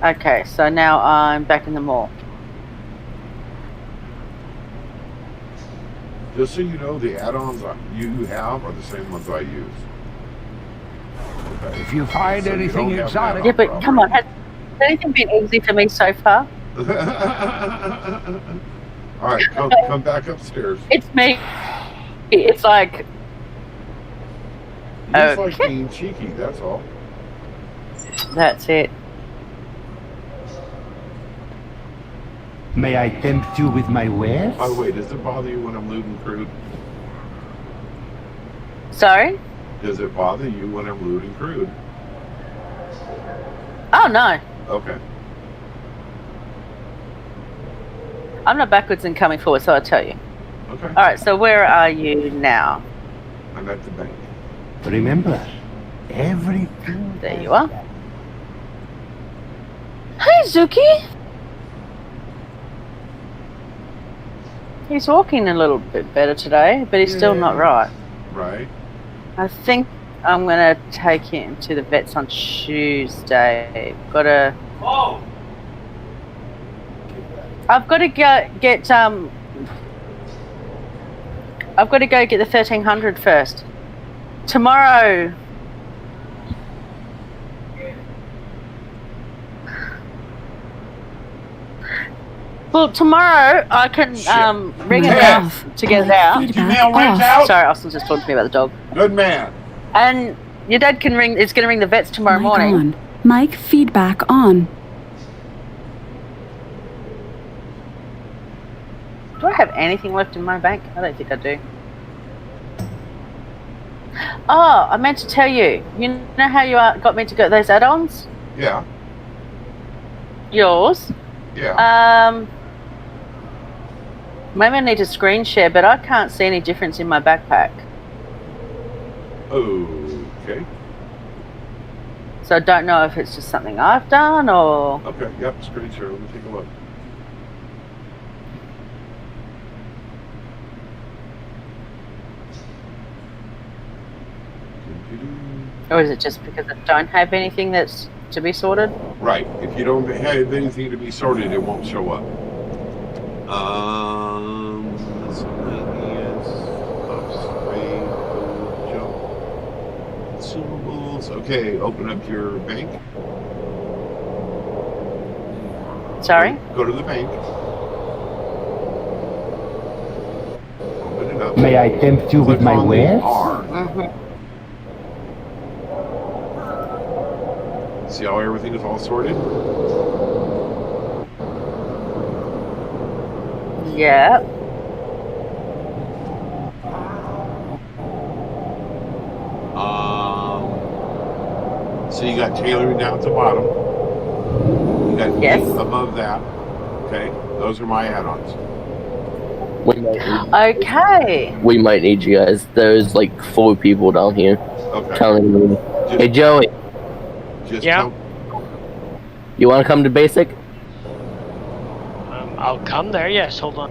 Okay, so now I'm back in the mall. Just so you know, the add-ons you have are the same ones I use. Okay. If you find So you anything don't have exotic... Yeah, but come on, has anything been easy for me so far? All right, come back upstairs. It's me. It's like... It's like being cheeky, that's all. That's it. May I tempt you with my wares? By the way, does it bother you when I'm looting crude? Sorry? Does it bother you when I'm looting crude? Oh, no. Okay. I'm not backwards and coming forward, so I'll tell you. Okay. Alright, so where are you now? I'm at the bank. Remember, Everything. There you are. Hey, Zuki. He's walking a little bit better today, but he's still not right. Right. I think I'm gonna take him to the vets on Tuesday. I've got to go get the 1300 first. Tomorrow. Well, tomorrow I can ring him out to get it out. Sorry, Austin's just talking to me about the dog. Good man. And your dad can ring. It's going to ring the vets tomorrow morning. On. Mic feedback on. Do I have anything left in my bank? I don't think I do. Oh, I meant to tell you. You know how you got me to get those add-ons? Yeah. Yours? Yeah. Maybe I need to screen share, but I can't see any difference in my backpack. Okay. So I don't know if it's just something I've done or... Okay, yep, screen share. Let me take a look. Or is it just because I don't have anything that's to be sorted? Right. If you don't have anything to be sorted, it won't show up. Consumables. Okay, open up your bank. Sorry? Go to the bank. Open it up. May I tempt you with my wares? See how everything is all sorted? Yeah. So you got tailoring down at the bottom. You got yes. Above that. Okay, those are my add-ons. Okay. We might need you guys. There's like 4 people down here. Okay. Telling me. Hey Joey. Yeah. You want to come to basic? I'll come there. Yes. Hold on.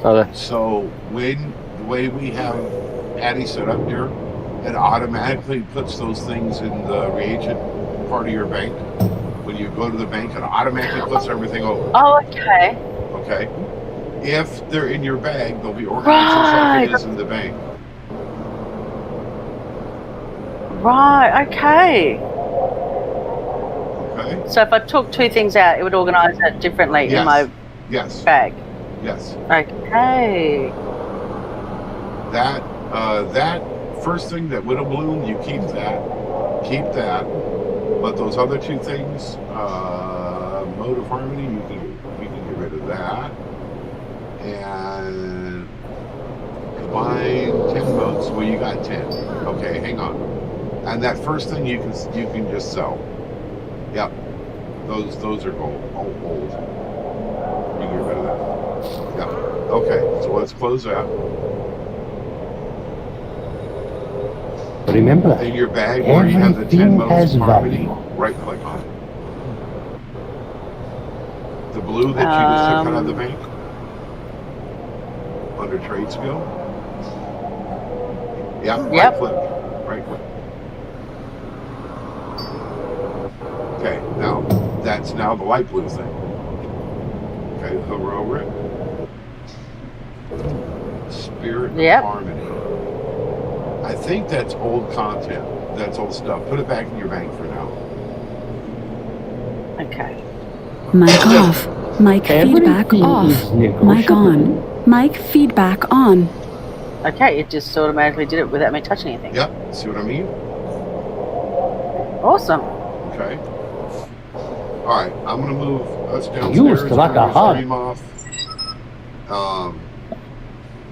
Okay. So the way we have Patty set up here, it automatically puts those things in the reagent part of your bank. When you go to the bank, it automatically puts everything over. Oh, okay. Okay. If they're in your bag, they'll be organized just like it is in the bank. Right. Okay. Okay. So if I took 2 things out, it would organise it differently in my bag. Yes. Okay. That first thing, that widow bloom, you keep that. Keep that. But those other 2 things, mode of harmony, you can get rid of that. And combine 10 modes. Well, you got 10. Okay, hang on. And that first thing you can just sell. Yep. Those are gold. All gold. You can get rid of that. Yep. Okay, so let's close that. Remember, in your bag where you have the 10 modes of harmony, right click on it. The blue that you just took out of the bank, under trade skill. Yeah, right click. Right click. Okay, now that's now the light blue thing. Okay, hover over it. Spirit of harmony. I think that's old content. That's old stuff. Put it back in your bank for now. Okay. Mic off. Mic feedback off. Mic on. Mic feedback on. Okay, it just automatically did it without me touching anything. Yep. See what I mean? Awesome. Okay. All right. I'm gonna move us downstairs. Used like a hug. Stream off.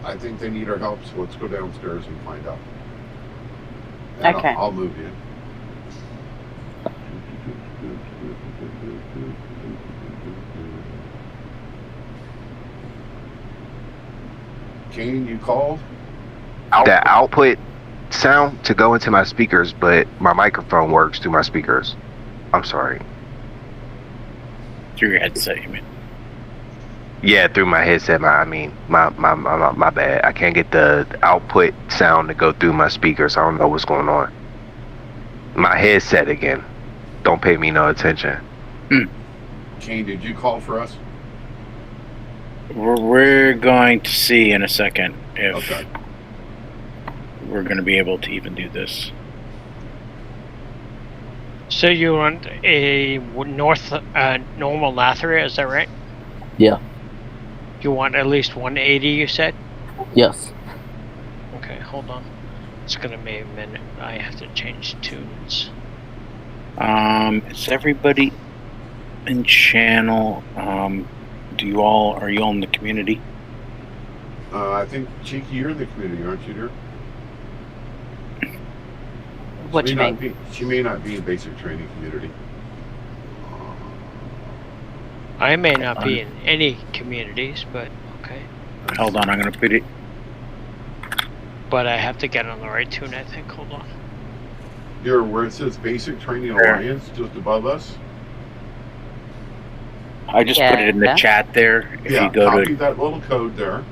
I think they need our help, so let's go downstairs and find out. And okay. I'll move you. Kane, you called? The output sound to go into my speakers, but my microphone works through my speakers. I'm sorry. Through your headset, you mean? Yeah, through my headset. My bad. I can't get the output sound to go through my speakers. I don't know what's going on. My headset again. Don't pay me no attention. Kane, did you call for us? We're going to see in a second if we're going to be able to even do this. So you want a normal Lathria, is that right? Yeah. You want at least 180, you said? Yes. Okay, hold on. It's going to be a minute. I have to change tunes. Is everybody in channel? Are you all in the community? I think, Cheeky, you're in the community, aren't you, dear? What do you mean? She may not be in basic training community. I may not be in any communities, but okay. Hold on, I'm going to put it. But I have to get on the right tune, I think. Hold on. You're where it says Basic Training Alliance, just above us. I just put it in the chat there. If you go copy to that little code there.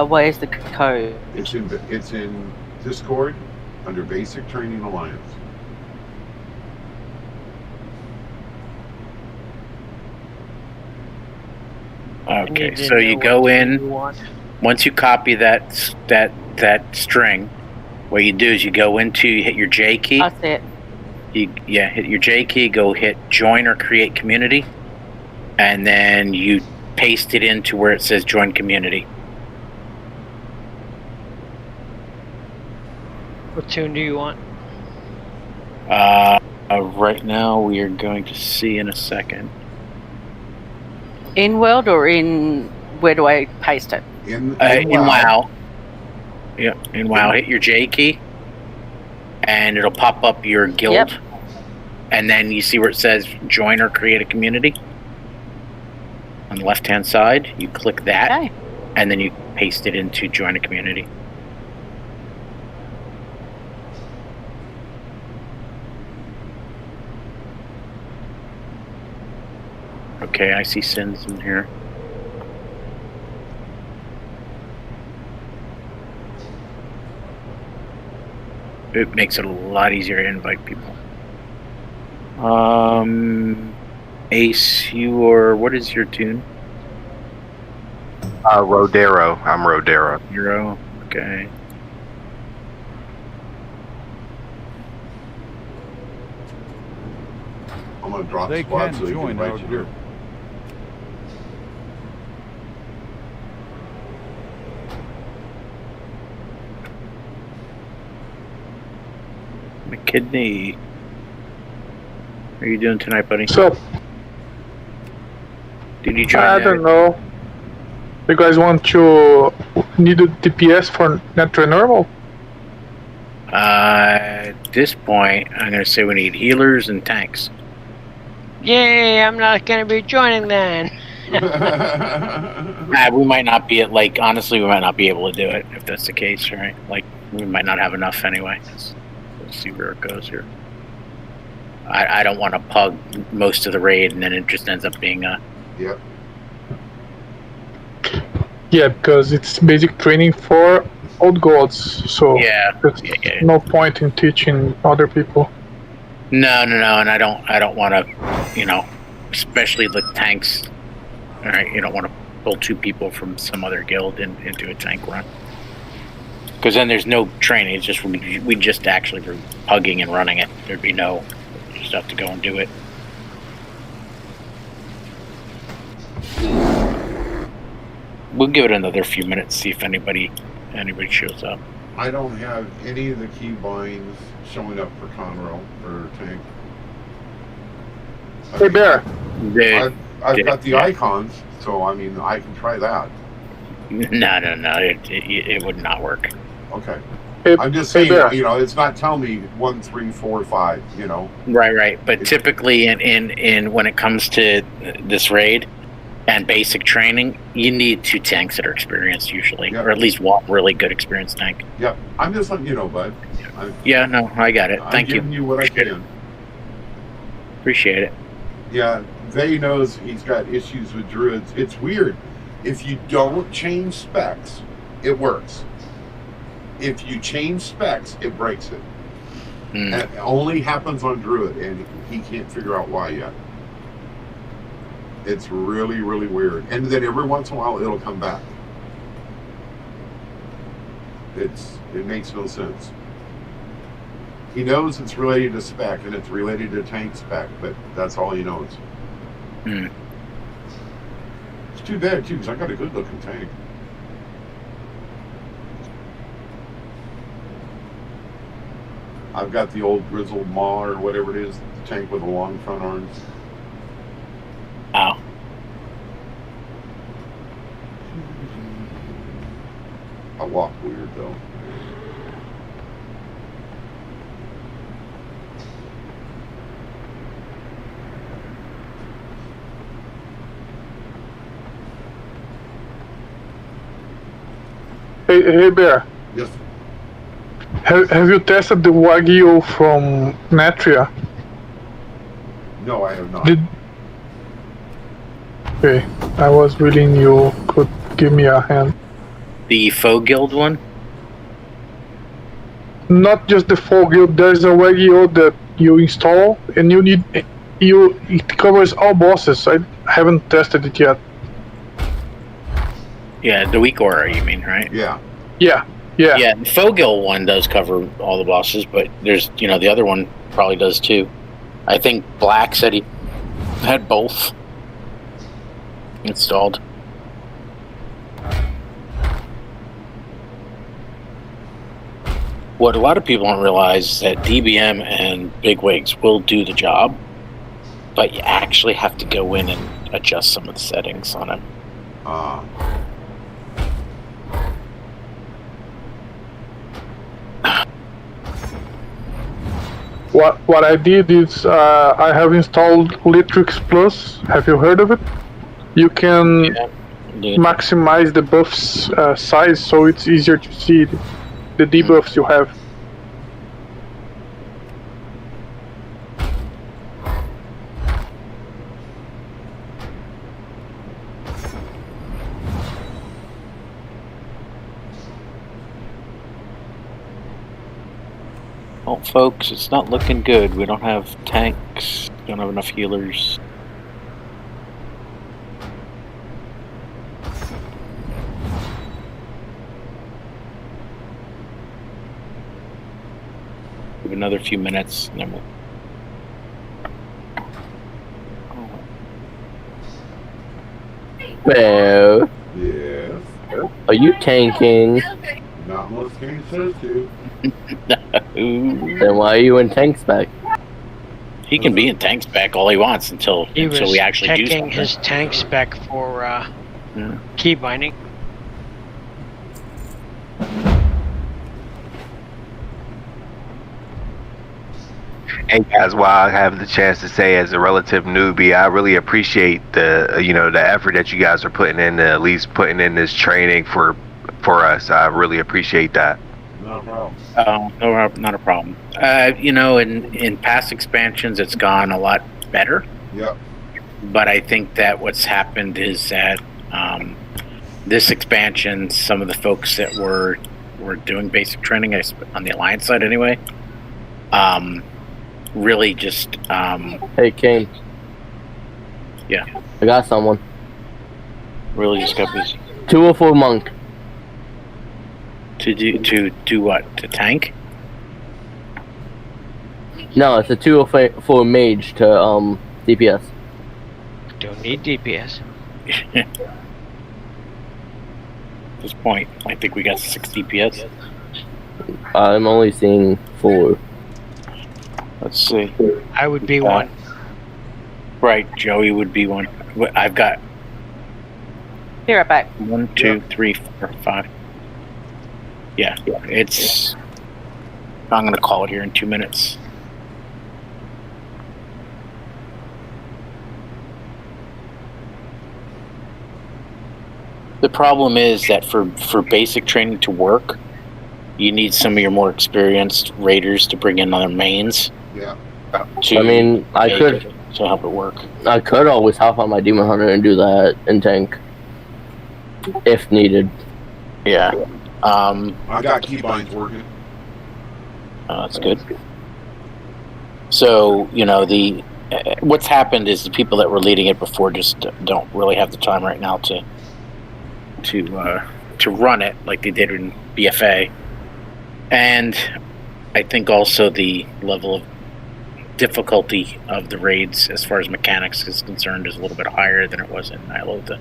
Where's the code? It's in Discord under Basic Training Alliance. Okay, so you go in. Once you copy that string, what you do is you go into, you hit your J key. That's it. Hit your J key, go hit join or create community, and then you paste it into where it says join community. What tune do you want? Right now we are going to see in a second. In world or in where do I paste it? In WoW. Yeah, in WoW. Hit your J key, and it'll pop up your guild. Yep. And then you see where it says join or create a community. On the left-hand side, you click that, and then you paste it into join a community. Okay, I see sins in here. It makes it a lot easier to invite people. Ace, what is your tune? Rodero. I'm Rodero. Rodero, okay. I'm gonna drop the squad so you can invite you here. McKidney, how are you doing tonight, buddy? What's up? Did you join? I don't know. You guys want to need a DPS for natural normal? At this point, I'm going to say we need healers and tanks. Yay, I'm not going to be joining then. We might not be honestly, we might not be able to do it if that's the case, right? We might not have enough anyway. We'll see where it goes here. I don't want to pug most of the raid and then it just ends up being a... Yep. Yeah, because it's basic training for old gods, so there's no point in teaching other people. No, and I don't want to, especially the tanks. All right, you don't want to pull two people from some other guild into a tank run, because then there's no training. It's just we just actually were pugging and running it. There'd be no, you just have to go and do it. We'll give it another few minutes, see if anybody shows up. I don't have any of the key binds showing up for Conroe or tank. Hey Bear. I've got the icons, so I can try that. No, it would not work. Okay. I'm just saying, it's not telling me 1, 3, 4, 5. Right. But typically, in when it comes to this raid and basic training, you need 2 tanks that are experienced usually, or at least one really good experienced tank. Yep. I'm just letting you know, bud. No, I got it. Thank you. I'm giving you what I can. Appreciate it. Yeah, Vay knows he's got issues with druids. It's weird. If you don't change specs, it works. If you change specs, it breaks it. And it only happens on druid, and he can't figure out why yet. It's really, really weird. And then every once in a while, it'll come back. It makes no sense. He knows it's related to spec, and it's related to tank spec, but that's all he knows. It's too bad, too, because I got a good-looking tank. I've got the old grizzled maw, or whatever it is, the tank with the long front arms. Oh. I walk weird, though. Hey, Bear. Yes. Have you tested the Wagyu from Natria? No, I have not. Okay, I was willing you could give me a hand. The Faux Guild one? Not just the Faux Guild, there's a Wagyu that you install, and it covers all bosses. I haven't tested it yet. Yeah, the weak aura, you mean, right? Yeah. Yeah. Yeah, the Faux Guild one does cover all the bosses, but there's, the other one probably does too. I think Black said he had both installed. What a lot of people don't realize is that DBM and bigwigs will do the job, but you actually have to go in and adjust some of the settings on them. What I did is I have installed Litrix Plus. Have you heard of it? You can maximize the buff's size so it's easier to see the debuffs you have. Well, folks, it's not looking good. We don't have tanks, don't have enough healers. Give another few minutes, and then we'll... Well, yes. Are you tanking? Not most games says to. Then why are you in tank spec? He can be in tank spec all he wants until we actually do checking something. his tank spec for key binding. Hey guys, while I have the chance to say, as a relative newbie, I really appreciate the the effort that you guys are putting in, at least putting in this training for us. I really appreciate that. No problem. No, not a problem. In past expansions, it's gone a lot better. Yep. But I think that what's happened is that this expansion, some of the folks that were doing basic training on the Alliance side anyway, really just Hey, Kane. Yeah. I got someone. Really just got busy. 204 monk. To do what? To tank? No, it's a 204 mage to DPS. Don't need DPS. At this point, I think we got 6 DPS. I'm only seeing 4. Let's see. I would be one. Right, Joey would be one. I've got... Be right back. 1, 2, 3, 4, 5. Yeah, it's I'm going to call it here in 2 minutes. The problem is that for basic training to work, you need some of your more experienced raiders to bring in other mains. Yeah. I could to help it work. I could always hop on my demon hunter and do that in tank if needed. Yeah. I got keybinds working. That's good. So what's happened is the people that were leading it before just don't really have the time right now to run it like they did in BFA, and I think also the level of difficulty of the raids as far as mechanics is concerned is a little bit higher than it was in Nyalotha.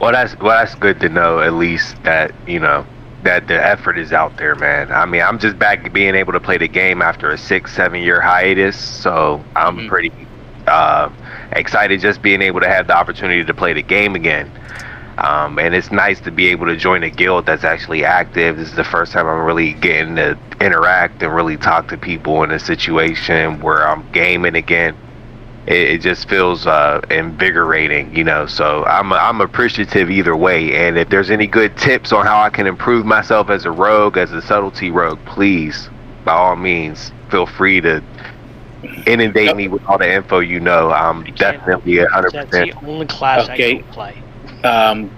Well, that's good to know. At least that that the effort is out there, man. I mean, I'm just back being able to play the game after a 6-7 year hiatus, so I'm pretty excited just being able to have the opportunity to play the game again. And it's nice to be able to join a guild that's actually active. This is the first time I'm really getting to interact and really talk to people in a situation where I'm gaming again. It just feels invigorating, so I'm appreciative either way. And if there's any good tips on how I can improve myself as a rogue, as a subtlety rogue, please, by all means, feel free to inundate me with all the info I'm definitely 100%. That's the only class I don't play.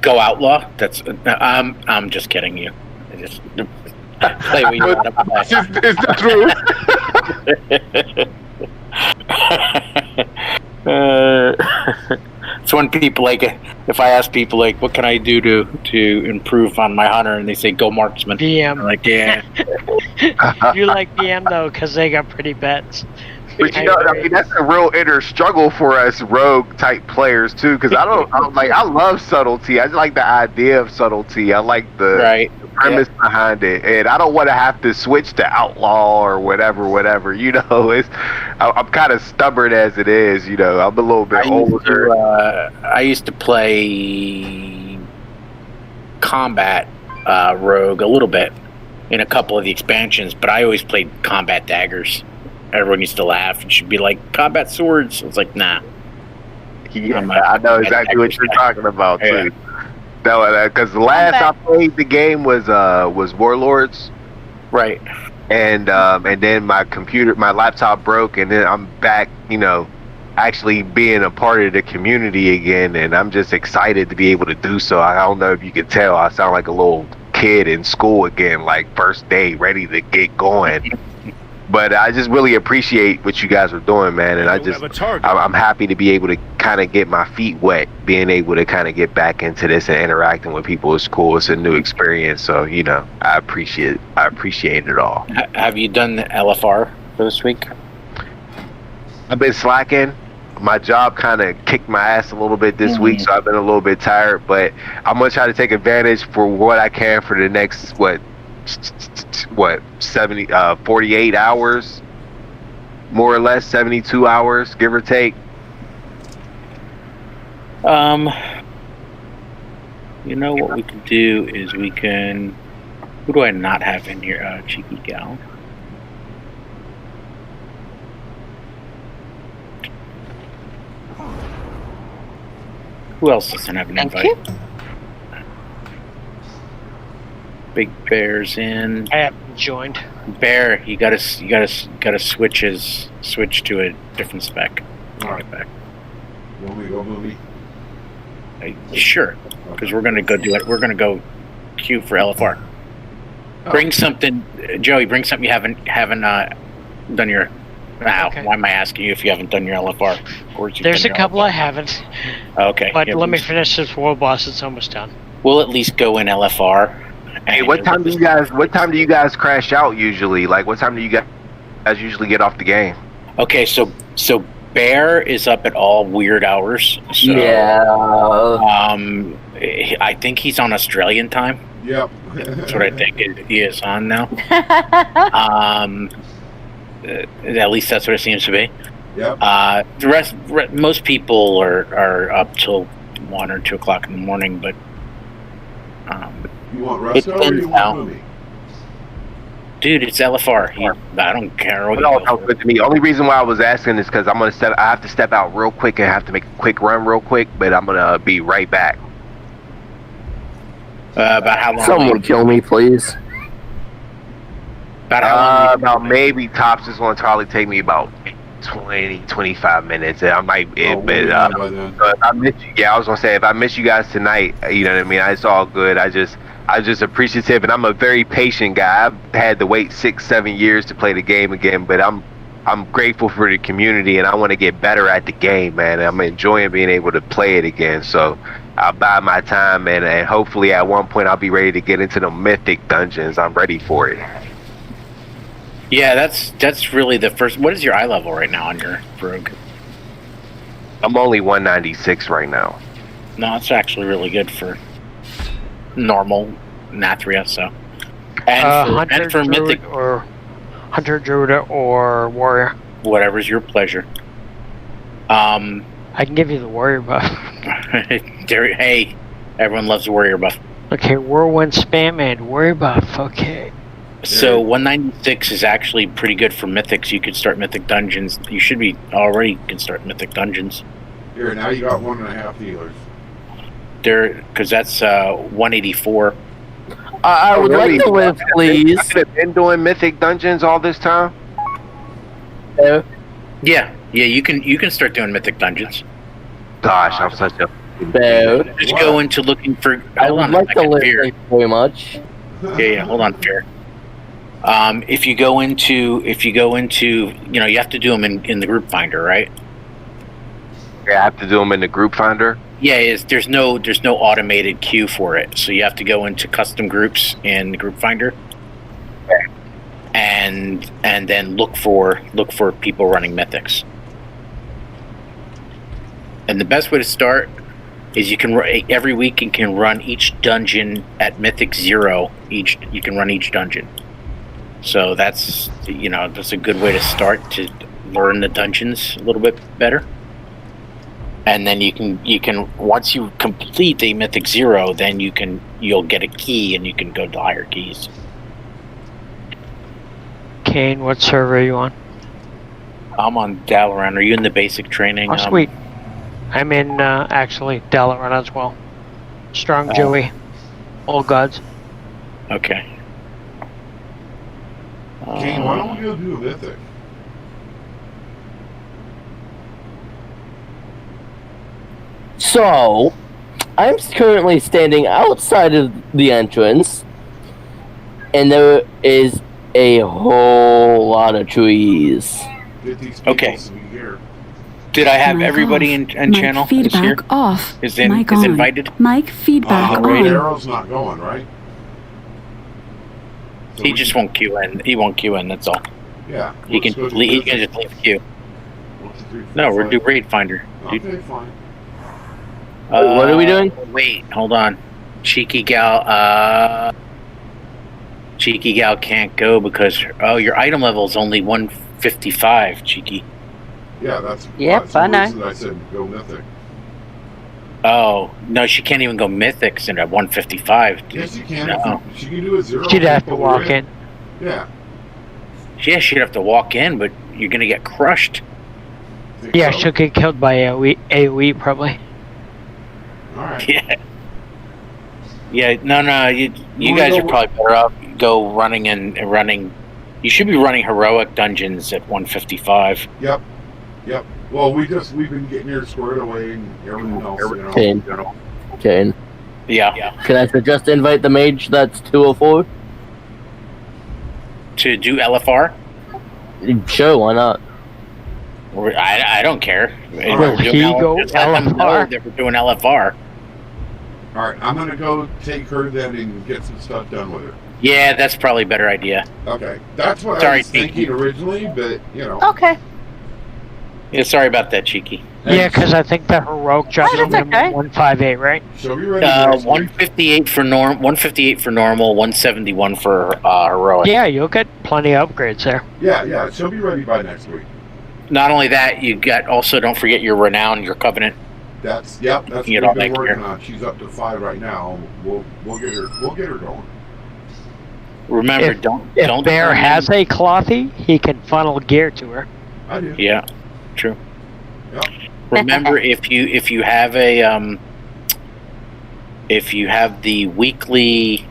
Go Outlaw. That's I'm just kidding you. I just play what you want to play. Is that true? It's when people if I ask people what can I do to improve on my hunter, and they say go marksman. BM. I'm like, yeah. You like BM though, because they got pretty bets. But that's a real inner struggle for us rogue type players too. Because I love subtlety. I just like the idea of subtlety. I like the premise behind it, and I don't want to have to switch to outlaw or whatever. I'm kind of stubborn as it is. I'm a little bit older. I used to play combat rogue a little bit in a couple of the expansions, but I always played combat daggers. Everyone used to laugh and she'd be like, combat swords. I was like, nah. Yeah, I know exactly what you're talking about too. Because the last I played the game was Warlords, right? And then my laptop broke, and then I'm back, actually being a part of the community again, and I'm just excited to be able to do so. I don't know if you can tell, I sound like a little kid in school again, like first day, ready to get going. But I just really appreciate what you guys are doing, man, and I'm happy to be able to kind of get my feet wet, being able to kind of get back into this and interacting with people is cool. It's a new experience, so I appreciate it all. Have you done the LFR for this week? I've been slacking. My job kind of kicked my ass a little bit this week, so I've been a little bit tired. But I'm gonna try to take advantage for what I can for the next 48 hours, more or less, 72 hours, give or take. What we can do is who do I not have in here? Cheeky gal. Who else doesn't have an invite? Big Bear's in. I haven't joined. Bear, you gotta switch to a different spec. All right. Back. You want me to go movie? Sure, because we're gonna go do it. We're gonna go queue for LFR. Bring something, Joey. Bring something you haven't done your. Okay. Why am I asking you if you haven't done your LFR? There's a couple I haven't. Okay. But let me finish this world boss. It's almost done. We'll at least go in LFR. Hey, what time do you guys crash out usually? Like, what time do you guys usually get off the game? Okay, so Bear is up at all weird hours. So, yeah. I think he's on Australian time. Yep. That's what I think he is on now. At least that's what it seems to be. Yep. The rest, most people are up till 1 or 2 o'clock in the morning, but you want Rusto or you want Movie? Dude, it's LFR. I don't care what It all sounds good to me. Only reason why I was asking is because I have to step out real quick and have to make a quick run real quick, but I'm gonna be right back. About how long? Someone kill me, please. About how long? About maybe tops is gonna probably take me about 20-25 minutes. I might, but I miss you. Yeah, I was gonna say if I miss you guys tonight, you know what I mean. It's all good. I just appreciative, and I'm a very patient guy. I've had to wait 6-7 years to play the game again, but I'm grateful for the community, and I want to get better at the game, man. I'm enjoying being able to play it again. So I'll buy my time, and hopefully at one point I'll be ready to get into the mythic dungeons. I'm ready for it. Yeah, that's really the first. What is your eye level right now on your rogue? I'm only 196 right now. No, that's actually really good for normal Nathria. So, and for mythic or hunter, druid, or warrior, whatever's your pleasure. I can give you the warrior buff. Hey, everyone loves the warrior buff. Okay, whirlwind spam and warrior buff. Okay. So 196 is actually pretty good for mythics. You could start mythic dungeons. You should be already can start mythic dungeons. Here, now you got 1.5 healers. There, because that's 184. I would like to live, please. I've been doing mythic dungeons all this time. Yeah, you can start doing mythic dungeons. Gosh, I'm such a just go into looking for. I would like to live. Thank you very much. Yeah, hold on, Fear. If you go into, you know, you have to do them in the group finder, right? Yeah, I have to do them in the group finder. Yeah, there's no automated queue for it, so you have to go into custom groups in the group finder, and then look for people running mythics. And the best way to start is you can every week you can run each dungeon at Mythic 0. You can run each dungeon. So that's a good way to start to learn the dungeons a little bit better. And then you can once you complete a Mythic 0, then you'll get a key and you can go to higher keys. Kane, what server are you on? I'm on Dalaran. Are you in the basic training? Oh, sweet. I'm in actually Dalaran as well. Strong Joey, Old Gods. Okay. Kane, why don't we go do a mythic? So, I'm currently standing outside of the entrance, and there is a whole lot of trees. Okay. Did I have everybody in channel? Feedback here? off. Is Mic on. invited? Mic feedback Red on. Arrow's not going, right? So He just won't queue in. He won't queue in. That's all. Yeah. He can just leave the queue. 1, 2, 3, 4, No, we're 5. doing raid finder. Okay, fine. What are we doing? Wait, hold on. Cheeky gal can't go because your item level is only 155. Cheeky. Yeah, that's Yep, the I know. reason I said go mythic. Oh no, she can't even go mythics at 155. Yes, you can. No. She can do a 0. She'd have to walk in. Yeah. Yeah, she'd have to walk in, but you're gonna get crushed. Think Yeah, so? she'll get killed by AoE probably. All right. Yeah. Yeah, no. You wanna guys go are probably better off go running and running. You should be running heroic dungeons at 155. Yep. Well, we've been getting here squared away and everything else. Kane. Kane. Yeah. Can I suggest invite the mage that's 204? To do LFR? Sure, why not? I don't care. Will he go Just let them know LFR? that we're doing LFR. All right, I'm gonna go take her then and get some stuff done with her. Yeah, that's probably a better idea. Okay, that's what I Sorry, was thinking originally, but Okay. Yeah, sorry about that, Cheeky. Yeah, because I think the heroic drops that's minimum okay. 158, right? she'll be ready. next week. 158 for 158 for normal, 171 for heroic. Yeah, you'll get plenty of upgrades there. Yeah, she'll be ready by next week. Not only that, you got also don't forget your renown, your covenant. That's what we've Get all been that working gear. on. She's up to 5 right now. We'll get her going. Remember, If- don't If don't Bear turn has a clothy, he can funnel gear to her. I do. Yeah, true. Yep. Remember, if you have a if you have the weekly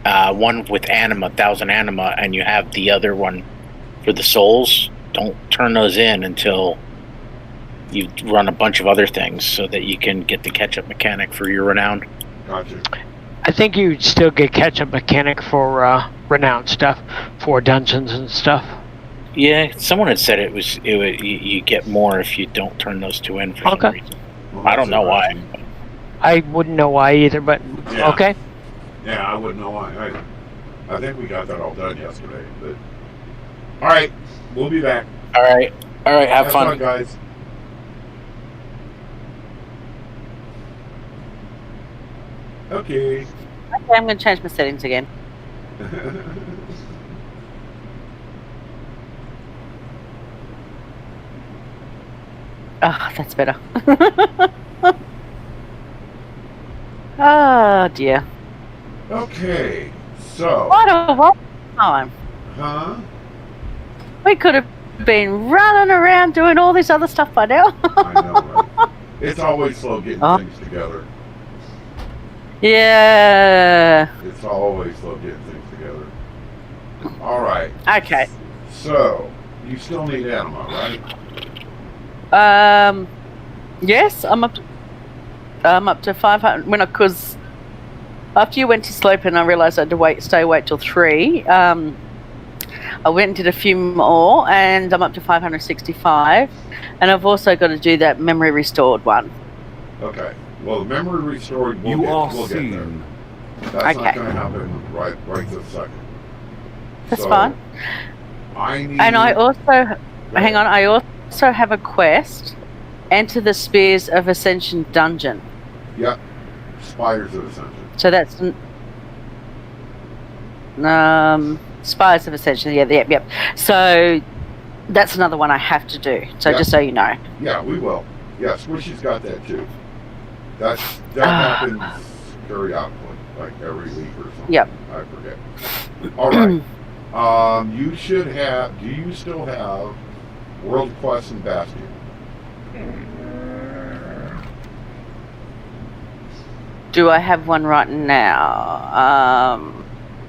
one with anima, 1,000 anima, and you have the other one for the souls, don't turn those in until you run a bunch of other things so that you can get the catch-up mechanic for your renowned. Gotcha. I think you still get catch-up mechanic for renowned stuff, for dungeons and stuff. Yeah, someone had said you get more if you don't turn those two in for some reason. Well, I don't know why. I wouldn't know why either, but Yeah. okay. Yeah, I wouldn't know why either. I think we got that all done yesterday. But all right, we'll be back. All right, have fun, guys. Okay. Okay, I'm going to change my settings again. Ah, that's better. Oh dear. Okay, so. What a long time. Huh? We could have been running around doing all this other stuff by now. I know, right? It's always slow getting things together. Yeah. It's always slow getting things together. All right. Okay. So, you still need anima, right? Yes, I'm up to 500. Because after you went to sleep and I realised I had to stay awake till 3. I went and did a few more, and I'm up to 565. And I've also got to do that memory restored one. Okay. Well, the memory restored. We'll get there. That's Okay. not going to happen right this second. That's So, fine. I need. And I also, hang on, I also have a quest. Enter the Spears of Ascension dungeon. Yep. Spiders of Ascension. So that's Spires of Ascension. Yeah, yep. So that's another one I have to do. So Yeah. just so you know. Yeah, we will. Yeah, Squishy's got that too. That happens periodically, like every week or something. Yep. I forget. All right. You should have. Do you still have World Quest and Bastion? Do I have one right now?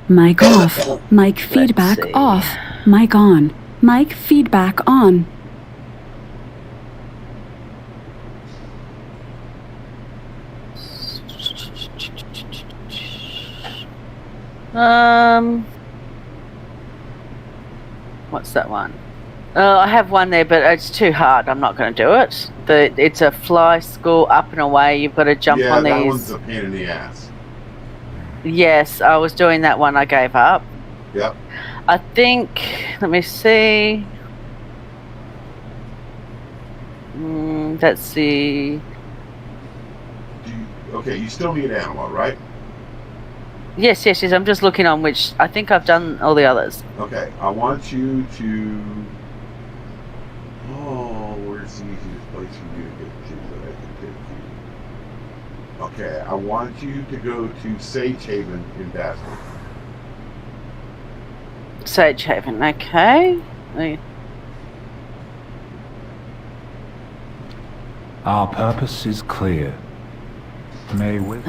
Mic off. Mic feedback see. off. Mic on. Mic feedback on. What's that one? I have one there, but it's too hard. I'm not going to do it. It's a fly school up and away. You've got to jump on that these. one's a pain in the ass. Yes, I was doing that one. I gave up. Yep. I think. Let me see. Let's see. Okay, you still need anima, right? Yes. I'm just looking on which. I think I've done all the others. Okay, I want you to. Oh, where's the easiest place for you to get to that I can take you? Okay, I want you to go to Sage Haven in Bastion. Sage Haven. Okay. Our purpose is clear. May with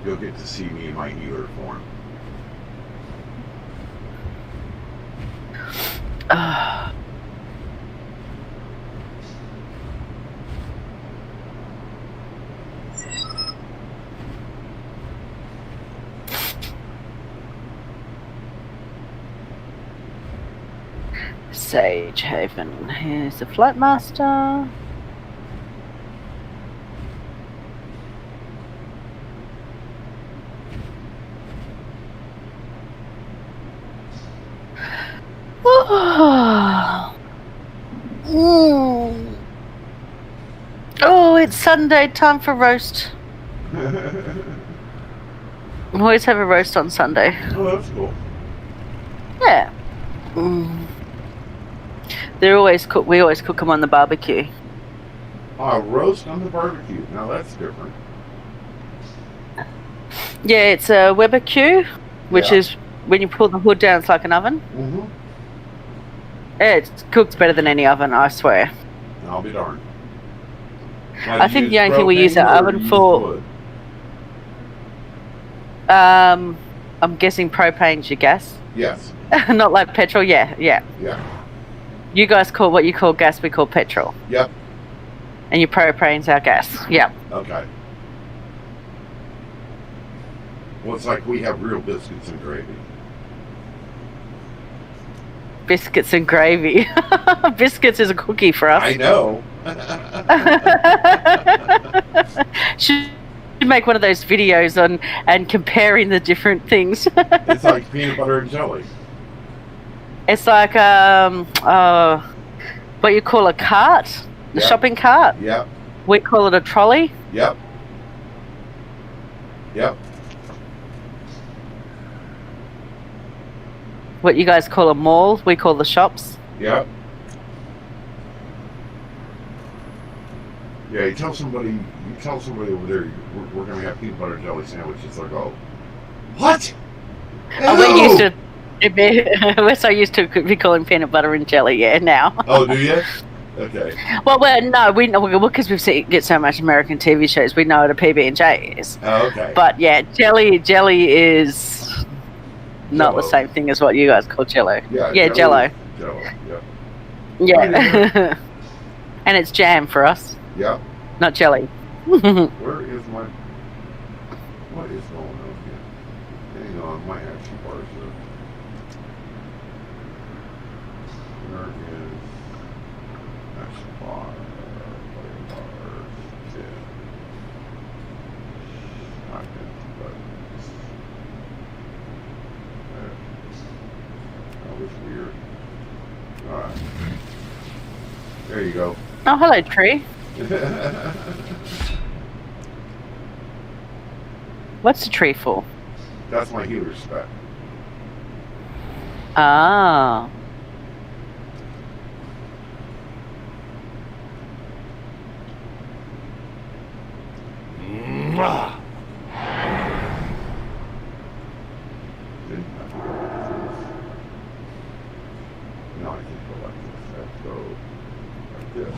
You'll get to see me in my healer form. Sage Haven. Here's the Flight Master. Oh, it's Sunday. Time for roast. We always have a roast on Sunday. Oh, that's cool. Yeah. They're always cook. We always cook them on the barbecue. Roast on the barbecue. Now that's different. Yeah, it's a Weber Q, which is when you pull the hood down, it's like an oven. Mm-hmm. It cooks better than any oven, I swear. I'll be darned. I think the only thing we use our oven for. I'm guessing propane's your gas. Yes. Not like petrol. Yeah. Yeah. You guys call what you call gas, we call petrol. Yep. And your propane's our gas. Yep. Okay. Well, it's like we have real biscuits and gravy. Biscuits and gravy. Biscuits is a cookie for us. I know. Should make one of those videos on and comparing the different things. It's like peanut butter and jelly. It's like what you call a cart, the shopping cart. Yep. We call it a trolley. Yep. What you guys call a mall, we call the shops. Yep. Yeah, you tell somebody over there we're going to have peanut butter and jelly sandwiches. They'll go, what? Oh, we're used to. We're so used to be calling peanut butter and jelly. Yeah, now. Oh, do you? Okay. Well, no, we know because we get so much American TV shows. We know what a PB&J is. Oh, okay. But yeah, jelly is not the same thing as what you guys call Jello. Yeah, Jello. Jello. Yeah. And it's jam for us. Yeah. Not jelly. Where is my? What is going on here? Hang on, my action bars are. Where is action bar? Bars. Yeah. That was weird. All right. There you go. Oh, hello, tree. What's the tree for? That's my healer spec. Ah. Mwah. No, I can't go like this. I have to go like this.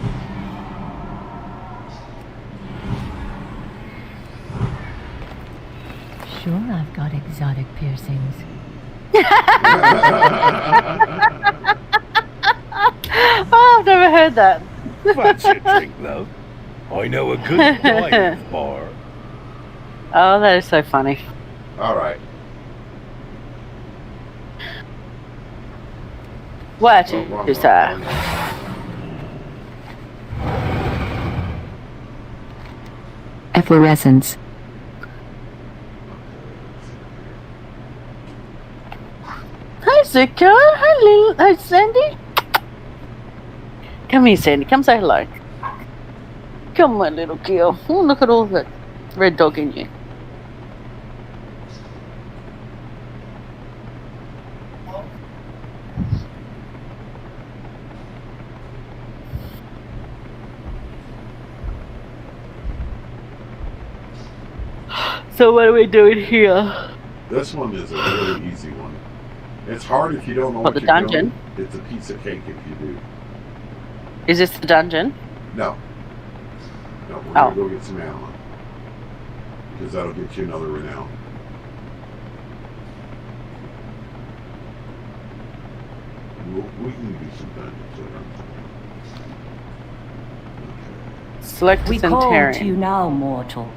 Sure, I've got exotic piercings. Oh, I've never heard that. Fancy a drink, love? I know a good dive bar. Oh, that is so funny. All right. What is that? Efflorescence. Hi, Zika. Hi, Sandy. Come here, Sandy. Come say hello. Come, my little girl. Oh, look at all that red dog in you. So what are we doing here? This one is a really easy one. It's hard if you don't know What, what the you're dungeon? doing. It's a piece of cake if you do. Is this the dungeon? No. No, we're Oh. going to go get some ammo. Because that'll get you another renown. We can do some dungeons later. Select We call Centurion. to you now, mortal.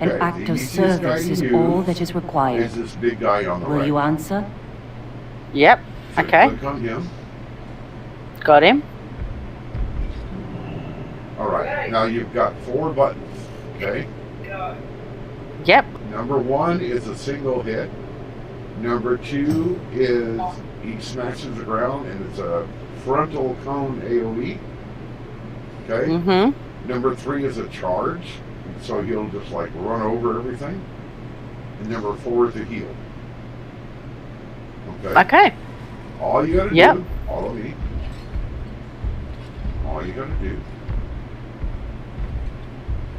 An Okay, act the of easiest guy service to is use all that is required. Is this big guy on the Will right. you answer? Yep. So Okay. click on him. Got him. Alright, now you've got 4 buttons. Okay? Yep. Number 1 is a single hit. Number 2 is he smashes the ground and it's a frontal cone AoE. Okay? Mm-hmm. Number 3 is a charge. So he'll just like run over everything. And number 4 is a heal. Okay? Okay. All you gotta Yep. do, follow me. All you gotta do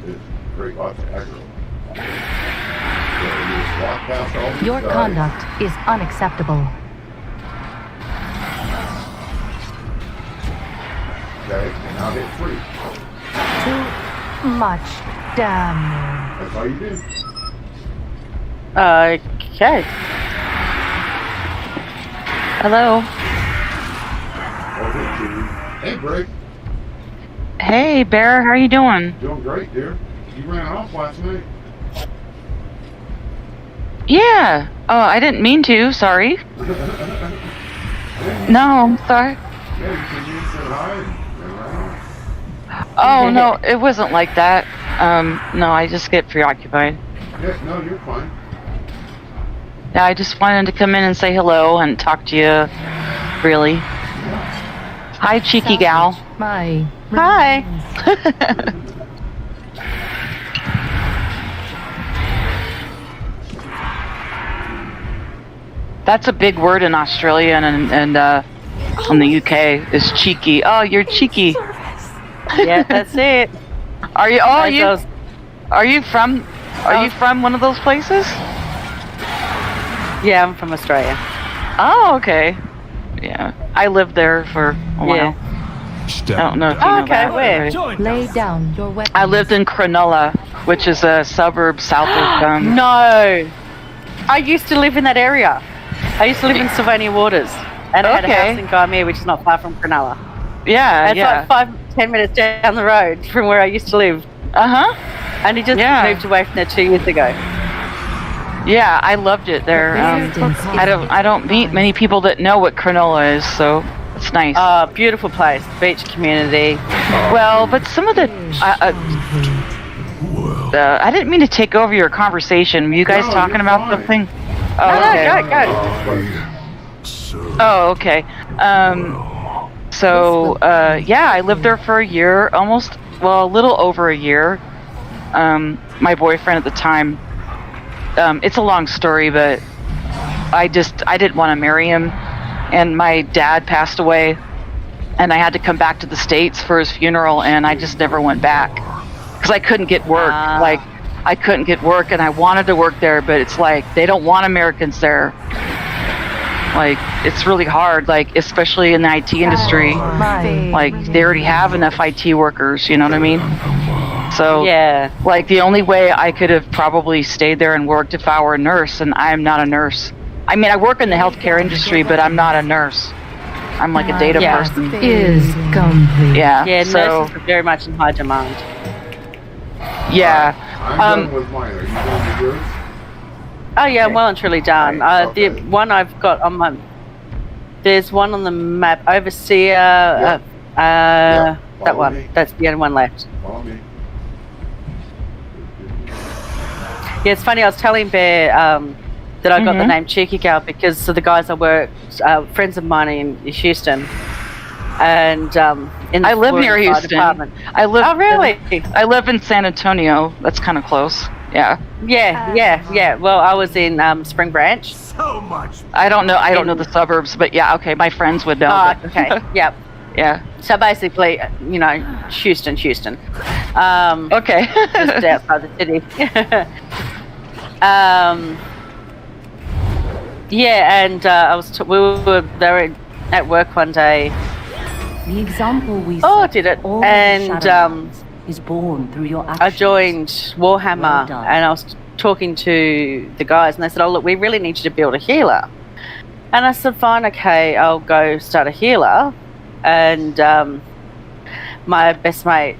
is create lots of aggro. So you just past all these Your guys. conduct is unacceptable. Okay, and now hit 3. Too much damage. That's all you do. Okay. Hello. Hey, Greg. Hey, Bear. How are you doing? Doing great, dear. You ran off last night. Yeah. Oh, I didn't mean to. Sorry. No, I'm sorry. Yeah, you said you said hi and ran off. Oh, no, it wasn't like that. No, I just get preoccupied. Yeah, no, you're fine. Yeah, I just wanted to come in and say hello and talk to you, really. Hi, cheeky gal. My. Hi. That's a big word in Australia and in the UK is cheeky. Oh, you're cheeky. Yeah, that's it. Are you? Oh, Are you from one of those places? Yeah, I'm from Australia. Oh, okay. Yeah, I lived there for a while. I don't know if you know that. Where? Lay down your weapon. I lived in Cronulla, which is a suburb south of. No, I used to live in that area. I used to live in Sylvania Waters, and I had a house in Gaimere, which is not far from Cronulla. Yeah, it's like 5-10 minutes down the road from where I used to live. And he just moved away from there 2 years ago. Yeah, I loved it there. I don't meet many people that know what Cronulla is, so it's nice. Beautiful place, beach community. Well, but some of the I didn't mean to take over your conversation. Were you guys talking about something? Oh, okay. Go. Oh, okay. So yeah, I lived there for a year, a little over a year. My boyfriend at the time. It's a long story, but I didn't want to marry him, and my dad passed away, and I had to come back to the States for his funeral, and I just never went back because I couldn't get work. Like, I couldn't get work, and I wanted to work there, but it's like they don't want Americans there. Like, it's really hard, like, especially in the IT industry. Like, they already have enough IT workers, you know what I mean? So, like, the only way I could have probably stayed there and worked if I were a nurse, and I'm not a nurse. I mean, I work in the healthcare industry, but I'm not a nurse. I'm like a data person. Is complete. Yeah, nurses are very much in high demand. Yeah. I'm done with mine. Are you done with yours? Oh yeah, I'm well and truly done. The one I've got on my, there's one on the map, Overseer. That one. Me. That's the only one left. Follow me. Yeah, it's funny. I was telling Bear that I got the name Cheeky Gal because of the guys I work, friends of mine in Houston, and I live near Houston. Department. I live. Oh really? I live in San Antonio. That's kind of close. Yeah. Yeah. Well, I was in Spring Branch. So much. I don't know the suburbs, but yeah, okay. My friends would know. Oh, okay. Yep. Yeah. So basically, you know, Houston. Okay. Just outside the city. Yeah, and we were there at work one day. The example we did it? And is born through your actions. I joined Warhammer, and I was talking to the guys, and they said, "Oh, look, we really need you to build a healer." And I said, "Fine, okay, I'll go start a healer." And my best mate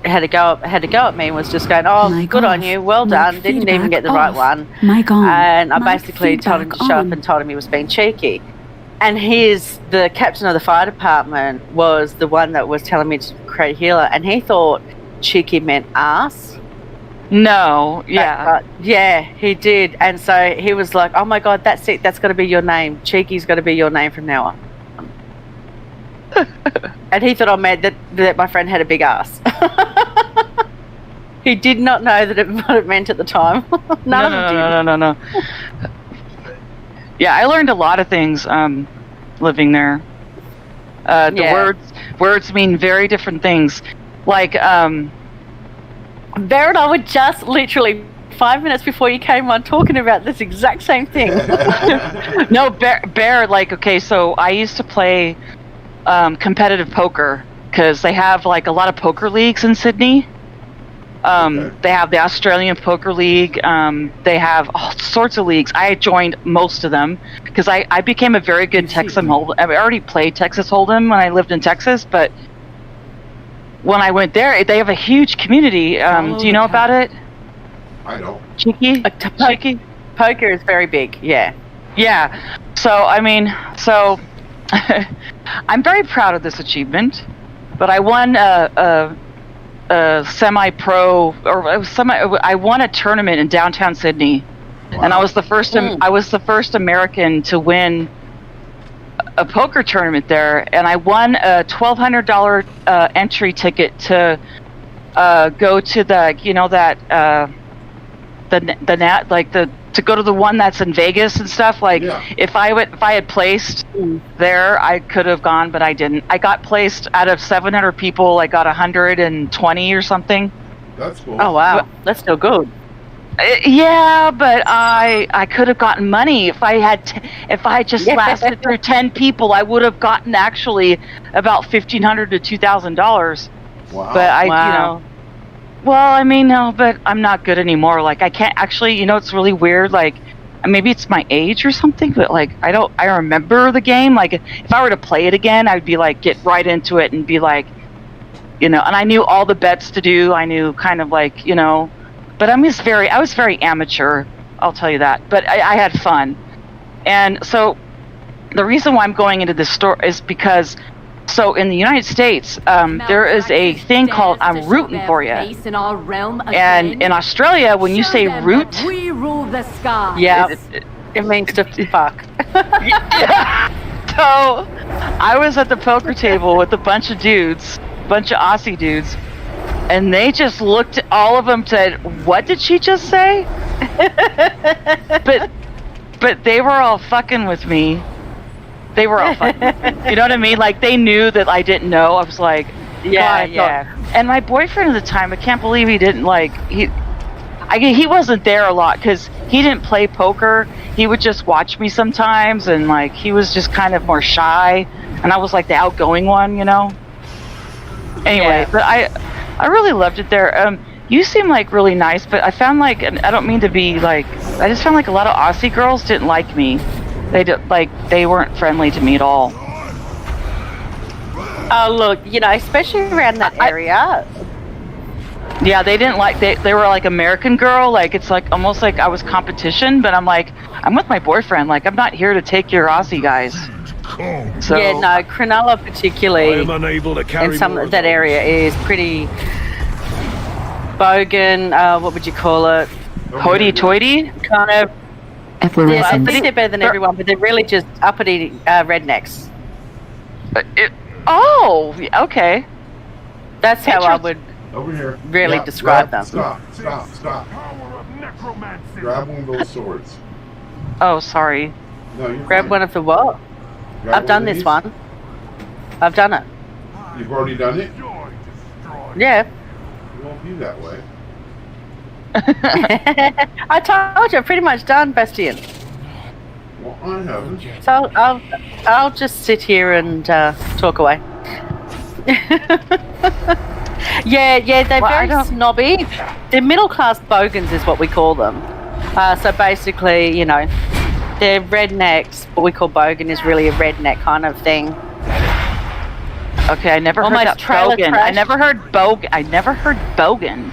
had to go at me and was just going, "Oh, good on you, well done." Didn't even get the right one. And I basically told him to shut up and told him he was being cheeky. And the captain of the fire department was the one that was telling me to create a healer, and he thought cheeky meant ass. No, yeah. Yeah, he did. And so he was like, "Oh my God, that's it. That's got to be your name. Cheeky's got to be your name from now on." And he thought I meant that my friend had a big ass. He did not know what it meant at the time. None of them did. No. Yeah, I learned a lot of things living there. Words mean very different things. Like, Bear and I were just literally 5 minutes before you came on talking about this exact same thing. No, Bear, like, okay, so I used to play competitive poker because they have like a lot of poker leagues in Sydney. They have the Australian Poker League. They have all sorts of leagues. I joined most of them because I became a very good Texas Hold'em. I already played Texas Hold'em when I lived in Texas, but when I went there, they have a huge community. Do you know about it? I don't. Cheeky? Poker is very big, yeah. Yeah. So, I mean, I'm very proud of this achievement, but I won a semi-pro, I won a tournament in downtown Sydney, and I was the first American to win a poker tournament there, and I won a $1,200 entry ticket to go to to go to the one that's in Vegas and stuff. Like, if I had placed there, I could have gone, but I didn't. I got placed out of 700 people. I got 120 or something. That's cool. Oh wow, that's still good. Yeah, but I could have gotten money if I had just lasted through 10 people. I would have gotten actually about $1,500 to $2,000. Wow. But well, I mean, no, but I'm not good anymore. Like, I can't actually, it's really weird. Like, maybe it's my age or something, but like, I remember the game. Like, if I were to play it again, I'd be like, get right into it and be like, and I knew all the bets to do. I knew kind of like, but I was very amateur. I'll tell you that. But I had fun. And so the reason why I'm going into this store is because, so in the United States, there is a thing called I'm rooting for you. And in Australia, when you say root, we rule the sky. Yeah, it means to fuck. So I was at the poker table with a bunch of Aussie dudes, and they just looked at all of them, said, "What did she just say?" but they were all fucking with me. They were all fucking with me. You know what I mean? Like, they knew that I didn't know. I was like, yeah. And my boyfriend at the time, I can't believe he didn't he wasn't there a lot because he didn't play poker. He would just watch me sometimes, and like, he was just kind of more shy, and I was like the outgoing one, Anyway, but I really loved it there. You seem like really nice, but I found like, and I don't mean to be like, I just found like a lot of Aussie girls didn't like me. They weren't friendly to me at all. Oh look, especially around that area. Yeah, they didn't like. They were like American girl. Like, it's like almost like I was competition. But I'm like, I'm with my boyfriend. Like, I'm not here to take your Aussie guys. So, yeah, no, Cronulla particularly, I am unable to carry in some of that area is pretty bogan. What would you call it? Hoity-toity, kind of. Yeah, I think they're better than everyone, but they're really just uppity rednecks. Okay. That's how I would over here really describe them. Stop. Grab one of those swords. Oh, sorry. No, you're Grab fine. one of the what? I've done this one. I've done it. You've already done it? Yeah. It won't be that way. I told you, I've pretty much done Bastion. Well, I haven't. So I'll just sit here and talk away. Yeah, they're very snobby. They're middle class bogans is what we call them. So basically, they're rednecks. What we call bogan is really a redneck kind of thing. Okay, I never heard that bogan. I never heard bogan.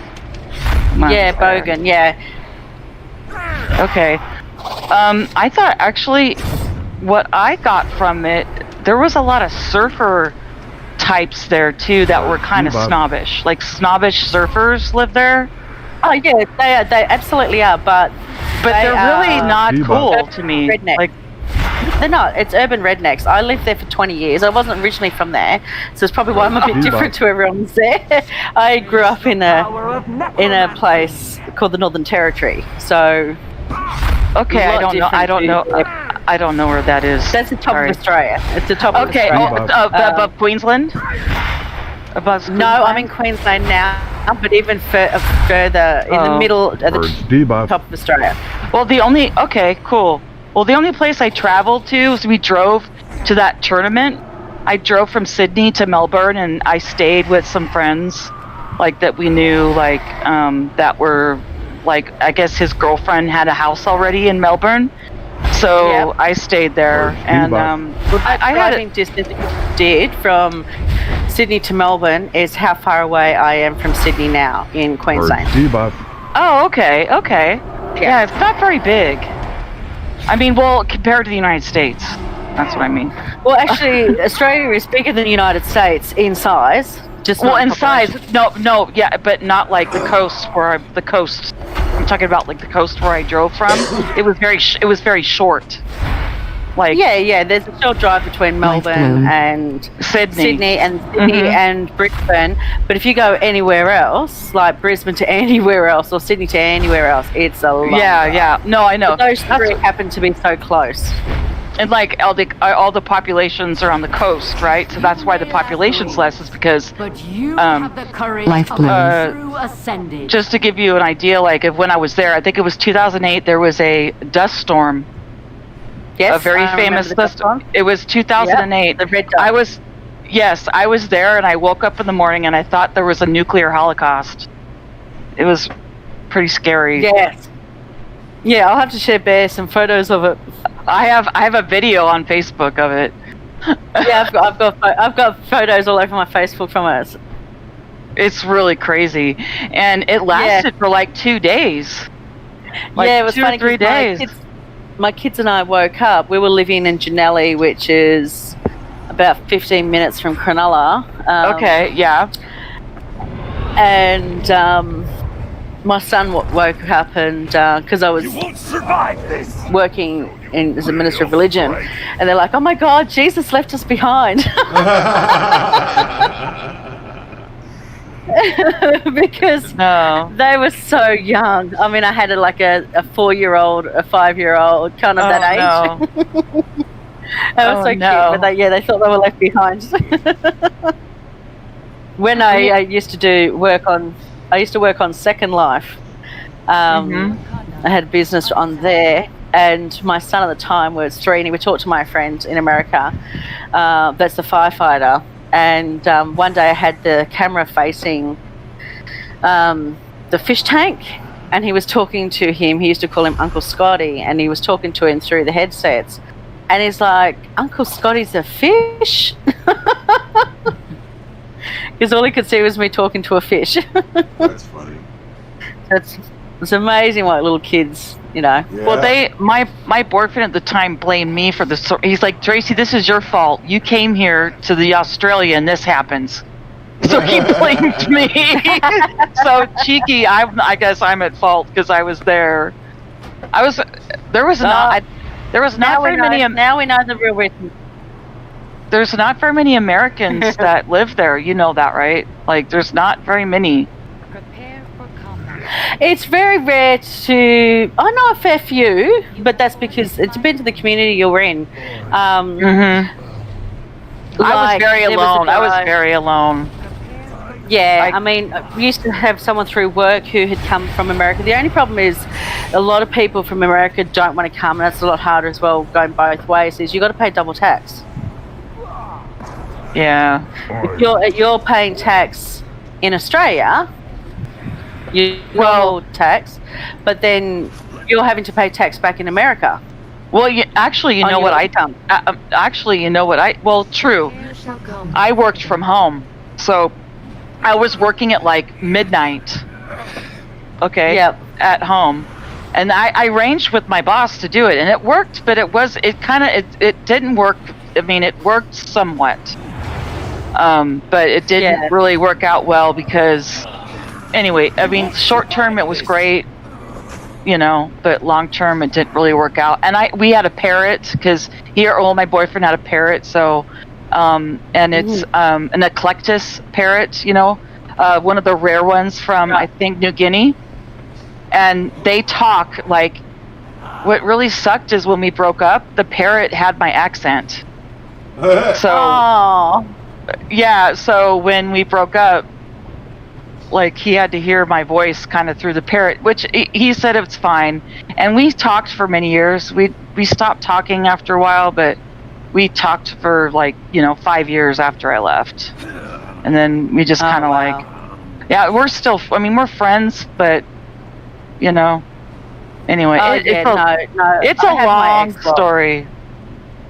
Yeah, bogan, yeah. Okay. I thought actually what I got from it, there was a lot of surfer types there too that were kind of snobbish. Like, snobbish surfers live there. Oh yeah, they absolutely are, but they're really not cool to me. Redneck. Like, they're not. It's urban rednecks. I lived there for 20 years. I wasn't originally from there, so it's probably why I'm a bit different to everyone there. I grew up in a place called the Northern Territory. So okay, I don't know where that is. That's the top of Australia. It's the top of Australia. Okay, above Queensland? No, I'm in Queensland now. but even further in the middle at the top of Australia. Well, cool. Well, the only place I traveled to was we drove to that tournament. I drove from Sydney to Melbourne, and I stayed with some friends, like that we knew, like that were, like I guess his girlfriend had a house already in Melbourne, so I stayed there, and I had a distance did from Sydney to Melbourne is how far away I am from Sydney now in Queensland. Oh, okay. Yeah, it's not very big. I mean, well, compared to the United States. That's what I mean. Well, actually, Australia is bigger than the United States in size. Just in size. No, yeah, but not like the coast the coast. I'm talking about like the coast where I drove from. It was very short. Like there's a short drive between Melbourne and Sydney and Brisbane. But if you go anywhere else, like Brisbane to anywhere else or Sydney to anywhere else, it's a long drive. No, I know. But those three happen to be so close. And like all the populations are on the coast, right? So that's why the population's less, is because. But you have the courage through ascending. Just to give you an idea, like of when I was there, I think it was 2008. There was a dust storm. Yes, a very famous dust storm. It was 2008. The red dot. I was there, and I woke up in the morning and I thought there was a nuclear holocaust. It was pretty scary. Yes. Yeah, I'll have to share some photos of it. I have a video on Facebook of it. Yeah, I've got photos all over my Facebook from it. It's really crazy, and it lasted for like 2 days. Like it was 2 funny. or 3 days. My kids and I woke up. We were living in Janelli, which is about 15 minutes from Cronulla. Okay, yeah. And my son woke up, and because I was working as a minister of religion, and they're like, "Oh my God, Jesus left us behind," because they were so young. I mean, I had a 4-year-old, a 5-year-old, kind of that age. That was so cute, but they thought they were left behind. When I used to work on Second Life. I had a business on there, and my son at the time was 3, and he would talk to my friend in America. That's the firefighter. And one day I had the camera facing the fish tank, and he was talking to him. He used to call him Uncle Scotty, and he was talking to him through the headsets. And he's like, "Uncle Scotty's a fish?" Because all he could see was me talking to a fish. That's funny. It's amazing what little kids, Yeah. Well, my boyfriend at the time blamed me for this. He's like, "Tracy, this is your fault. You came here to the Australia and this happens." So he blamed me. So cheeky. I guess I'm at fault because I was there. There was not very many. Now we know the real reason. There's not very many Americans that live there. You know that, right? Like, there's not very many. It's very rare to. I know a fair few, but that's because it depends on the community you're in. I was very alone. Yeah, I mean, we used to have someone through work who had come from America. The only problem is a lot of people from America don't want to come, and that's a lot harder as well, going both ways, is you got to pay double tax. Yeah. You're paying tax in Australia, tax, but then you're having to pay tax back in America. Well, you know what? Well, true. I worked from home, so I was working at like midnight. Okay. Yep. At home, and I arranged with my boss to do it, and it worked. But it didn't work. I mean, it worked somewhat. But it didn't really work out well because, anyway, I mean, short term it was great, but long term it didn't really work out. And we had a parrot because my boyfriend had a parrot, so, and it's an eclectus parrot, one of the rare ones from, I think, New Guinea. And they talk like, what really sucked is when we broke up, the parrot had my accent. So. Aww. Yeah, so when we broke up, like he had to hear my voice kind of through the parrot, which he said it's fine. And we talked for many years. We stopped talking after a while, but we talked for 5 years after I left. And then we just kind of yeah, we're still, we're friends, but anyway, it's a long story.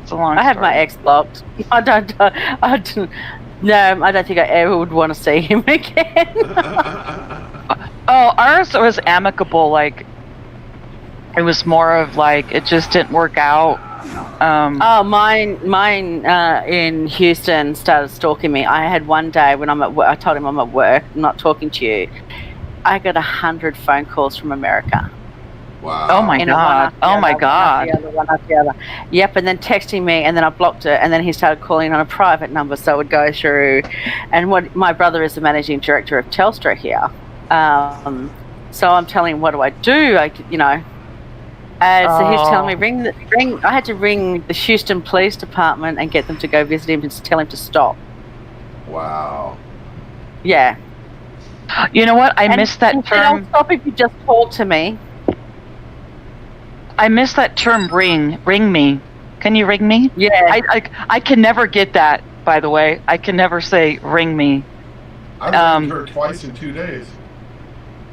It's a long I have story. my ex blocked. I don't think I ever would want to see him again. Oh, ours was amicable. Like, it was more of it just didn't work out. Mine in Houston started stalking me. I had one day when I'm at work, I told him I'm at work, I'm not talking to you. I got 100 phone calls from America. Wow. Oh my God. Oh my God. One after the other. Yep, and then texting me, and then I blocked it, and then he started calling on a private number, so it would go through. And my brother is the managing director of Telstra here. So I'm telling him, what do I do? So he's telling me, ring. I had to ring the Houston Police Department and get them to go visit him and tell him to stop. Wow. Yeah. You know what? I missed that term. I'll stop if you just talk to me. I missed that term, ring me. Can you ring me? Yeah. I can never get that, by the way. I can never say ring me. I've ringed her twice in 2 days.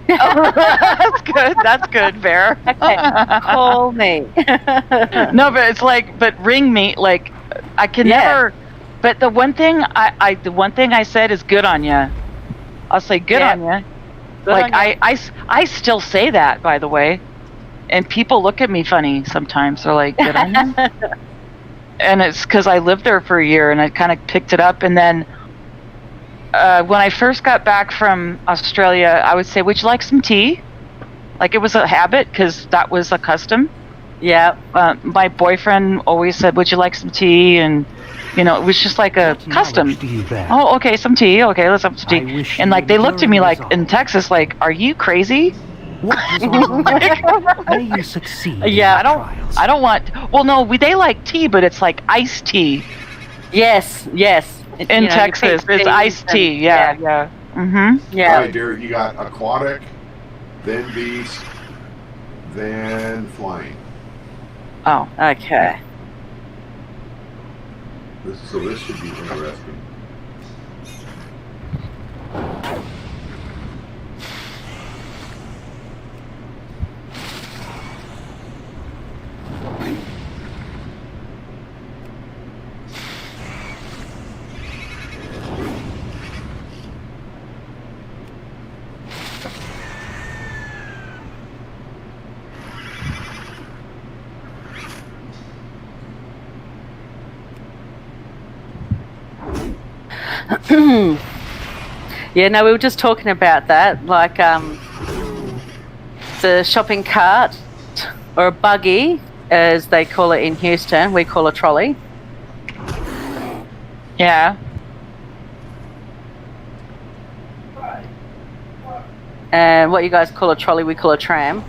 That's good, Bear. Okay, call me. No, but it's but ring me, I can never. But the one thing I said is good on ya. I'll say good on ya. I still say that, by the way, and people look at me funny sometimes. They're like, good on ya. And it's because I lived there for a year and I kind of picked it up, and then. When I first got back from Australia, I would say, would you like some tea? It was a habit because that was a custom. Yeah. My boyfriend always said, would you like some tea? And, it was just like a custom. Oh, okay, some tea. Okay, let's have some tea. And they looked at me in Texas, are you crazy? May you succeed. Yeah, I don't want, well, no, they like tea, but it's iced tea. Yes. In Texas, it's iced tea. Yeah. Mm-hmm. Yeah. All right, Derek, you got aquatic, then beast, then flying. Oh. Okay. This should be interesting. Yeah, no, we were just talking about that, the shopping cart, or a buggy, as they call it in Houston. We call a trolley. Yeah. And what you guys call a trolley, we call a tram.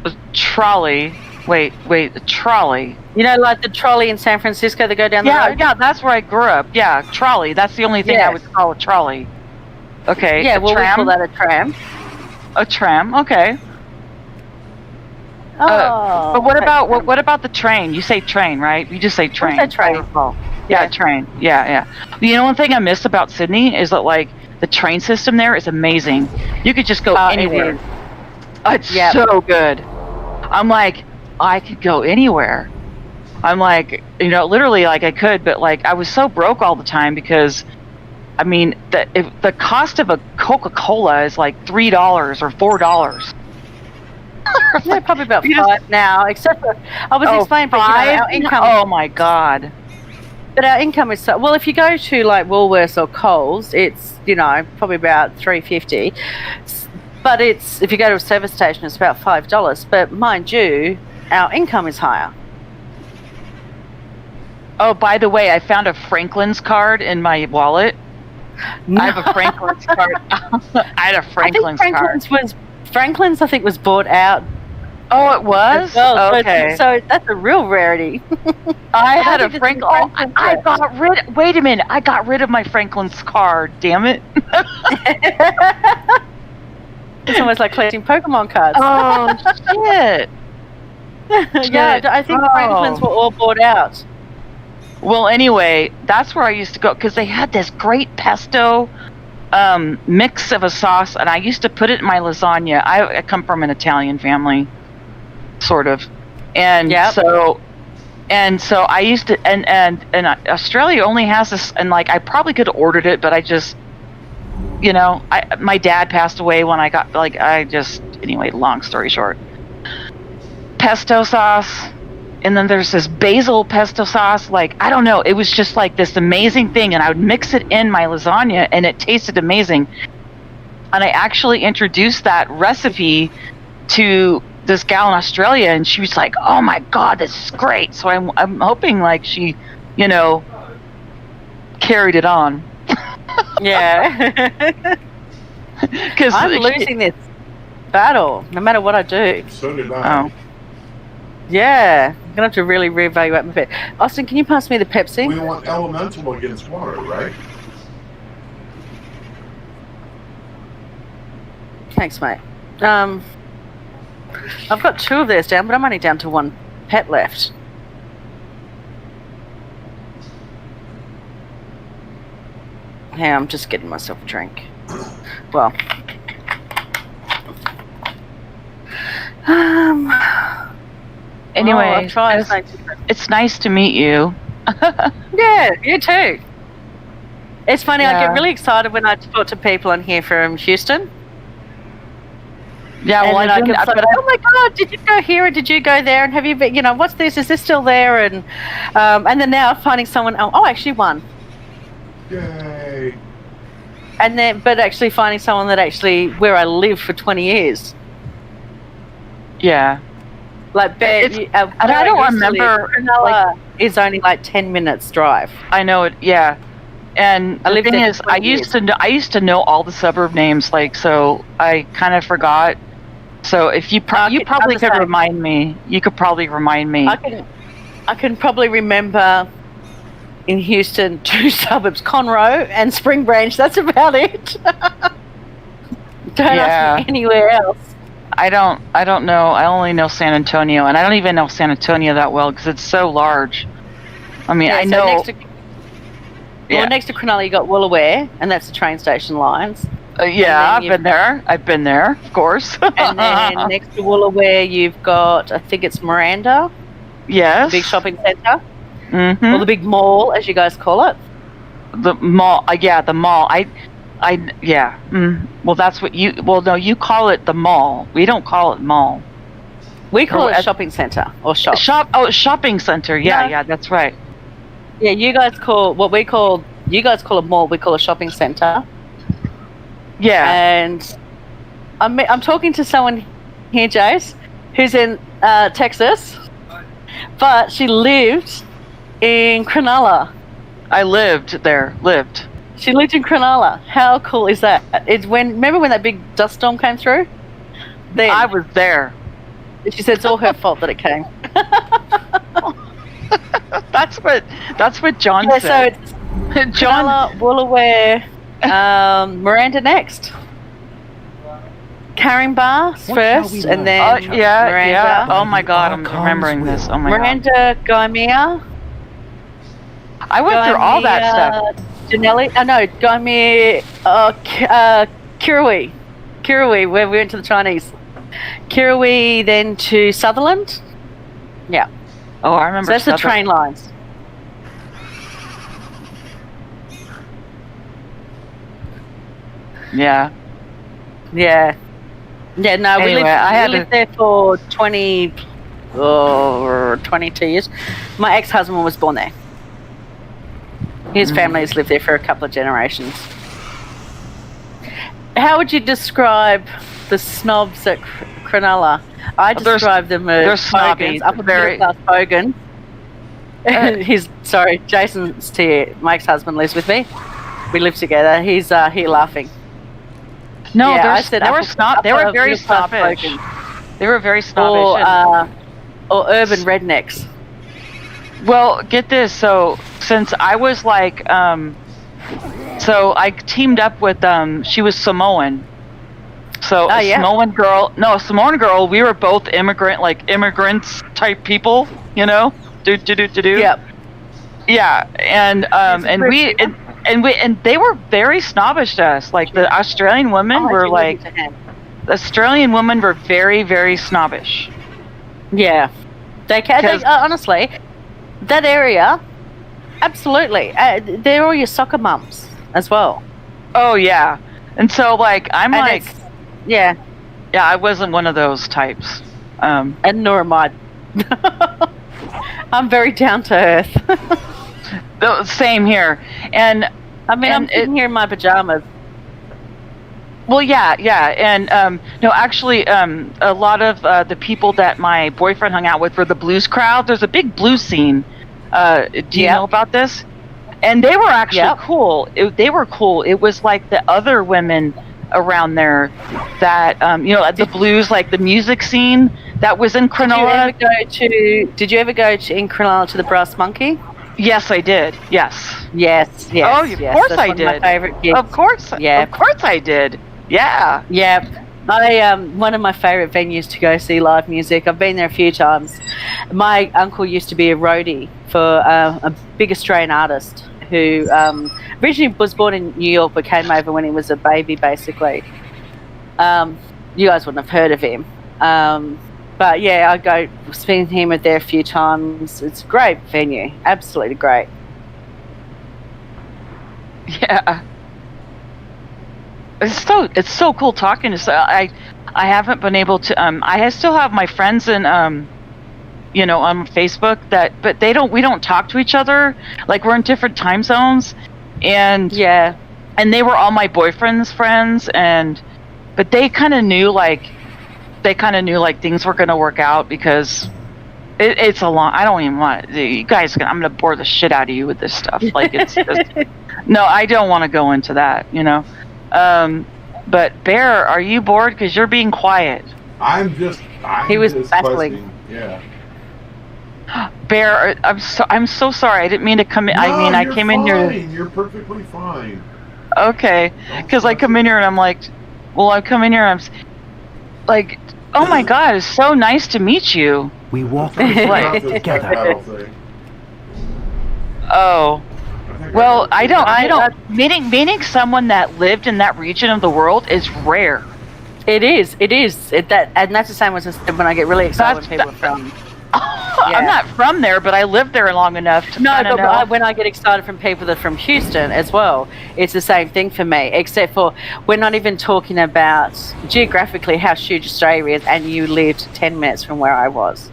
A trolley? Wait, a trolley. The trolley in San Francisco that go down the road? Yeah, that's where I grew up. Yeah, trolley. That's the only thing I would call a trolley. Okay. Yeah, we call that a tram. A tram, okay. But what about the train? You say train, right? You just say train. I say train. Yeah, train. Yeah. One thing I miss about Sydney is that the train system there is amazing. You could just go anywhere. It's so good. I'm I could go anywhere. I'm literally I could, but I was so broke all the time because, the cost of a Coca-Cola is $3 or $4. Yeah, probably about $5 now, except for, I was explaining, but our income. Oh my God. But our income is so, well, if you go to Woolworths or Coles, it's, probably about $3.50. But if you go to a service station, it's about $5. But mind you, our income is higher. Oh, by the way, I found a Franklin's card in my wallet. No. I have a Franklin's card. I had a Franklin's card. Franklin's, I think, was bought out Oh, it was? Well, Okay. So that's a real rarity. I had a Franklin. Oh, I got rid. Wait a minute. I got rid of my Franklin's car. Damn it. It's almost like collecting Pokemon cards. Oh shit. Yeah, I think Franklin's were all bought out. Well, anyway, that's where I used to go because they had this great pesto mix of a sauce, and I used to put it in my lasagna. I come from an Italian family, sort of, and so I used to, and Australia only has this, and like I probably could have ordered it, but I just, my dad passed away when I got anyway. Long story short, pesto sauce. And then there's this basil pesto sauce. Like, I don't know. It was just like this amazing thing. And I would mix it in my lasagna and it tasted amazing. And I actually introduced that recipe to this gal in Australia. And she was like, oh my God, this is great. So I'm hoping like she, carried it on. Yeah. Because I'm losing this battle no matter what I do. So did I. Oh. Yeah, I'm gonna have to really reevaluate my pet. Austin, can you pass me the Pepsi? We want elemental against water, right? Thanks, mate. I've got 2 of theirs down, but I'm only down to 1 pet left. Yeah, I'm just getting myself a drink. Well, anyway, it's nice to meet you. Yeah, you too. It's funny, I Yeah. get really excited when I talk to people on here from Houston. Yeah, well, and I get like, oh my God, did you go here and did you go there and have you been, what's this? Is this still there? And then now finding someone, actually one. Yay. And then, but actually finding someone that actually, where I lived for 20 years. Yeah. Like, and I don't remember. Cronulla is only like 10 minutes drive. I know it. Yeah, and the thing is, I used to know all the suburb names, like, so I kind of forgot. So if you probably could remind me. You could probably remind me. I can probably remember in Houston 2 suburbs, Conroe and Spring Branch. That's about it. Don't ask me anywhere else. I don't know. I only know San Antonio, and I don't even know San Antonio that well because it's so large. I mean, I know. Next to Cronulla, you got Woolooware, and that's the train station lines. Yeah, I've been there. I've been there, of course. And then next to Woolooware, you've got, I think it's Miranda. Yes. The big shopping centre. Mm-hmm. Or the big mall, as you guys call it. The mall. The mall. Well, that's what you. Well, no, you call it the mall. We don't call it mall. We call it shopping centre or shop. Shopping centre. Yeah, that's right. Yeah, you guys call you guys call a mall. We call a shopping centre. Yeah. And I'm talking to someone here, Jace, who's in Texas, but she lived in Cronulla. I lived there. She lived in Cronulla. How cool is that? Remember when that big dust storm came through? Then I was there. She said it's all her fault that it came. That's what John said. So it's Cronulla, Woolooware, Miranda next. Caringbah first, and then Miranda. Yeah. Oh my God, I'm remembering this. Oh my Miranda, Gaimea. I went through all that stuff. Janelli, Gaimea, Kirrawee, where we went to the Chinese. Kirrawee, then to Sutherland. Yeah. Oh, I remember. So that's the train lines. Yeah. Yeah. Yeah, no, anyway, we lived there for 20 or 22 years. My ex-husband was born there. His family has lived there for a couple of generations. How would you describe the snobs at Cronulla? I describe them as bogans, upper middle class bogans. Jason's here. My ex-husband lives with me. We live together. He's here laughing. No, they were very snobbish. They were very snobbish. Or urban rednecks. Well, get this. So since I was like, so I teamed up with she was Samoan. So Samoan girl. We were both immigrants type people, you know. Do. Yep. Yeah, and they were very snobbish to us. Like the Australian women were like, the Australian women were very, very snobbish. Yeah, they honestly, that area, absolutely. They're all your soccer mums as well. Oh yeah, and so like yeah, I wasn't one of those types. And nor am I. I'm very down to earth. Same here, and I mean, I'm sitting here in my pajamas. Well, yeah, and no, actually, a lot of the people that my boyfriend hung out with were the blues crowd. There's a big blues scene. Do you know about this? And they were actually cool. They were cool. It was like the other women around there that, the blues, like the music scene that was in Cronulla. Did you ever go in Cronulla to the Brass Monkey? Yes, I did. Yes. Oh, of course I did. One of my favorite gigs. Of course I did. Yeah. Yeah. One of my favorite venues to go see live music. I've been there a few times. My uncle used to be a roadie for a big Australian artist who originally was born in New York but came over when he was a baby, basically. You guys wouldn't have heard of him. But yeah, I go spend him there a few times. It's a great venue, absolutely great. Yeah, it's so cool talking to. I haven't been able to. I still have my friends in on Facebook but we don't talk to each other. Like we're in different time zones, and they were all my boyfriend's friends, but they kind of knew like things were going to work out because it's a long. I don't even want you guys. I'm going to bore the shit out of you with this stuff. Like it's just, no, I don't want to go into that. But Bear, are you bored? Because you're being quiet. He was battling. Yeah. Bear, I'm so sorry. I didn't mean to come in. No, I came in here. You're perfectly fine. Okay, because I come in here and I'm like, I come in here and I'm like, oh my God, it's so nice to meet you. We walk together. Oh. Well, I don't. Meeting someone that lived in that region of the world is rare. It is. And that's the same as when I get really excited when people are from. I'm not from there, but I lived there long enough to know. When I get excited from people that are from Houston as well, it's the same thing for me, except for we're not even talking about geographically how huge Australia is, and you lived 10 minutes from where I was.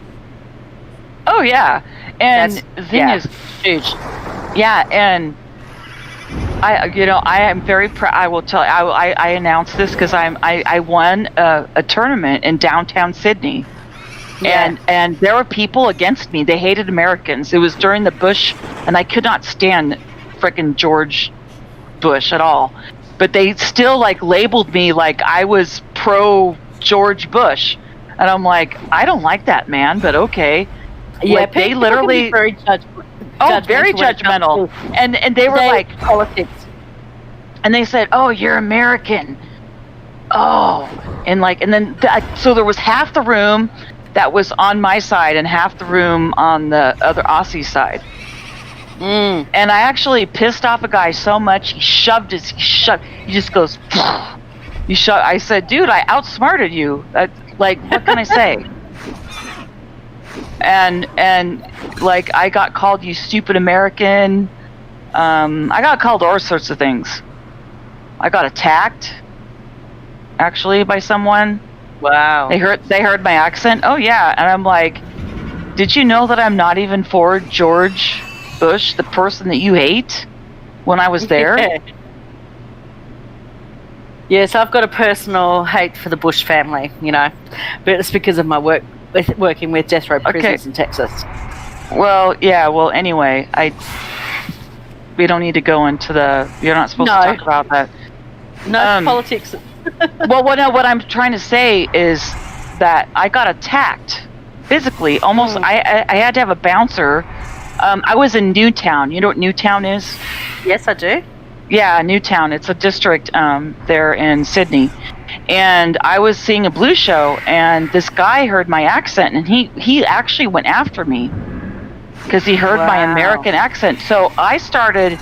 Oh, yeah. And the thing is huge. Yeah, and I am very proud. I will tell you, I announced this because I won a tournament in downtown Sydney. Yeah. And there were people against me. They hated Americans. It was during the Bush, and I could not stand frickin' George Bush at all. But they still labeled me like I was pro George Bush, and I'm like, I don't like that man, but okay. Yeah, they literally very very judgmental, and they were like politics, and they said, "Oh, you're American." Oh, and then so there was half the room that was on my side and half the room on the other Aussie side. And I actually pissed off a guy so much he just goes, you shut. I said, dude, I outsmarted you. What can I say? and I got called you stupid American. I got called all sorts of things. I got attacked actually by someone. Wow. They heard my accent. Oh yeah, and I'm like, did you know that I'm not even for George Bush, the person that you hate, when I was there? Yes, I've got a personal hate for the Bush family, but it's because of my working with death row prisoners in Texas. Well, yeah. Well, anyway, we don't need to go into you're not supposed to talk about that. No politics. Well, what I'm trying to say is that I got attacked physically. Almost, I had to have a bouncer. I was in Newtown. You know what Newtown is? Yes, I do. Yeah, Newtown. It's a district there in Sydney. And I was seeing a blues show, and this guy heard my accent, and he actually went after me because he heard my American accent. So I started,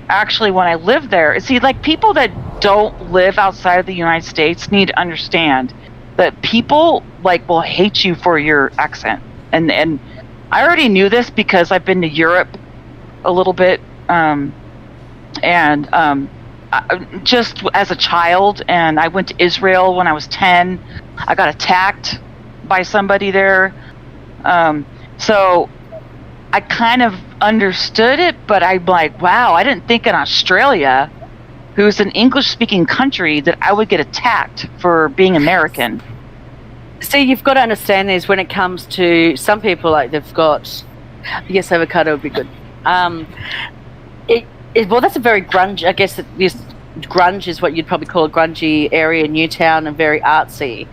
actually, when I lived there, see, like, people that don't live outside of the United States need to understand that people, like, will hate you for your accent. And I already knew this because I've been to Europe a little bit, just as a child, and I went to Israel when I was 10. I got attacked by somebody there. So I kind of understood it, but I'm like, wow, I didn't think in Australia, who's an English-speaking country, that I would get attacked for being American. See, you've got to understand this when it comes to some people, like they've got, yes, avocado would be good. Well, that's a very grunge, I guess this grunge is what you'd probably call a grungy area in Newtown, and very artsy.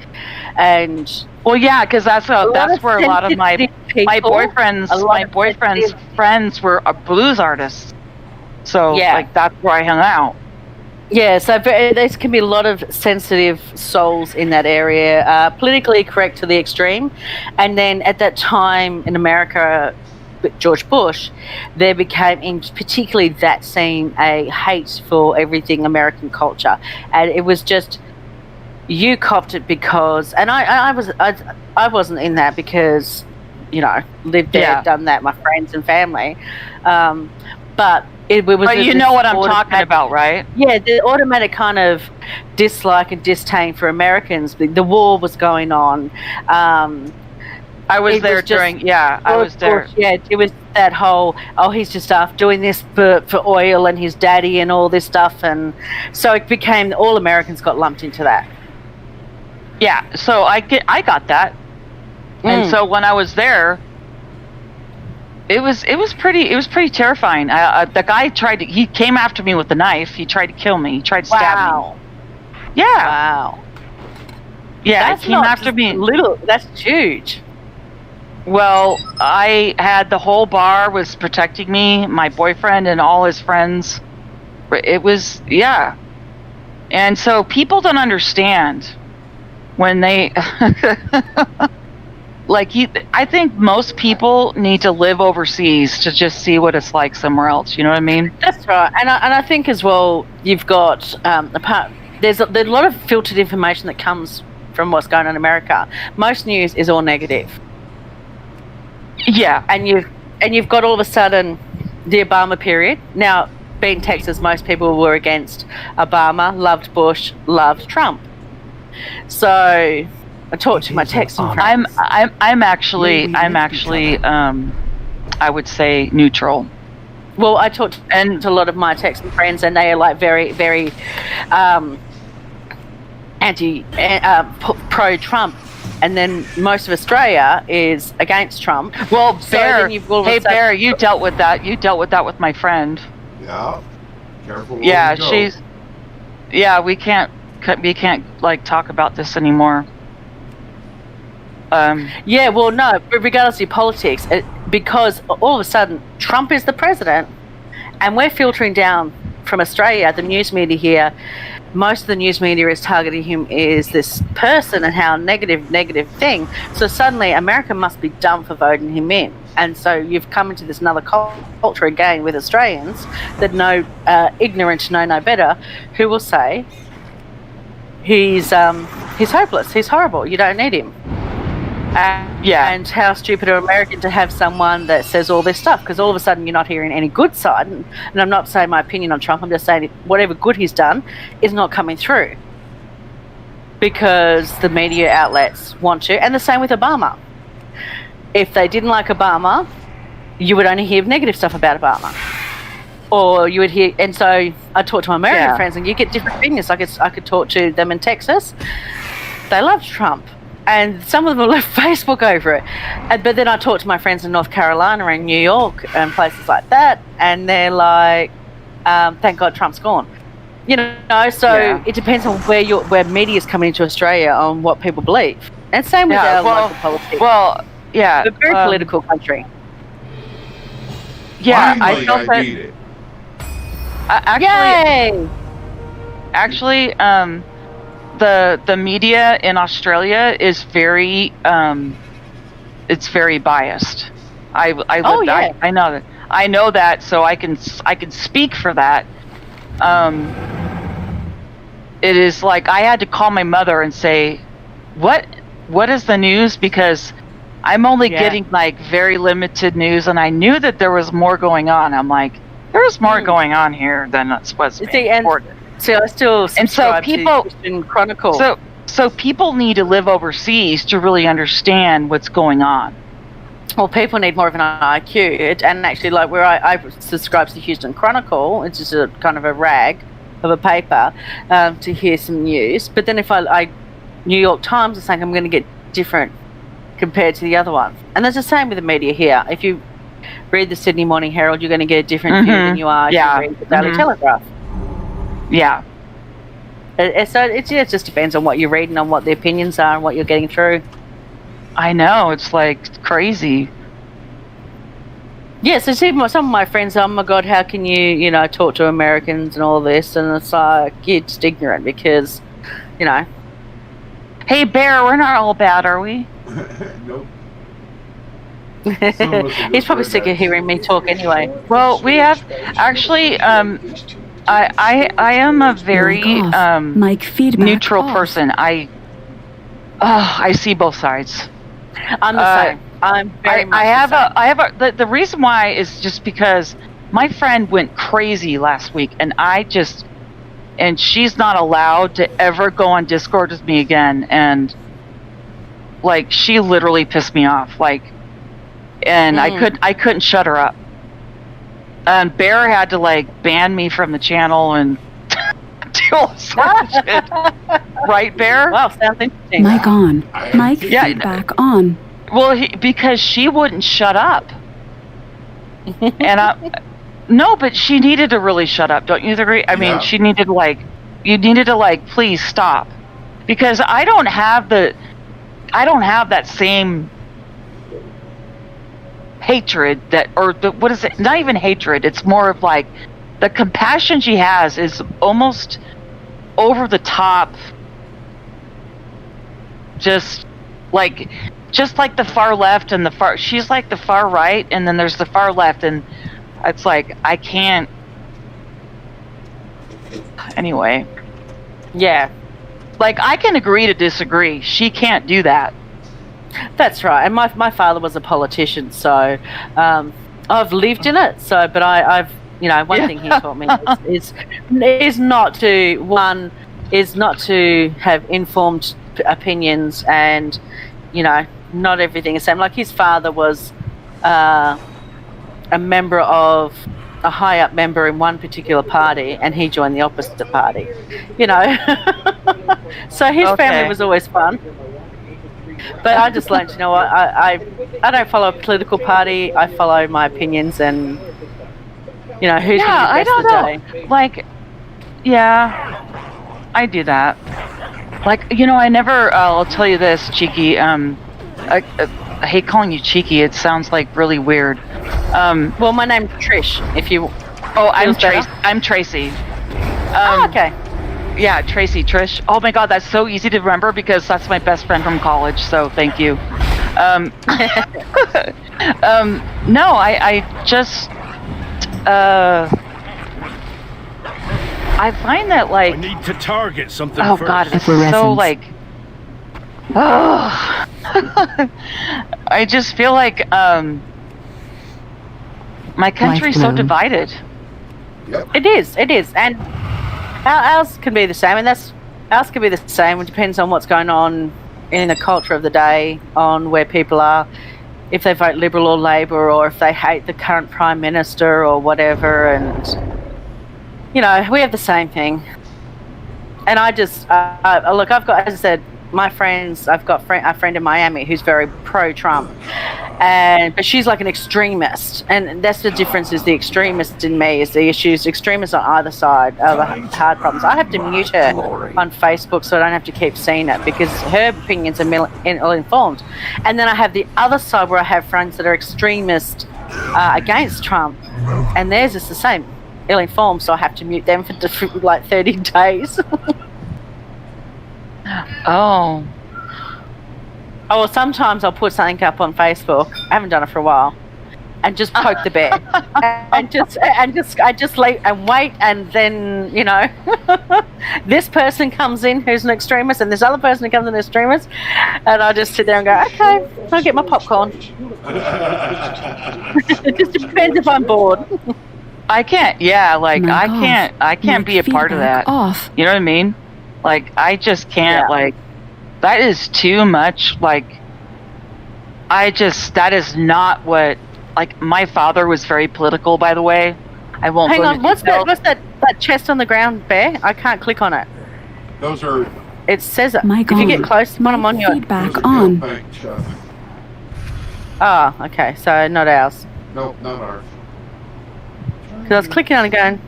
And well, yeah, because that's where a lot of my boyfriend's friends were blues artists. So like that's where I hung out. Yeah, so there can be a lot of sensitive souls in that area, politically correct to the extreme. And then at that time in America, with George Bush, there became, in particularly that scene, a hate for everything American culture. And it was just, you copped it because, and I wasn't in that because, you know, lived there, done that, my friends and family. But it was. But you know what I'm talking about, right? Yeah, the automatic kind of dislike and disdain for Americans. The war was going on. I was there during. I was there. Yeah, it was that whole. Oh, he's just doing this for oil and his daddy and all this stuff, and so it became all Americans got lumped into that. Yeah, so I got that, and so when I was there. It was pretty terrifying. The guy he came after me with the knife. He tried to kill me. He tried to stab me. Yeah. Wow. Yeah, that's he came after me. That's huge. Well, I had the whole bar was protecting me, my boyfriend and all his friends. It was, and so people don't understand when they. I think most people need to live overseas to just see what it's like somewhere else. You know what I mean? That's right, and I think as well, you've got there's a lot of filtered information that comes from what's going on in America. Most news is all negative. Yeah, and you've got all of a sudden the Obama period. Now, being Texas, most people were against Obama, loved Bush, loved Trump. So I talked to my Texan friends. I'm actually I would say neutral. Well, I talked to a lot of my Texan friends, and they are like very, very pro-Trump. And then most of Australia is against Trump. Well, Bear, Bear, you dealt with that. You dealt with that with my friend. Yeah. Careful. Yeah, we can't like talk about this anymore. Yeah, well, no, regardless of your politics, because all of a sudden Trump is the president, and we're filtering down from Australia, the news media here. Most of the news media is targeting him as this person and how negative thing. So suddenly America must be dumb for voting him in. And so you've come into this another culture again with Australians that know, ignorant know no better, who will say he's hopeless, he's horrible, you don't need him. And how stupid are American to have someone that says all this stuff, because all of a sudden you're not hearing any good side. And I'm not saying my opinion on Trump, I'm just saying whatever good he's done is not coming through because the media outlets want to. And the same with Obama. If they didn't like Obama, you would only hear negative stuff about Obama, or you would hear. And so I talk to my American friends, and you get different opinions. I could talk to them in Texas. They loved Trump. And some of them left Facebook over it. But then I talked to my friends in North Carolina and New York and places like that, and they're like, thank God Trump's gone. You know, so it depends on where media's coming into Australia on what people believe. And same with our local politics. Well, yeah. We're a very political country. Yeah, Finally, I felt I beat it. Actually, the media in Australia is very it's very biased. I know that, so I can speak for that. It is like I had to call my mother and say, what is the news, because I'm only getting like very limited news, and I knew that there was more going on. I'm like, there's more going on here than that's what's being reported. So I still subscribe to Christian Chronicle. So people need to live overseas to really understand what's going on. Well, people need more of an IQ, and actually, like where I subscribe to the Houston Chronicle, it's just a kind of a rag of a paper to hear some news. But then if I New York Times is saying I'm going to get different compared to the other one, and that's the same with the media here. If you read the Sydney Morning Herald, you're going to get a different view than you are if you read the Daily Telegraph. Yeah. So it just depends on what you're reading, on what the opinions are, and what you're getting through. I know, it's like crazy. Yeah, so some of my friends, oh my God, how can you talk to Americans and all this? And it's like, you're just ignorant because, Hey, Bear, we're not all bad, are we? Nope. He's probably sick of hearing me talk anyway. Well, we have, actually, I am a very neutral person. I see both sides. I'm the same. I'm very much the reason why is just because my friend went crazy last week, and and she's not allowed to ever go on Discord with me again, and like she literally pissed me off, like, and I couldn't shut her up. And Bear had to like ban me from the channel and do all sorts of shit. Right, Bear? Wow, sounds interesting. Mic on. Mic feedback on. Well, because she wouldn't shut up. And no, but she needed to really shut up. Don't you agree? I mean, she needed you needed to please stop, because I don't have that same hatred what is it? Not even hatred. It's more of like the compassion she has is almost over the top. Just like the far left and she's like the far right, and then there's the far left, and it's like I can't. Anyway, yeah, like I can agree to disagree. She can't do that. That's right. And my father was a politician, so I've lived in it. So, but I've one thing he taught me is not to have informed opinions, and not everything is the same. Like his father was a high up member in one particular party, and he joined the opposite party. So his family was always fun. But I just learned, what, I don't follow a political party. I follow my opinions and who's going to be best of the day. Like, yeah, I do that. Like, I never. I'll tell you this, Cheeky. I hate calling you Cheeky. It sounds like really weird. Well, my name's Trish. If you. Oh, I'm Tracy. Okay. Yeah, Tracy, Trish. Oh my God, that's so easy to remember because that's my best friend from college. So thank you. No, I just. I find that I need to target something first. Oh God, it's so like. Oh. I just feel like my country's so divided. Yep. It is, and ours can be the same, and ours can be the same. It depends on what's going on in the culture of the day, on where people are, if they vote Liberal or Labor, or if they hate the current Prime Minister or whatever. And we have the same thing. And I just look. I've got, as I said, my friends. I've got a friend in Miami who's very pro-Trump, But she's like an extremist, and that's the difference. Is the extremist in me is the issues. Extremists on either side are the hard problems. I have to mute her on Facebook so I don't have to keep seeing it because her opinions are ill-informed. And then I have the other side where I have friends that are extremist against Trump, and theirs is the same, ill-informed. So I have to mute them for like 30 days. Oh. Oh, well, sometimes I'll put something up on Facebook. I haven't done it for a while, and just poke the bear, and I just leave and wait, and then this person comes in who's an extremist, and this other person who comes in an extremist, and I just sit there and go, okay, I'll get my popcorn. It just depends if I'm bored. I can't. Yeah, like I can't be a part of that. Off. You know what I mean? Like I just can't. Yeah. Like that is too much. Like that is not what. Like my father was very political, by the way. I won't. Hang go on. into What's detail. that chest on the ground, Bear? I can't click on it. Those are. It says it. Mic If you on. get close, one I'm on your. Feedback on. Oh, okay. So not ours. Nope, not ours. Because I was clicking on it going,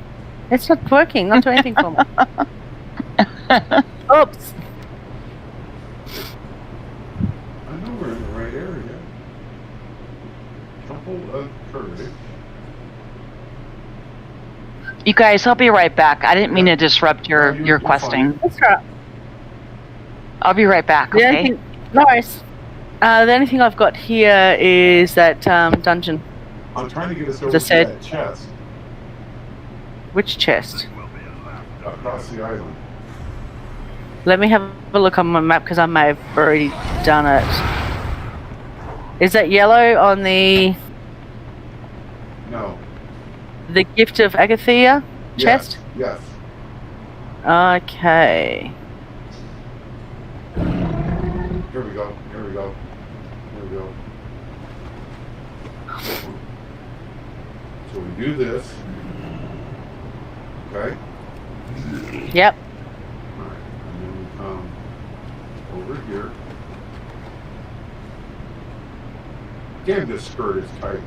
it's not working. Not doing anything for me. Oops. I know we're in the right area. Couple of courage. You guys, I'll be right back. I didn't mean to disrupt your questing. That's right. I'll be right back. The only Okay. thing, no worries. The only thing I've got here is that dungeon. I'm trying to get us As over I to said. that chest Which chest? across the island. Let me have a look on my map because I may have already done it. Is that yellow on the No. Gift of Agathea chest? Yes. Okay. Here we go. Here we go. Here we go. So we do this. Okay. Yep. Alright. And then we come over here. Damn, this skirt is tight.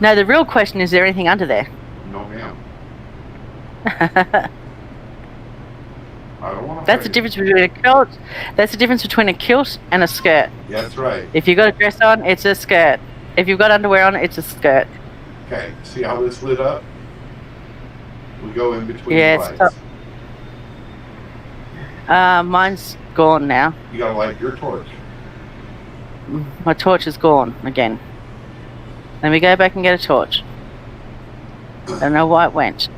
No, the real question is there anything under there? No, ma'am. I don't want to. That's the difference between a kilt. That's the difference between a kilt and a skirt. Yeah, that's right. If you've got a dress on, it's a skirt. If you've got underwear on, it's a skirt. Okay. See how this lit up? We go in between Yeah, the it's lights. Mine's gone now. You gotta light your torch. My torch is gone again. Let me go back and get a torch. I don't know why it went.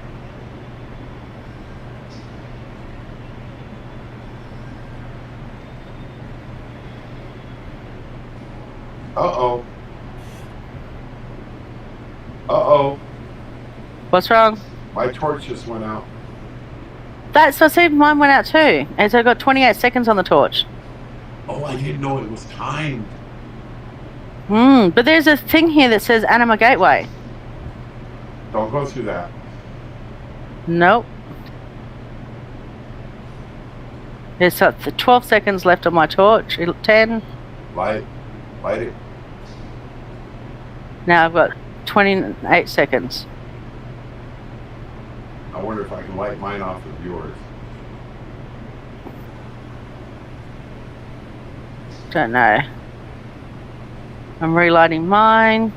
Uh-oh. Uh-oh. What's wrong? My torch just went out. That's I see mine went out too. And so I got 28 seconds on the torch. Oh, I didn't know it was timed. But there's a thing here that says Anima Gateway. Don't go through that. Nope. There's 12 seconds left on my torch. 10. Light it. Now I've got 28 seconds. I wonder if I can light mine off of yours. Don't know. I'm relighting mine.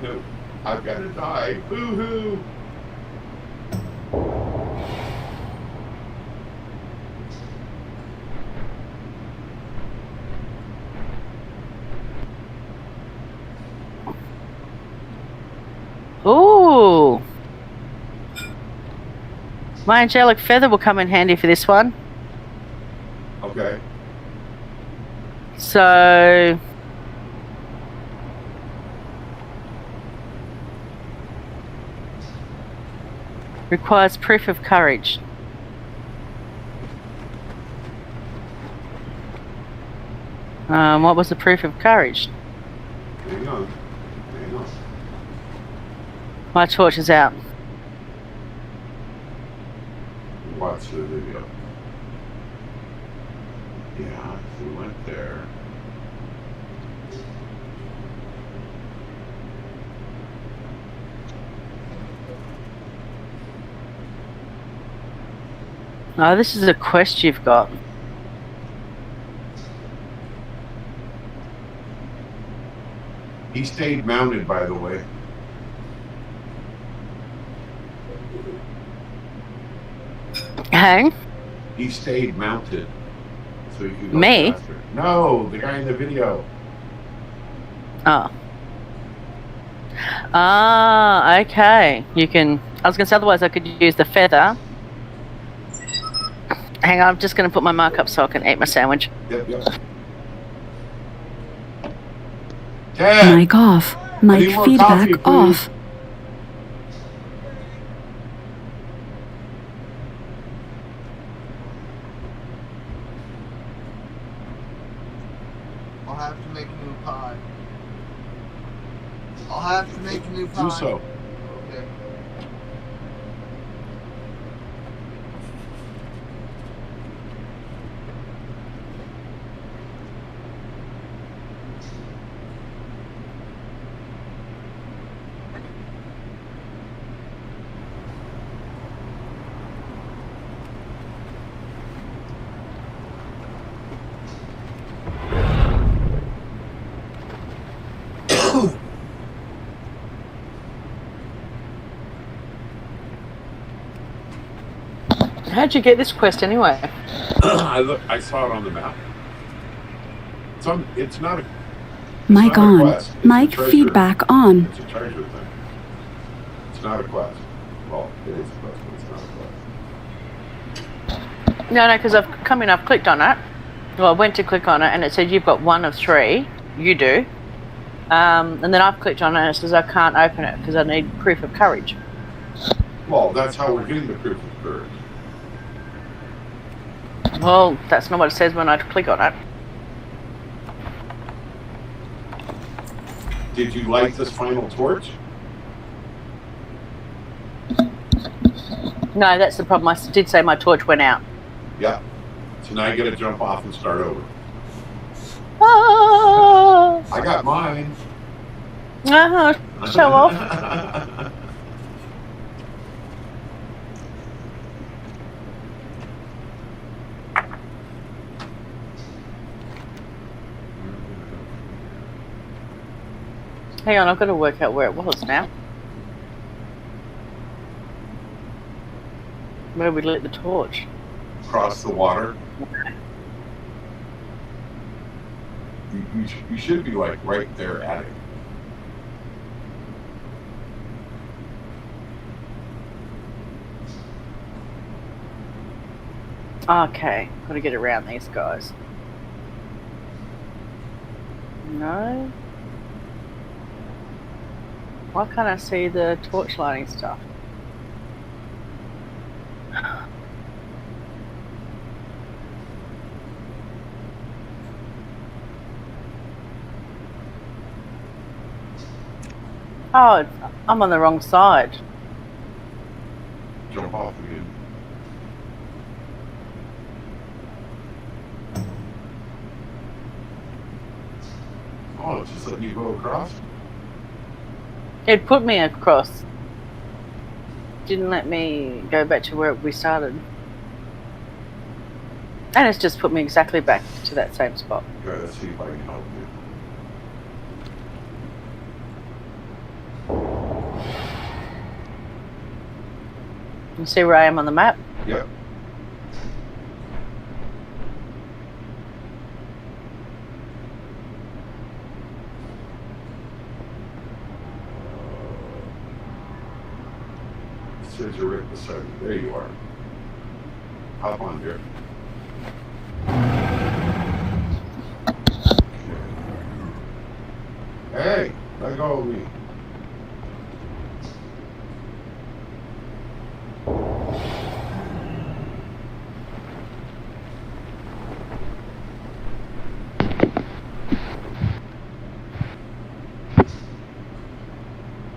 No, I've got to die. Boo-hoo. Ooh. My angelic feather will come in handy for this one. Okay. So requires proof of courage. What was the proof of courage? Hang on. Hang on. My torch is out. Watch the video. Yeah, we went there. Oh, this is a quest you've got. He stayed mounted, by the way. Hey? He stayed mounted. So you could go Me? faster. No, the guy in the video. Oh. Ah, okay. You can... I was going to say, otherwise I could use the feather. Hang on, I'm just going to put my mark up so I can eat my sandwich. Yep. Mic off. Mic feedback off. I'll have to make a new pie. I'll have to make a new pie. Do so. Okay. How'd you get this quest anyway? I saw it on the map. It's not a... Mic on. Mic feedback on. It's a treasure thing. It's not a quest. Well, it is a quest, but it's not a quest. No, because I've come in, I've clicked on it. Well, I went to click on it and it said you've got 1 of 3. You do. And then I've clicked on it and it says I can't open it because I need proof of courage. Well, that's how we're getting the proof of courage. Well, that's not what it says when I click on it. Did you light this final torch? No, that's the problem. I did say my torch went out. Yeah. So now you gotta jump off and start over. Ah! I got mine. Show off. Hang on, I've got to work out where it was now. Where we lit the torch. Across the water. You should be like right there at it. Okay, got to get around these guys. No. Why can't I see the torch lighting stuff? Oh, I'm on the wrong side. Jump off again. Oh, it's just letting you go across? It put me across. Didn't let me go back to where we started. And it's just put me exactly back to that same spot. Okay, let's see if I can help you. You see where I am on the map? Yep. It says you're right beside me. There you are. Hop on, dear. Hey, let go of me.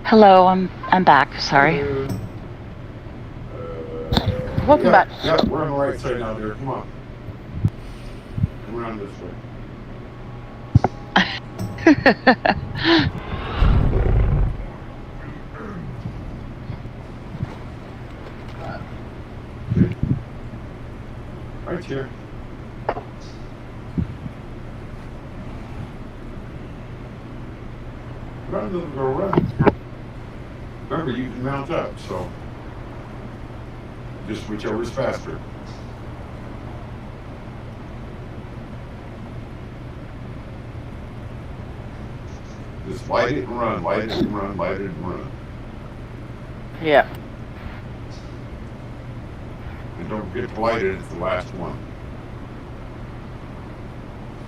Hello, I'm back. Sorry. Welcome back. Yeah, we're on the right side now, dear. Come on. come around this way. Right here. Run, little girl, run. Remember, you can mount up, so just whichever's faster. Just light it and run, light it and run, light it and run. Yeah. And don't forget to light it at the last one.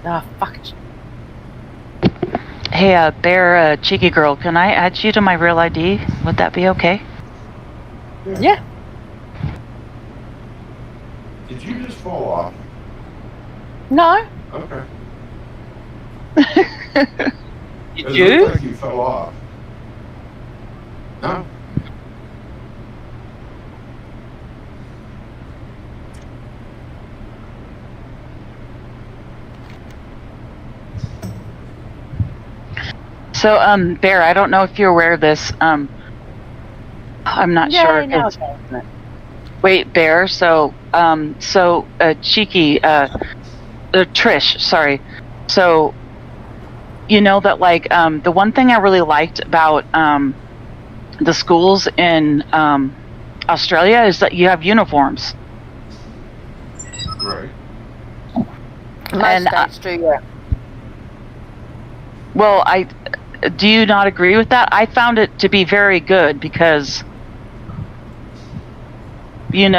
Ah, fuck it. Hey, Bear, cheeky girl, can I add you to my real ID? Would that be okay? Yeah. Did you just fall off? No. Okay. Did It you? looked like you fell off. No. So, Bear, I don't know if you're aware of this. I'm not sure. No, Wait, Bear. So, cheeky. Trish. Sorry. So, you know that like the one thing I really liked about the schools in Australia is that you have uniforms. Right. Most states do, yeah. Well, do you not agree with that? I found it to be very good because, and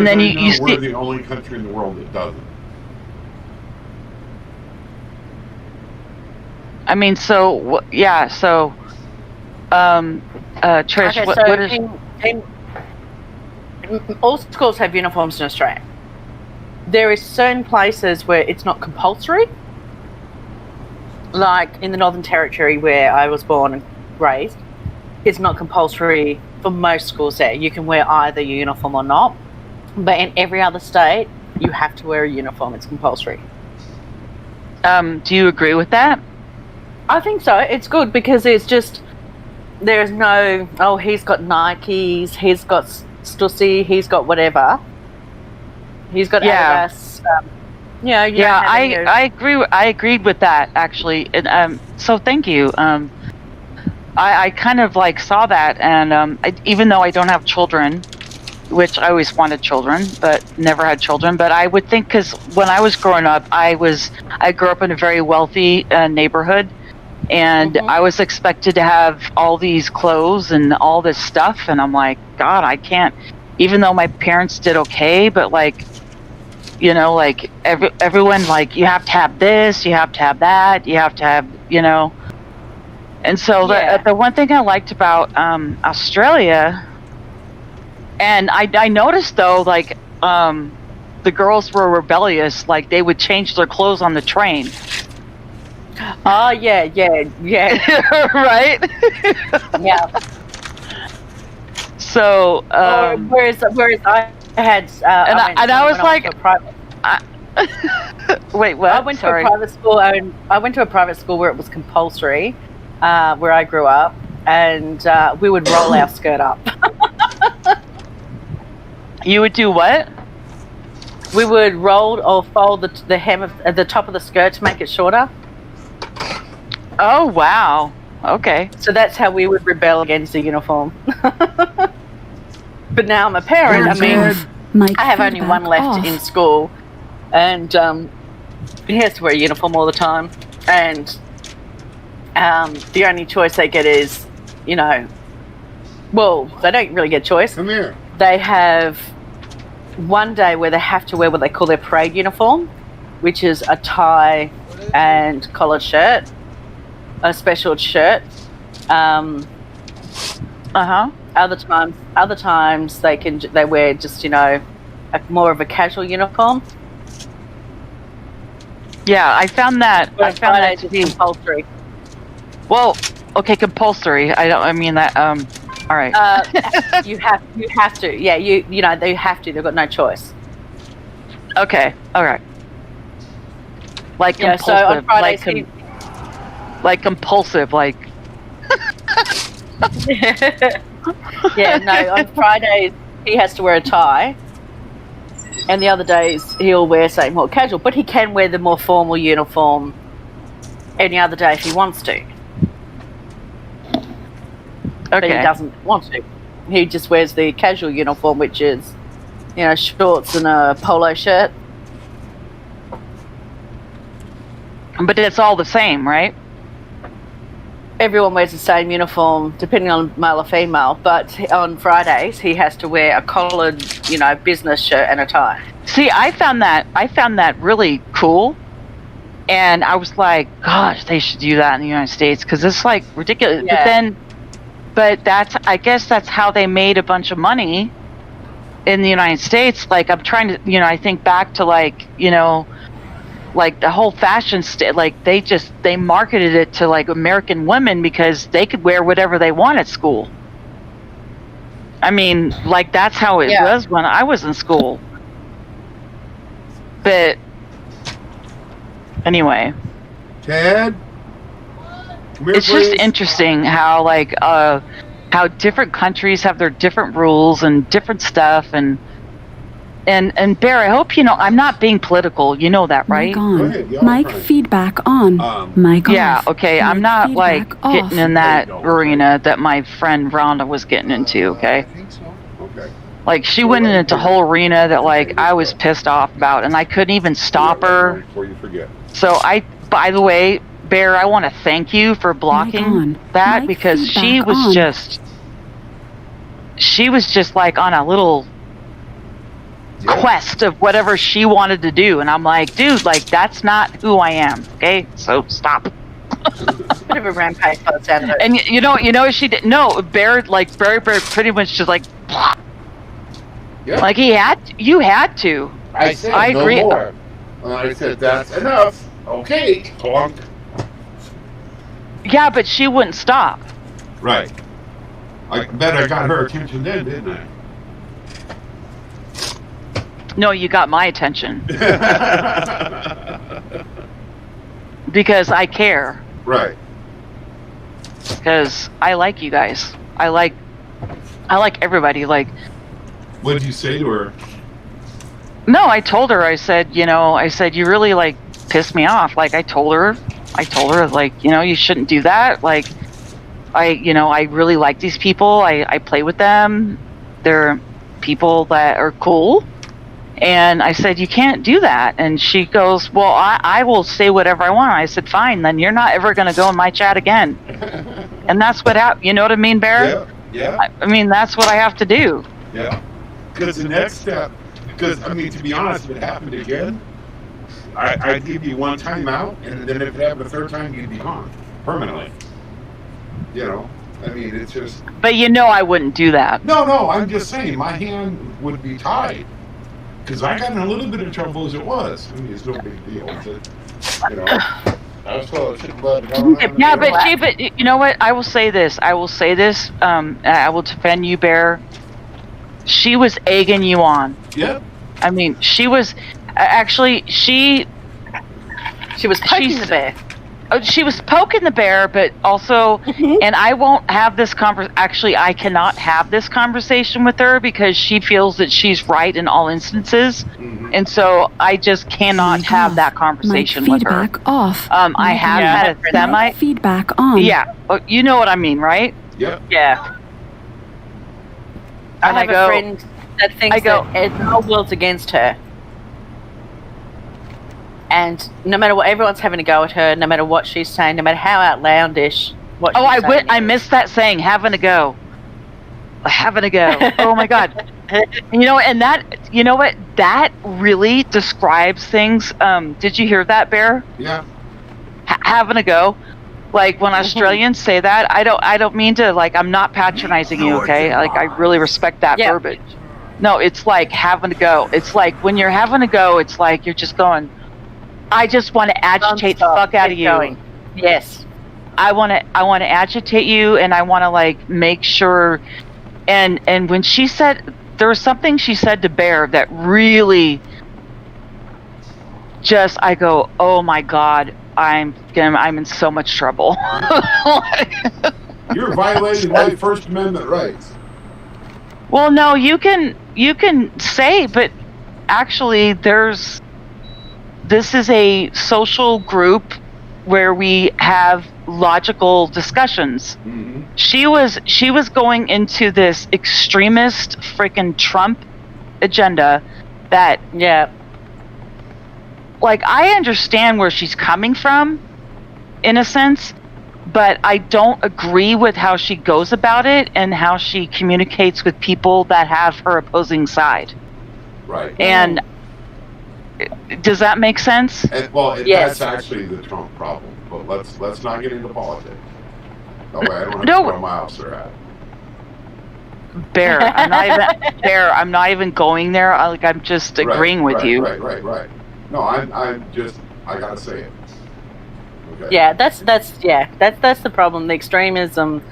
then you see. We're the only country in the world that doesn't. I mean, so yeah, so, Trish, Okay, what is? All schools have uniforms in Australia. There is certain places where it's not compulsory. Like in the Northern Territory where I was born and raised, it's not compulsory for most schools there. You can wear either your uniform or not. But in every other state, you have to wear a uniform. It's compulsory. Do you agree with that? I think so. It's good because it's just, there's no, oh, he's got Nikes, he's got Stussy, he's got whatever. He's got Adidas. I agree. I agreed with that actually, and so thank you. I kind of like saw that, and even though I don't have children, which I always wanted children, but never had children. But I would think because when I was growing up, I grew up in a very wealthy neighborhood, and I was expected to have all these clothes and all this stuff, and I'm like, God, I can't. Even though my parents did okay, but like. Like everyone, like you have to have this, you have to have that, you have to have, And so the one thing I liked about Australia, and I noticed though, like the girls were rebellious, like they would change their clothes on the train. Oh yeah, right? Yeah. So whereas I had I was like, wait, what? I went to a private school. I went to a private school where it was compulsory, where I grew up, and we would roll our skirt up. You would do what? We would roll or fold the hem of the top of the skirt to make it shorter. Oh wow! Okay. So that's how we would rebel against the uniform. But now I'm a parent. I mean, I have only one left in school, and he has to wear a uniform all the time. And the only choice they get is, well, they don't really get a choice. Come here. They have one day where they have to wear what they call their parade uniform, which is a tie and collared shirt, a special shirt. Other times they wear just more of a casual uniform. Yeah, I found that to be compulsory. Well, okay, compulsory. I mean that. All right. You have to. Yeah, they have to. They've got no choice. Okay. All right. Like Yeah, compulsive. so on Fridays, like compulsive. Like. Yeah, no, on Fridays he has to wear a tie, and the other days he'll wear something more casual, but he can wear the more formal uniform any other day if he wants to. But he doesn't want to. He just wears the casual uniform, which is, shorts and a polo shirt. But it's all the same, right? Everyone wears the same uniform, depending on male or female. But on Fridays, he has to wear a collared, business shirt and a tie. See, I found that really cool, and I was like, "Gosh, they should do that in the United States because it's like ridiculous." Yeah. But I guess that's how they made a bunch of money in the United States. Like I'm trying to, I think back to like the whole fashion they marketed it to like American women because they could wear whatever they want at school. I mean, like that's how it was when I was in school. But anyway, Ted, come here, it's please. just interesting how how different countries have their different rules and different stuff and Bear, I hope you know I'm not being political. You know that, right? Mic on. Mic feedback on. Mic off. Yeah, okay. I'm not like feedback off. getting in that arena that my friend Rhonda was getting into, okay? Okay. Like she went into a whole arena that like I was pissed off about and I couldn't even stop her. Before you forget. So by the way, Bear, I want to thank you for blocking that because she was just like on a little quest of whatever she wanted to do, and I'm like, dude, like that's not who I am. Okay, so stop. Bit of a rampage by the sound of it. And you know she did. No, Bear pretty much just like, Yeah. like you had to. I said I agree. No more. I said that's enough. Okay. Clunk. Yeah, but she wouldn't stop. Right. I bet I got her attention then, didn't I? No, you got my attention. Because I care. Right. Because I like you guys. I like everybody. Like, What did you say to her? no, I told her. I said, you really like pissed me off. Like, I told her, like, you shouldn't do that. Like, I really like these people. I play with them. They're people that are cool. And I said, you can't do that. And she goes, well, I will say whatever I want. I said, fine, then you're not ever going to go in my chat again. And that's what happened. You know what I mean, Barry? Yeah. I mean, that's what I have to do. Yeah. Because the next step, to be honest, if it happened again, I'd give you one time out, and then if it happened a third time, you'd be gone permanently. It's just. But I wouldn't do that. No, I'm just saying, my hand would be tied. Because I got in a little bit of trouble as it was. It's no big deal. I was told I shouldn't let it go. Yeah, but you know what? I will say this. I will defend you, Bear. She was egging you on. Yeah. I mean, she was actually she was poking the bear. She was poking the bear, but also, and I won't have this actually, I cannot have this conversation with her because she feels that she's right in all instances. And so I just cannot have that conversation with her. Feedback off. I have had a semi. Feedback on. Yeah. You know what I mean, right? Yeah. Yeah. I have a friend that thinks that the whole world's against her. And no matter what, everyone's having a go at her, no matter what she's saying, no matter how outlandish what she's saying. I missed that saying, having a go. Having a go. Oh my God. And that, you know what? That really describes things. Did you hear that, Bear? Yeah. Having a go. Like when Australians say that, I don't mean to, like, I'm not patronizing you, okay? Like, I really respect that verbiage. No, it's like having a go. It's like when you're having a go, it's like you're just going, I just want to agitate the fuck out of you. Going. Yes. I want to agitate you, and I want to like make sure. And when she said, there was something she said to Bear that really I go, oh my god, I'm in so much trouble. You're violating my First Amendment rights. Well, no, you can say, but actually, this is a social group where we have logical discussions. Mm-hmm. She was going into this extremist freaking Trump agenda that, yeah, like, I understand where she's coming from in a sense, but I don't agree with how she goes about it and how she communicates with people that have her opposing side. Right. And does that make sense? That's actually the Trump problem. But let's not get into politics. That way I don't have to throw my officer at. Bear, I'm not even going there. I'm just agreeing with you. Right. No, I gotta say it. Okay. Yeah, that's the problem. The extremism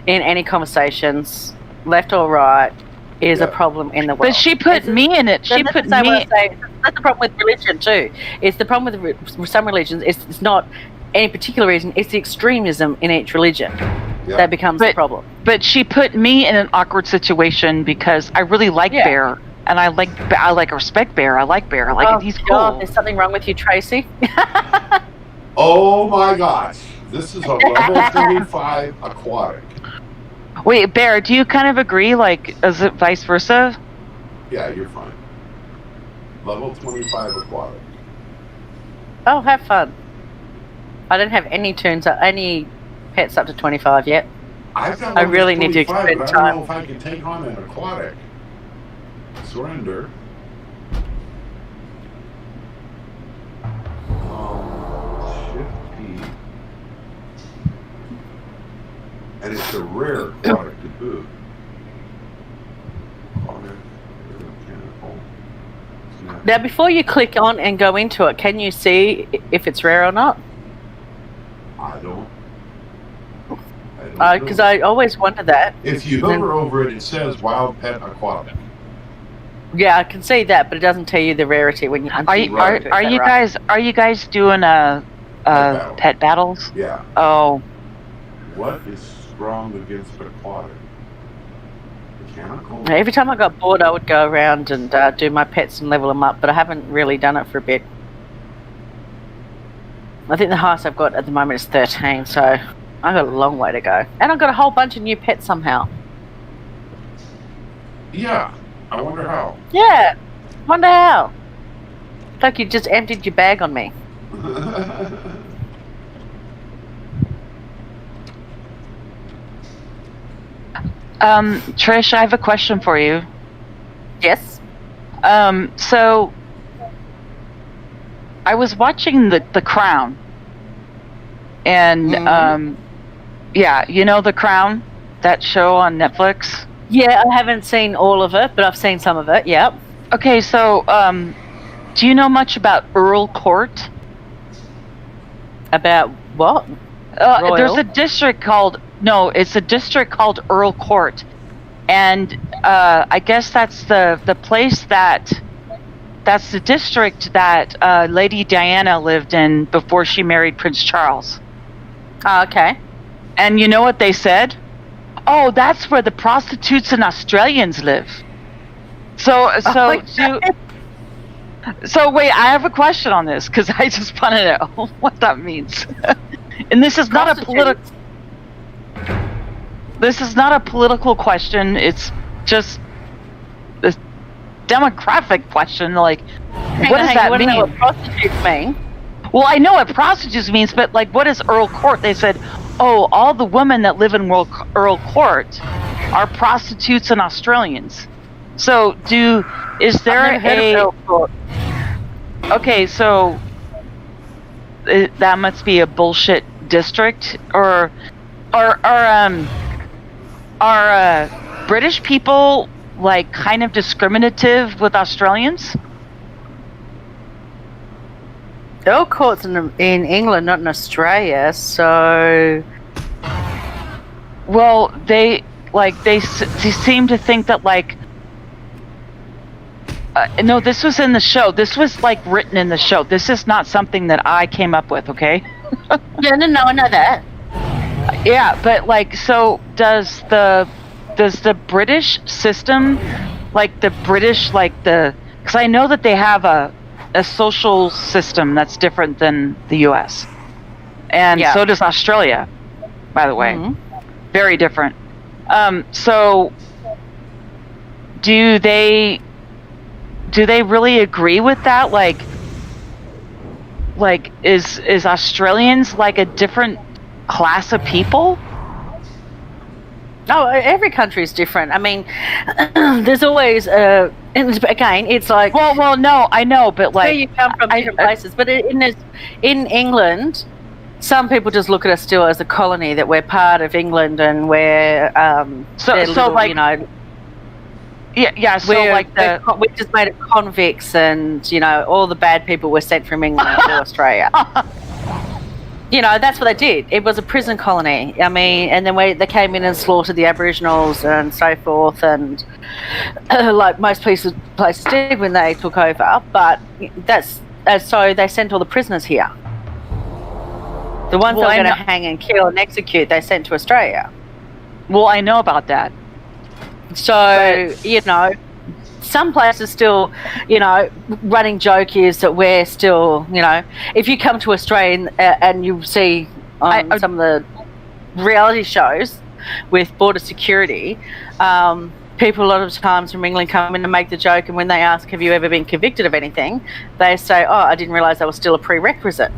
in any conversations, left or right, is a problem in the world. But she put me in it. She put me. That's the problem with religion too. It's the problem with some religions. It's not any particular reason. It's the extremism in each religion that becomes the problem. But she put me in an awkward situation because I really like Bear, and I respect Bear. I like Bear. He's cool. God, there's something wrong with you, Tracy. Oh my gosh, this is a level 35 aquatic. Wait, Bear, do you kind of agree? Like, is it vice versa? Yeah, you're fine. Level 25 aquatic. Oh, have fun. I don't have any pets up to 25 yet. I really need to spend time. I don't know if I can take on an aquatic. Surrender. Shift P. And it's a rare aquatic to boot. Now, before you click on and go into it, can you see if it's rare or not? I don't. Because I always wonder that. If you hover over it, it says Wild Pet Aquatic. Yeah, I can see that, but it doesn't tell you the rarity when you. Are you guys doing pet battles? Yeah. Oh. What is strong against aquatic? Mechanical? Every time I got bored, I would go around and do my pets and level them up, but I haven't really done it for a bit. I think the highest I've got at the moment is 13, so I've got a long way to go. And I've got a whole bunch of new pets somehow. Yeah, I wonder how. Yeah, wonder how. Like you just emptied your bag on me. Trish, I have a question for you. Yes. So I was watching the Crown, and yeah, you know The Crown, that show on Netflix. Yeah, I haven't seen all of it, but I've seen some of it. Yep. Okay, so do you know much about Earl Court? About what? There's a district called Earl Court, and I guess that's the place that's the district that Lady Diana lived in before she married Prince Charles. Oh, okay. And you know what they said? Oh, that's where the prostitutes and Australians live. So wait, I have a question on this because I just want to know what that means. And this is not a political. This is not a political question. It's just a demographic question. Like, what does that mean? Know what prostitutes mean? Well, I know what prostitutes means, but like, what is Earl Court? They said, oh, all the women that live in Earl Court are prostitutes and Australians. So, is there a? Okay, so that must be a bullshit district, or are British people like kind of discriminative with Australians? Earl Court's in England, not in Australia, so. Well, they seem to think that like No, this was in the show. This was like written in the show. This is not something that I came up with, okay? Yeah, no, I know that. Yeah, but like, so does the British system, like the British, because I know that they have a social system that's different than the U.S. And so does Australia, by the way. Mm-hmm. Very different. So do they really agree with that? Like is Australians like a different class of people? No, every country is different. I mean, there's always and again, it's like well, no, I know, but like where you come from, different places. But in England, some people just look at us still as a colony, that we're part of England and we're so like, you know. Yeah. So we're just made of convicts, and you know, all the bad people were sent from England to Australia. You know, that's what they did. It was a prison colony. I mean, and then they came in and slaughtered the Aboriginals and so forth, and like most places did when they took over. But so they sent all the prisoners here. The ones that were going to hang and kill and execute, they sent to Australia. Well, I know about that. So, you know, some places still, you know, running joke is that we're still, you know, if you come to Australia and you see some of the reality shows with border security, people a lot of times from England come in and make the joke, and when they ask, have you ever been convicted of anything, they say, oh, I didn't realise that was still a prerequisite.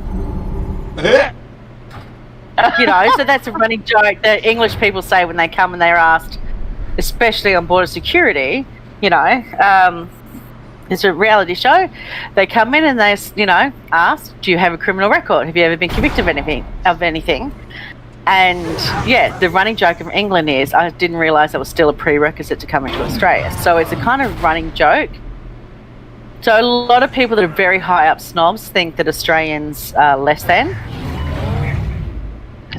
You know, so that's a running joke that English people say when they come and they're asked, especially on border security. You know, it's a reality show. They come in and they, you know, ask, do you have a criminal record? Have you ever been convicted of anything? And yeah, the running joke of England is, I didn't realise that was still a prerequisite to come into Australia. So it's a kind of running joke. So a lot of people that are very high up snobs think that Australians are less than.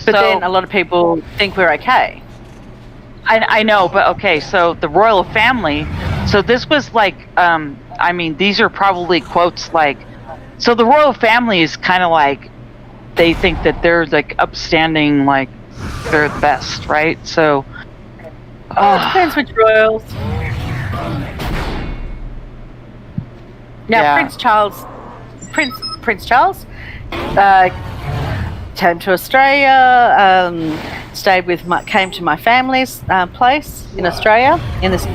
But then a lot of people think we're okay. I know, but okay, so the royal family, so this was like, I mean, these are probably quotes like, so the royal family is kind of like, they think that they're like upstanding, like they're the best, right? So, it depends which royals. Now, Prince Charles came to Australia, came to my family's place in Australia, in this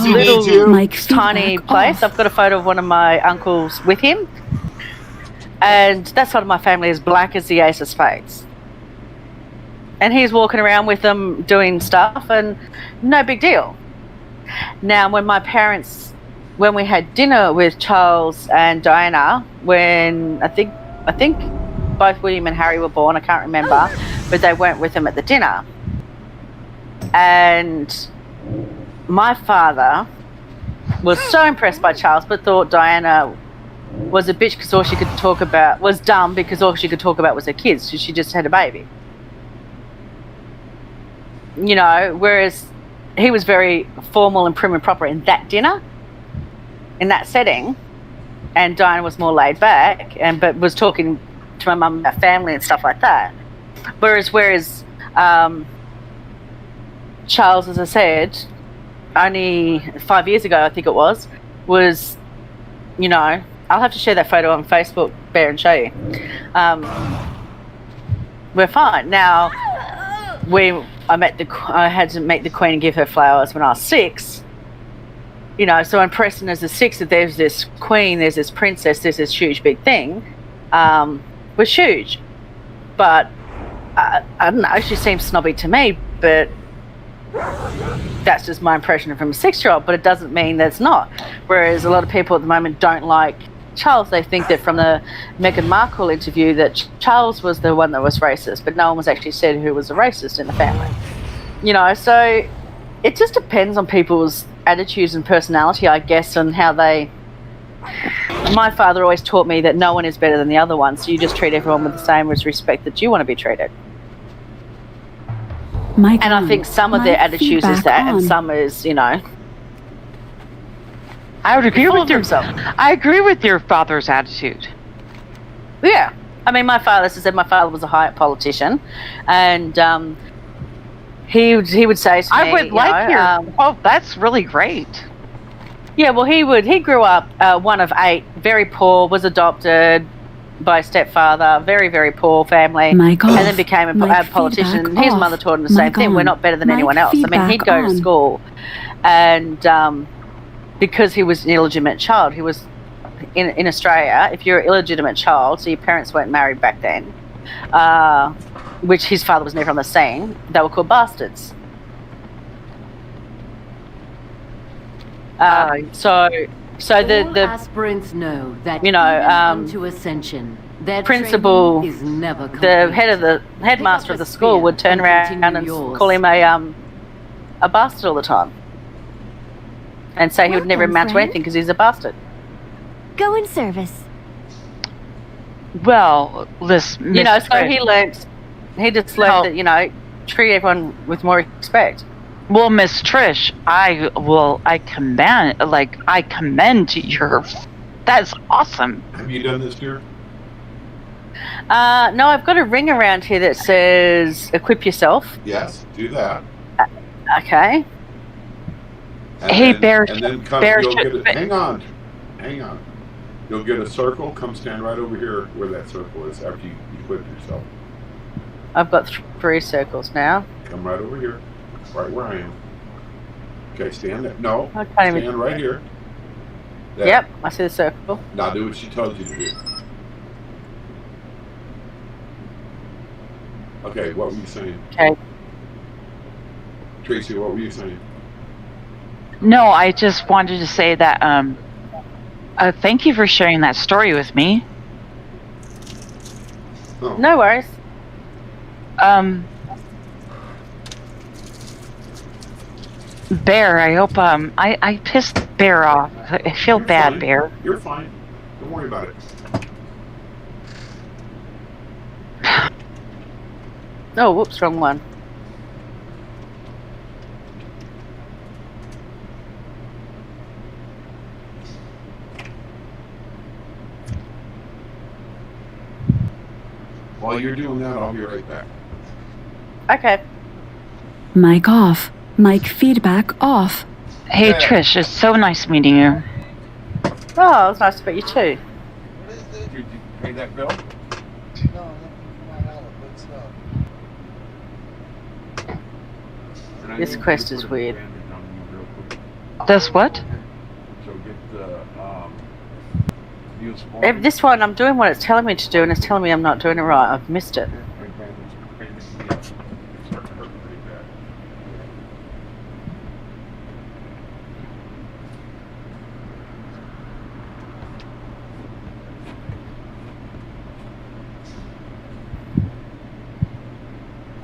little tiny place. I've got a photo of one of my uncles with him, and that side of my family is black as the ace of spades. And he's walking around with them doing stuff, and no big deal. Now, when we had dinner with Charles and Diana, when I think both William and Harry were born, I can't remember, but they weren't with them at the dinner. And my father was so impressed by Charles, but thought Diana was a bitch because all she could talk about was dumb, because all she could talk about was her kids. So she just had a baby. You know, whereas he was very formal and prim and proper in that dinner, in that setting, and Diana was more laid back, but was talking to my mum about family and stuff like that. Whereas Charles, as I said, only 5 years ago, I think it was, you know, I'll have to share that photo on Facebook, Bear, and show you. We're fine. Now, I had to meet the Queen and give her flowers when I was 6. You know, so I'm Preston as a 6, that there's this Queen, there's this princess, there's this huge big thing. Was huge. But I don't know, she seems snobby to me, but that's just my impression from a 6-year-old, but it doesn't mean that it's not. Whereas a lot of people at the moment don't like Charles. They think that from the Meghan Markle interview that Charles was the one that was racist, but no one was actually said who was a racist in the family. You know, so it just depends on people's attitudes and personality, I guess, and how they... My father always taught me that no one is better than the other one, so you just treat everyone with the same respect that you want to be treated. And I think some of their attitudes is that, and some is, you know... I would agree Full with of your. himself. I agree with your father's attitude. Yeah. I mean, my father, as I said, my father was a high politician, and he would say to me, I would like your. Oh, that's really great. Yeah, well, he grew up one of 8, very poor, was adopted by a stepfather, very, very poor family, Mic off. and then became a Mic politician. feedback His off. mother taught him the same Mic thing. We're on. not better than Mic anyone else. I mean, he'd feedback go to on. school, and because he was an illegitimate child, he was in Australia. If you're an illegitimate child, so your parents weren't married back then, which his father was never on the scene, they were called bastards. So All the aspirants know that you know, even into ascension, their principal, training is never complete. the headmaster of the school would turn around and call him a bastard all the time, and say he would never Welcome, amount to friend. anything because he's a bastard. Go in service. Well, listen, You know, Miss so Trish. he just learned that, you know, treat everyone with more respect. Well, Miss Trish, I commend your. That's awesome. Have you done this, dear? No, I've got a ring around here that says "Equip yourself." Yes, do that. Okay. And Hey, then, Bear- And then come, Bear you'll should- get a, hang on. You'll get a circle. Come stand right over here where that circle is after you equip yourself. I've got 3 circles now. Come right over here, right where I am. Okay, stand there. No, I can't even- stand right here. There. Yep, I see the circle. Now do what she tells you to do. Okay, what were you saying? Okay. Tracy, what were you saying? No, I just wanted to say that. Thank you for sharing that story with me. Oh. No worries. Bear, I hope I pissed Bear off. I feel bad, Fine. Bear. You're fine. Don't worry about it. Oh, whoops, wrong one. While you're doing that, I'll be right back. Okay. Mic off. Mic feedback off. Hey, Yeah. Trish, it's so nice meeting you. Oh, it was nice to meet you too. Did you pay that bill? This quest is weird. This what? So get the If this one, I'm doing what it's telling me to do, and it's telling me I'm not doing it right. I've missed it.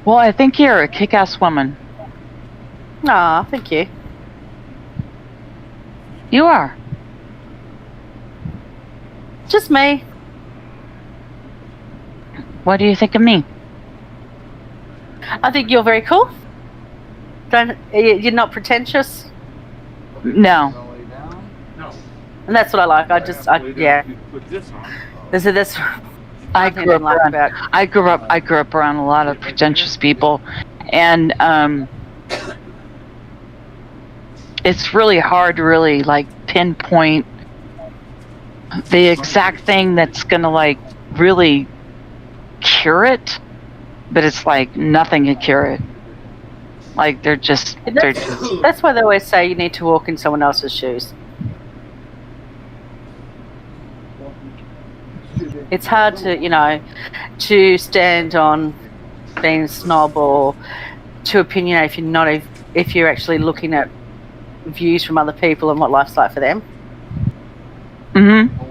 Well, I think you're a kick-ass woman. Aw, thank you. You are. Just me. What do you think of me? I think you're very cool. You're not pretentious, No. and that's what I like. Yeah. This. I grew up around. I grew up around a lot of pretentious people, and it's really hard to really like pinpoint the exact thing that's gonna like really cure it, but it's like nothing can cure it. Like they're just That's why they always say you need to walk in someone else's shoes. It's hard to, you know, to stand on being a snob or to opinionate if you're actually looking at views from other people and what life's like for them. Mm-hmm.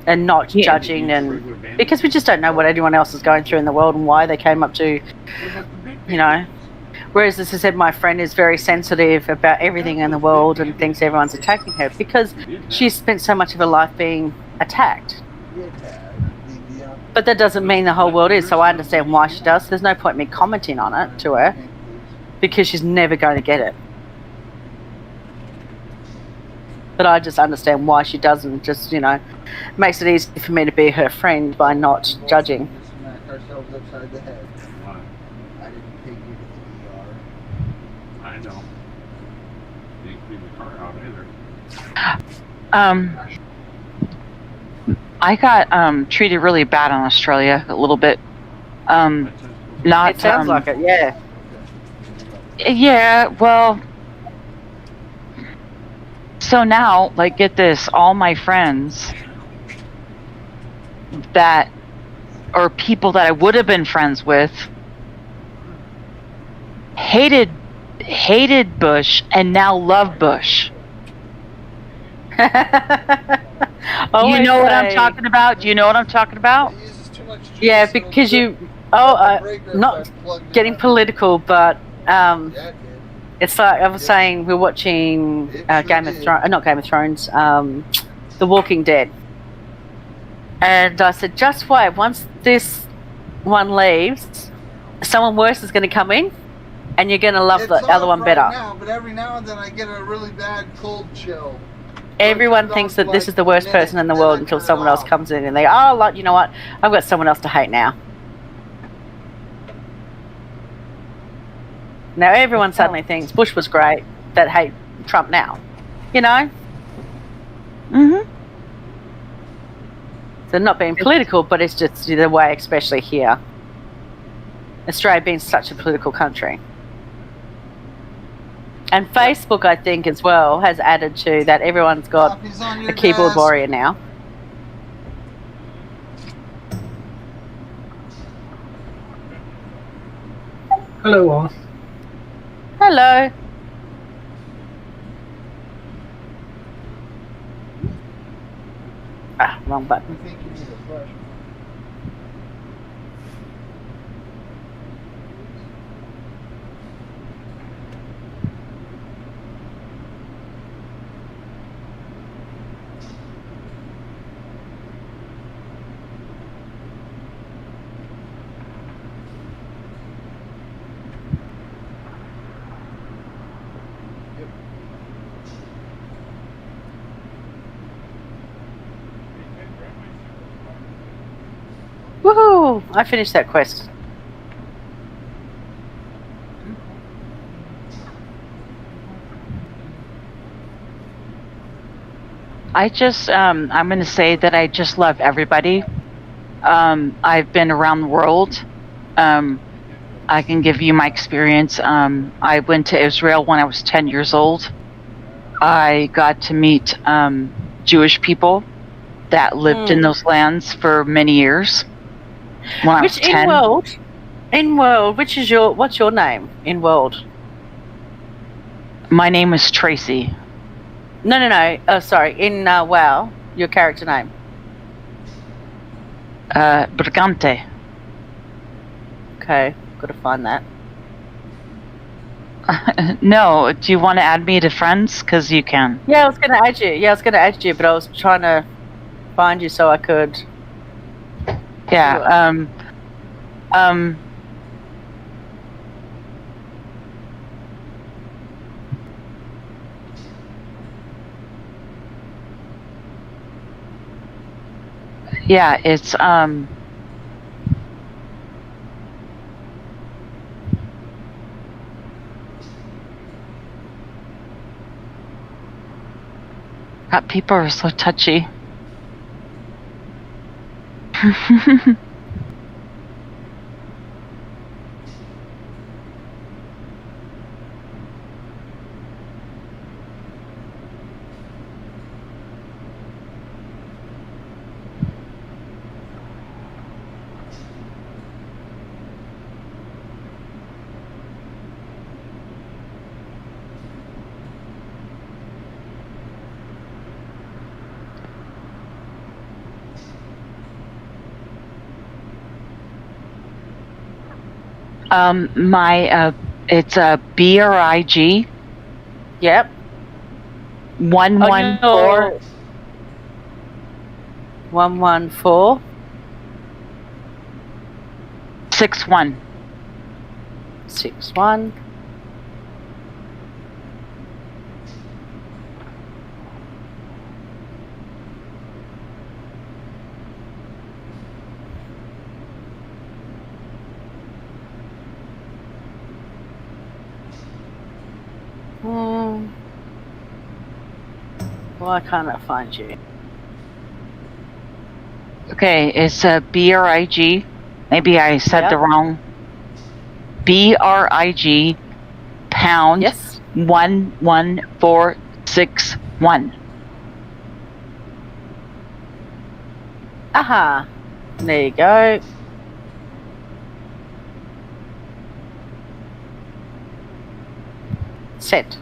And not judging, and because we just don't know what anyone else is going through in the world and why they came up to, you know. Whereas, as I said, my friend is very sensitive about everything in the world and thinks everyone's attacking her because she's spent so much of her life being attacked. But that doesn't mean the whole world is, so I understand why she does. There's no point me commenting on it to her because she's never going to get it. But I just understand why she doesn't. Just, makes it easy for me to be her friend by not judging. Smack ourselves upside the head. I didn't take you to the ER. I know. Didn't clean the car out either. I got treated really bad in Australia a little bit. Not. It sounds like it, yeah. Yeah, well. So now, like, get this, all my friends that, or people that I would have been friends with, hated Bush and now love Bush. You know what I'm talking about? Do you know what I'm talking about? Yeah, because not getting political, but it's like I was saying, we're watching Game of Thrones, not Game of Thrones, The Walking Dead. And I said, just wait, once this one leaves, someone worse is going to come in, and you're going to love the other one better. Now, but every now and then I get a really bad cold chill. Everyone thinks that this is the worst person in the world until someone else comes in and they go, oh, like, you know what, I've got someone else to hate now. Now everyone suddenly thinks Bush was great, that hate Trump now. Mm-hmm. So not being political, but it's just the way, especially here. Australia being such a political country. And Facebook, I think, as well, has added to that. Everyone's got a keyboard warrior now. Hello, all. Hello. Wrong button. Woohoo! I finished that quest. I'm going to say that I just love everybody. I've been around the world. I can give you my experience. I went to Israel when I was 10 years old. I got to meet Jewish people that lived in those lands for many years. When I was 10. In world, what's your name in world? My name is Tracy. No. Oh, sorry. In WoW, your character name. Brigante. Okay, gotta find that. No, do you want to add me to friends? Because you can. Yeah, I was gonna add you. But I was trying to find you so I could. Yeah. Yeah, it's God, people are so touchy. It's a BRIG. Yep. 114. 114. 61. 61. Why can't I find you? Okay, it's BRIG. Maybe I said the wrong. BRIG pound 11461. Aha. There you go. Set.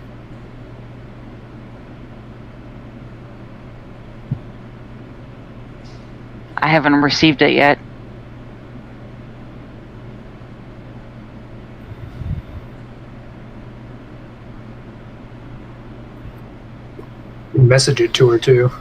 I haven't received it yet. Message it to her too.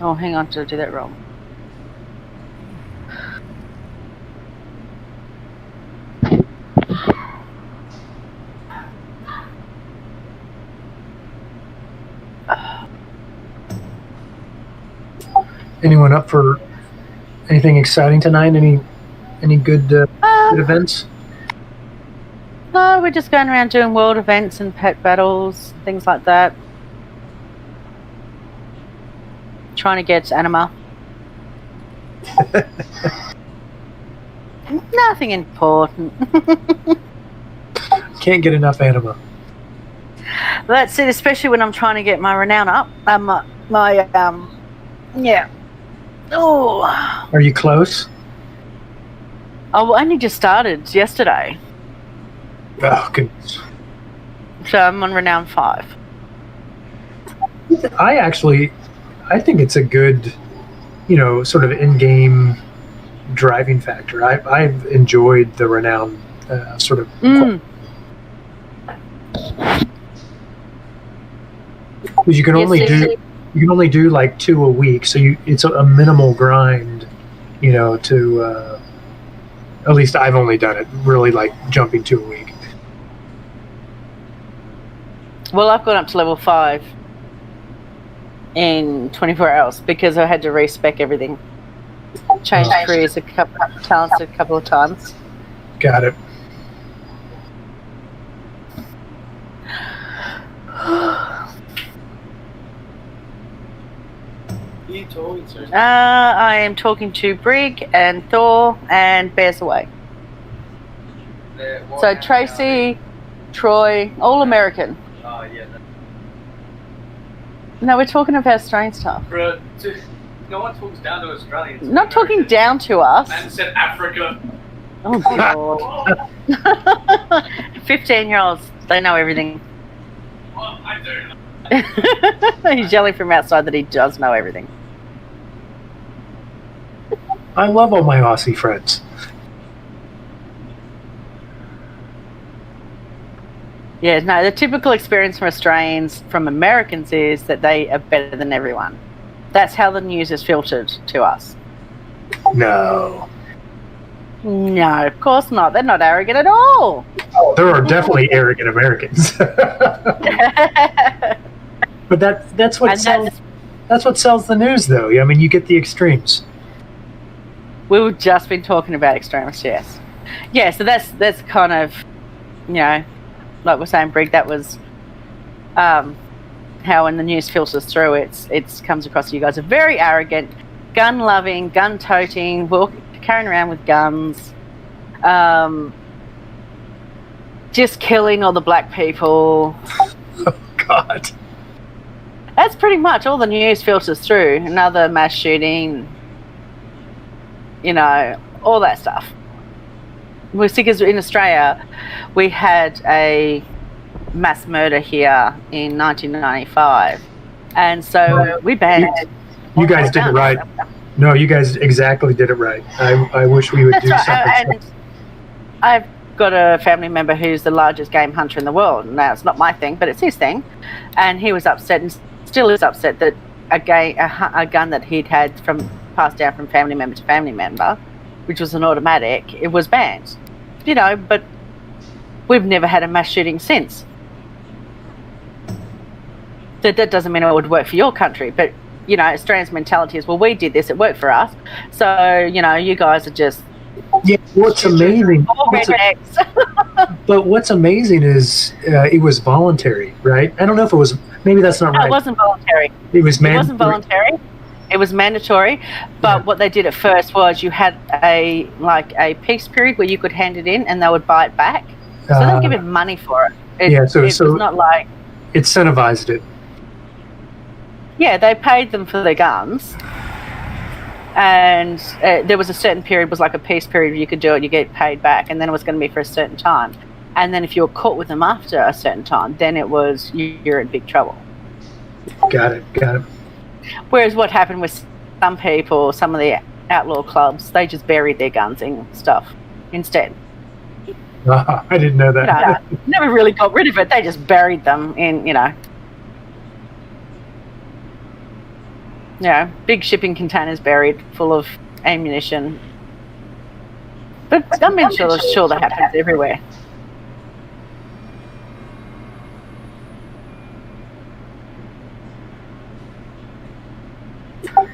Oh, hang on, did I do that wrong? Anyone up for anything exciting tonight? Any good good events? No, we're just going around doing world events and pet battles, things like that. Trying to get anima. Nothing important. Can't get enough anima. That's it, especially when I'm trying to get my renown up. Yeah. Oh. Are you close? Oh, I only just started yesterday. Oh, goodness. So I'm on renown 5. I think it's a good, sort of in-game driving factor. I've enjoyed the renown sort of. Because you can only do like 2 a week, so it's a minimal grind, to. At least I've only done it really like jumping 2 a week. Well, I've gone up to level 5 in 24 hours because I had to respec everything. Changed careers talents a couple of times. Got it. I am talking to Brig and Thor and Bears Away. So Tracy, Troy, all American. Oh, yeah. No, we're talking about Australian stuff. Bro, no one talks down to Australians. Not talking down to us. Man said Africa. Oh, God. 15-year-olds, they know everything. Well, I do. He's yelling from outside that he does know everything. I love all my Aussie friends. Yeah, no, the typical experience from Australians, from Americans, is that they are better than everyone. That's how the news is filtered to us. No. No, of course not. They're not arrogant at all. Oh, there are definitely arrogant Americans. But that's what sells the news, though. I mean, you get the extremes. We've just been talking about extremists, yes. Yeah, so that's kind of, like we're saying, Brig, that was how when the news filters through, it comes across you guys are very arrogant, gun-loving, gun-toting, carrying around with guns, just killing all the black people. Oh, God. That's pretty much all the news filters through. Another mass shooting, all that stuff. We see, because in Australia, we had a mass murder here in 1995, and so we banned. You guys did it right. No, you guys exactly did it right. I wish we would do something. And I've got a family member who's the largest game hunter in the world. Now, it's not my thing, but it's his thing, and he was upset and still is upset that a gun that he'd had from passed down from family member to family member, which was an automatic, it was banned. You know, but we've never had a mass shooting since. That doesn't mean it would work for your country, but you know, Australians' mentality is, well, we did this, it worked for us, so you know, you guys are just what's amazing. But what's amazing is it was voluntary, right? I don't know if it was. Maybe that's not right. It wasn't voluntary. It was mandatory. It wasn't voluntary. It was mandatory. But what they did at first was you had a peace period where you could hand it in, and they would buy it back. So they were giving money for it. So it was not like incentivized it. Yeah, they paid them for their guns. And there was a certain period, was like a peace period where you could do it, you get paid back, and then it was going to be for a certain time. And then if you were caught with them after a certain time, then it was, you're in big trouble. Got it. Whereas what happened with some people, some of the outlaw clubs, they just buried their guns and stuff instead. I didn't know that. Never really got rid of it, they just buried them in, big shipping containers buried full of ammunition. But I'm sure that happens everywhere.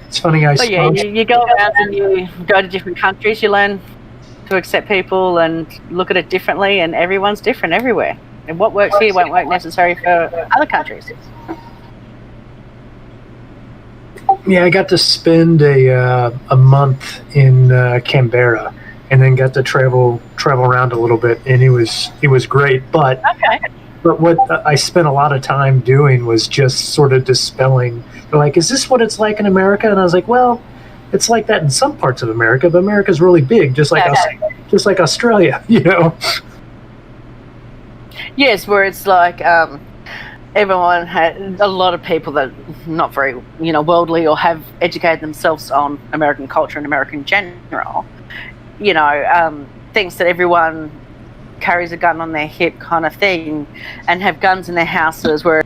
It's funny, But yeah, you go around and you go to different countries, you learn to accept people and look at it differently, and everyone's different everywhere. And what works here won't work necessarily for other countries. Yeah, I got to spend a month in Canberra, and then got to travel around a little bit, and it was great. But what I spent a lot of time doing was just sort of dispelling. They're like, is this what it's like in America? And I was like, well, it's like that in some parts of America, but America's really big, just like Australia, Yes, where it's like everyone had a lot of people that not very worldly or have educated themselves on American culture and American general. Thinks that everyone carries a gun on their hip kind of thing, and have guns in their houses, where